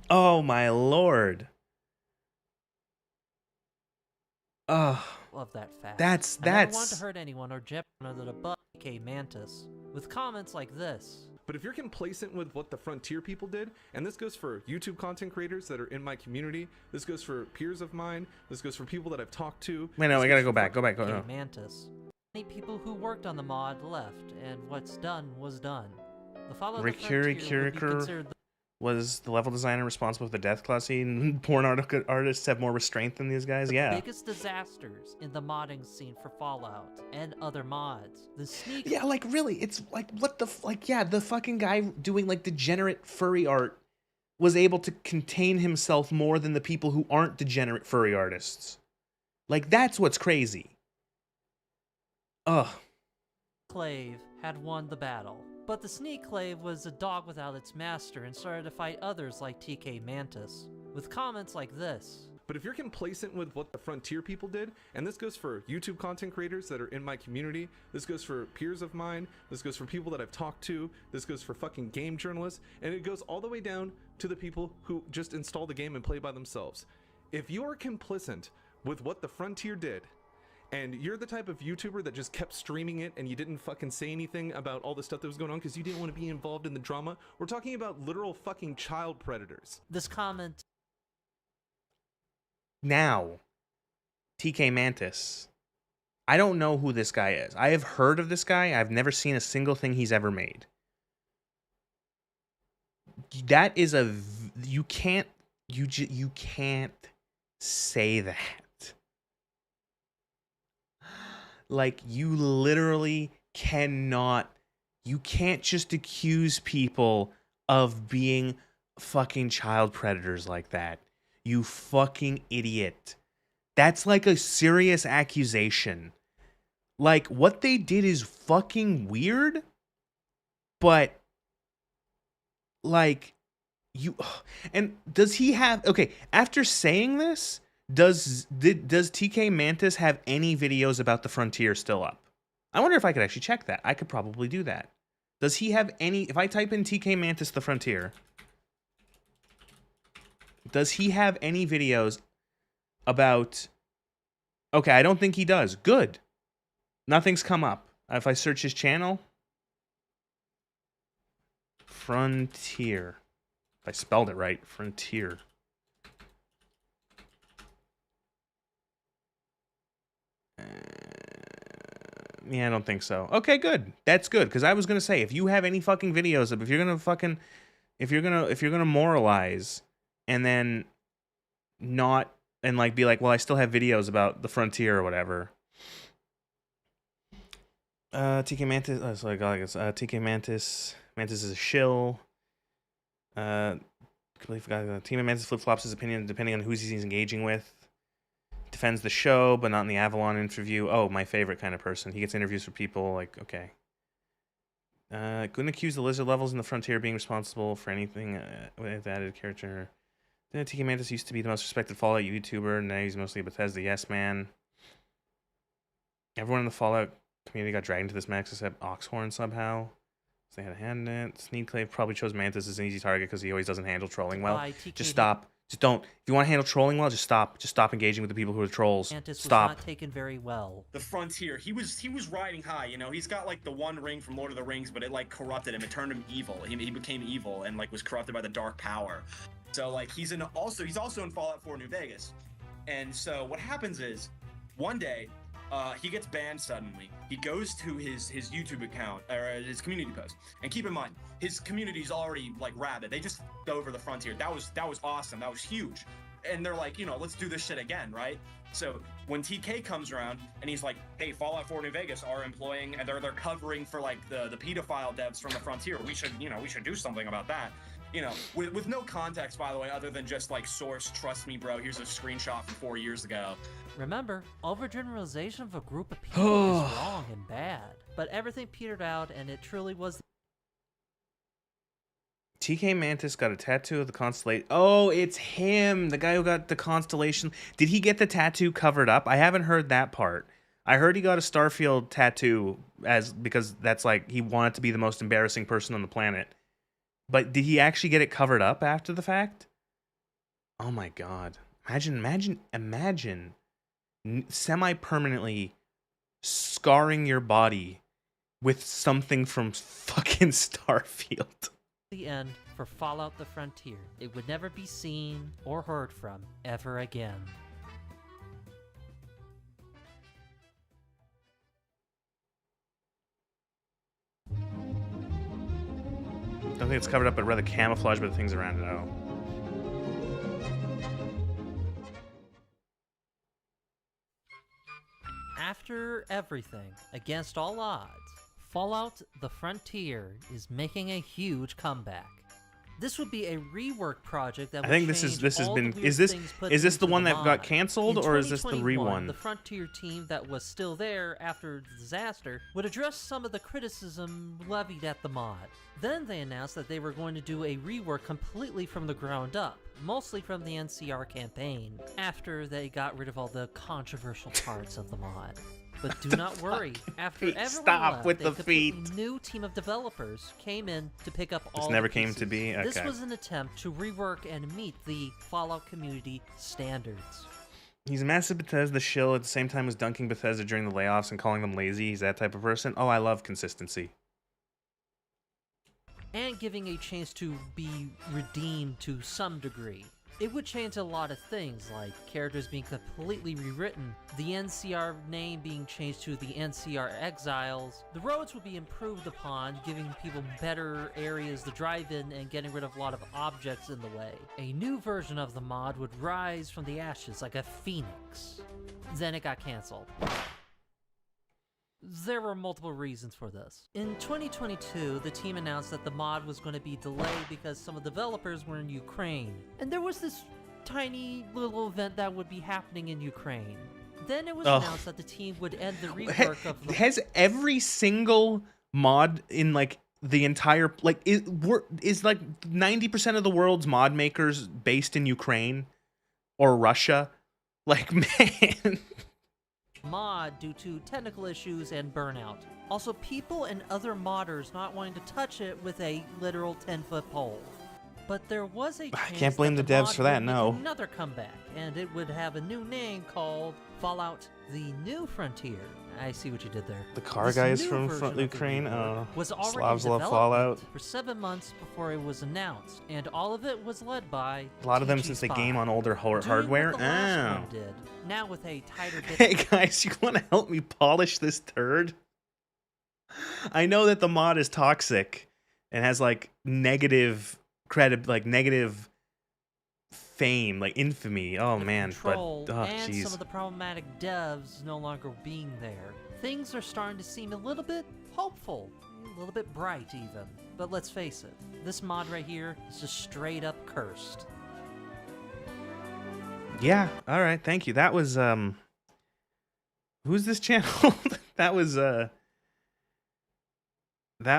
Oh, my lord. Oh. Love that fact. That's. I never want to hurt anyone or jeopardize under the butt, TK Mantis, with comments like this. But if you're complacent with what the Frontier people did, and this goes for YouTube content creators that are in my community, this goes for peers of mine, this goes for people that I've talked to. Wait, no, I gotta go back. Go back. TK Mantis. Many people who worked on the mod left, and what's done was done. The Fallout the Frontier would be considered was the level designer responsible for the Deathclaw scene? Porn artists have more restraint than these guys? Yeah. The biggest disasters in the modding scene for Fallout and other mods. The sneak. Yeah, like really, it's like what the like yeah, the fucking guy doing like degenerate furry art was able to contain himself more than the people who aren't degenerate furry artists. Like that's what's crazy. Ugh. Clave had won the battle. But the Sneak Clave was a dog without its master and started to fight others like TK Mantis, with comments like this. But if you're complacent with what the Frontier people did, and this goes for YouTube content creators that are in my community, this goes for peers of mine, this goes for people that I've talked to, this goes for fucking game journalists, and it goes all the way down to the people who just install the game and play by themselves. If you are complicit with what the Frontier did, and you're the type of YouTuber that just kept streaming it and you didn't fucking say anything about all the stuff that was going on because you didn't want to be involved in the drama, we're talking about literal fucking child predators. This comment. Now, TK Mantis. I don't know who this guy is. I have heard of this guy. I've never seen a single thing he's ever made. That is a... You can't say that. Like, you literally cannot, you can't just accuse people of being fucking child predators like that. You fucking idiot. That's like a serious accusation. Like, what they did is fucking weird, but, like, you, and does he have, okay, after saying this, does TK Mantis have any videos about the Frontier still up? I wonder if I could actually check that. I could probably do that. Does he have any... If I type in TK Mantis the Frontier, does he have any videos about... Okay, I don't think he does. Good. Nothing's come up. If I search his channel... Frontier. If I spelled it right. Frontier. Yeah, I don't think so. Okay, good. That's good, because I was gonna say, if you have any fucking videos of, if you're gonna moralize and then not, and like be like, well, I still have videos about the Frontier or whatever. TK Mantis, TK Mantis is a shill. Completely forgot. TK Mantis flip-flops his opinion depending on who he's engaging with. Defends the show, but not in the Avalon interview. Oh, my favorite kind of person. He gets interviews for people, like, okay. Couldn't accuse the lizard levels in the Frontier being responsible for anything with added character. TK Mantis used to be the most respected Fallout YouTuber, and now he's mostly a Bethesda yes man. Everyone in the Fallout community got dragged into this max except Oxhorn somehow. So they had a hand in it. Sneedclave probably chose Mantis as an easy target because he always doesn't handle trolling well. Just stop. Just don't. If you want to handle trolling well, just stop. Just stop engaging with the people who are trolls. Mantis Stop. was not taken very well. The Frontier, he was riding high, you know. He's got like the one ring from Lord of the Rings, but it like corrupted him. It turned him evil. He became evil and like was corrupted by the dark power. So like he's also in Fallout 4 New Vegas. And so what happens is one day he gets banned suddenly. He goes to his YouTube account or his community post, and keep in mind his community's already like rabid. They just go over the frontier. That was awesome. That was huge. And they're like, let's do this shit again, right? So when TK comes around and he's like, hey, Fallout 4 New Vegas are employing, and they're covering for like the pedophile devs from the frontier. We should do something about that. With no context, by the way, other than just like source, trust me, bro. Here's a screenshot from 4 years ago. Remember, overgeneralization of a group of people is wrong and bad. But everything petered out, and it truly was. TK Mantis got a tattoo of the constellation. Oh, it's him, the guy who got the constellation. Did he get the tattoo covered up? I haven't heard that part. I heard he got a Starfield tattoo because that's like he wanted to be the most embarrassing person on the planet. But did he actually get it covered up after the fact? Oh my god. Imagine semi-permanently scarring your body with something from fucking Starfield. The end for Fallout the Frontier. It would never be seen or heard from ever again. I don't think it's covered up, but rather camouflaged by the things around it. Oh. After everything, against all odds, Fallout the Frontier is making a huge comeback. This would be a rework project that would I think this has been is this the one that got canceled, or is this the re-one? The Frontier team that was still there after the disaster would address some of the criticism levied at the mod. Then they announced that they were going to do a rework completely from the ground up, mostly from the NCR campaign, after they got rid of all the controversial parts of the mod. But do not worry, after everyone left, with a the completely feet. new team of developers came in to pick up all This never the came pieces. to be? This Okay. was an attempt to rework and meet the Fallout community standards. He's a massive Bethesda shill at the same time as dunking Bethesda during the layoffs and calling them lazy. He's that type of person. Oh, I love consistency. And giving a chance to be redeemed to some degree. It would change a lot of things, like characters being completely rewritten, the NCR name being changed to the NCR Exiles, the roads would be improved upon, giving people better areas to drive in and getting rid of a lot of objects in the way. A new version of the mod would rise from the ashes like a phoenix. Then it got cancelled. There were multiple reasons for this. In 2022, the team announced that the mod was going to be delayed because some of the developers were in Ukraine. And there was this tiny little event that would be happening in Ukraine. Then it was announced that the team would end the rework of the... Has every single mod in like the entire is like 90% of the world's mod makers based in Ukraine or Russia? Like, man. mod due to technical issues and burnout. Also, people and other modders not wanting to touch it with a literal 10-foot pole. But there was a chance I can't blame the devs for that, would make no. another comeback, and it would have a new name called Fallout: The New Frontier. I see what you did there. The car This guys new from version of the Ukraine. rework was already Slavs in love development Fallout. for 7 months before it was announced, and all of it was led by A lot of them TG since they Spy, game on older doing hardware. what the last Oh. one did, now with a tighter bit. Hey guys, you want to help me polish this turd? I know that the mod is toxic and has like negative negative fame, like infamy. Oh man, Control but oh and jeez. some of the problematic devs no longer being there. Things are starting to seem a little bit hopeful, a little bit bright even. But let's face it, this mod right here is just straight up cursed. Yeah, all right, thank you. That was who's this channel? that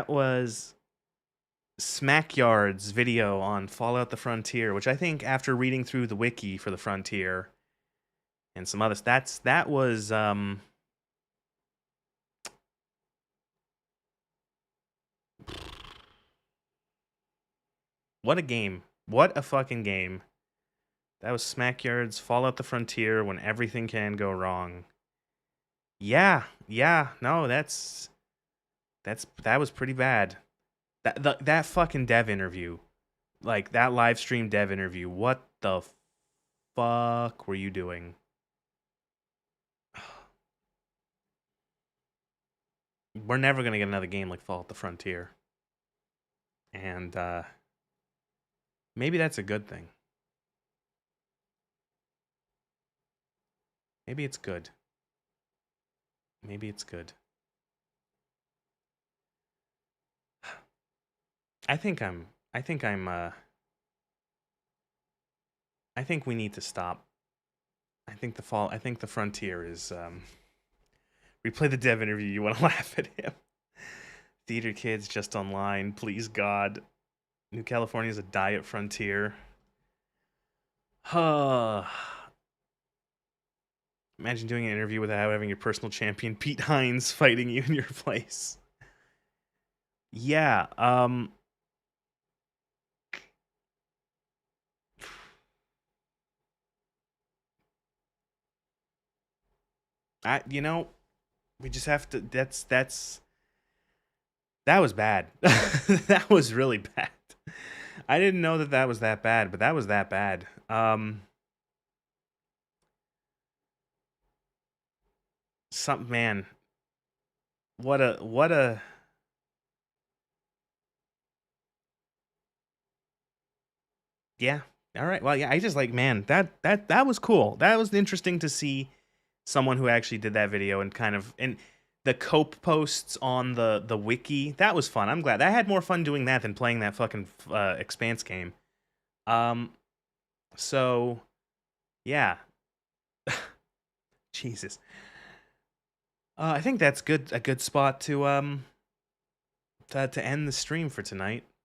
was Smackyard's video on Fallout the Frontier, which I think after reading through the wiki for the Frontier and some others, that was what a game. What a fucking game. That was Smackyard's Fallout the Frontier when everything can go wrong. Yeah, no, that was pretty bad. That fucking dev interview, like that live stream dev interview, what the fuck were you doing? we're never going to get another game like Fallout the Frontier. And maybe that's a good thing. Maybe it's good. Maybe it's good. I think we need to stop. I think the Frontier is replay the dev interview. You want to laugh at him. Theater kids just online. Please God. New California is a diet frontier. Imagine doing an interview without having your personal champion Pete Hines fighting you in your place. Yeah, we just have to. That was bad. That was really bad. I didn't know that was that bad, but that was that bad. Man, what a. Yeah. All right. Well, yeah. I just man, that was cool. That was interesting to see someone who actually did that video and the cope posts on the wiki. That was fun. I'm glad. I had more fun doing that than playing that fucking Expanse game. So yeah. Jesus. I think that's good. A good spot to end the stream for tonight.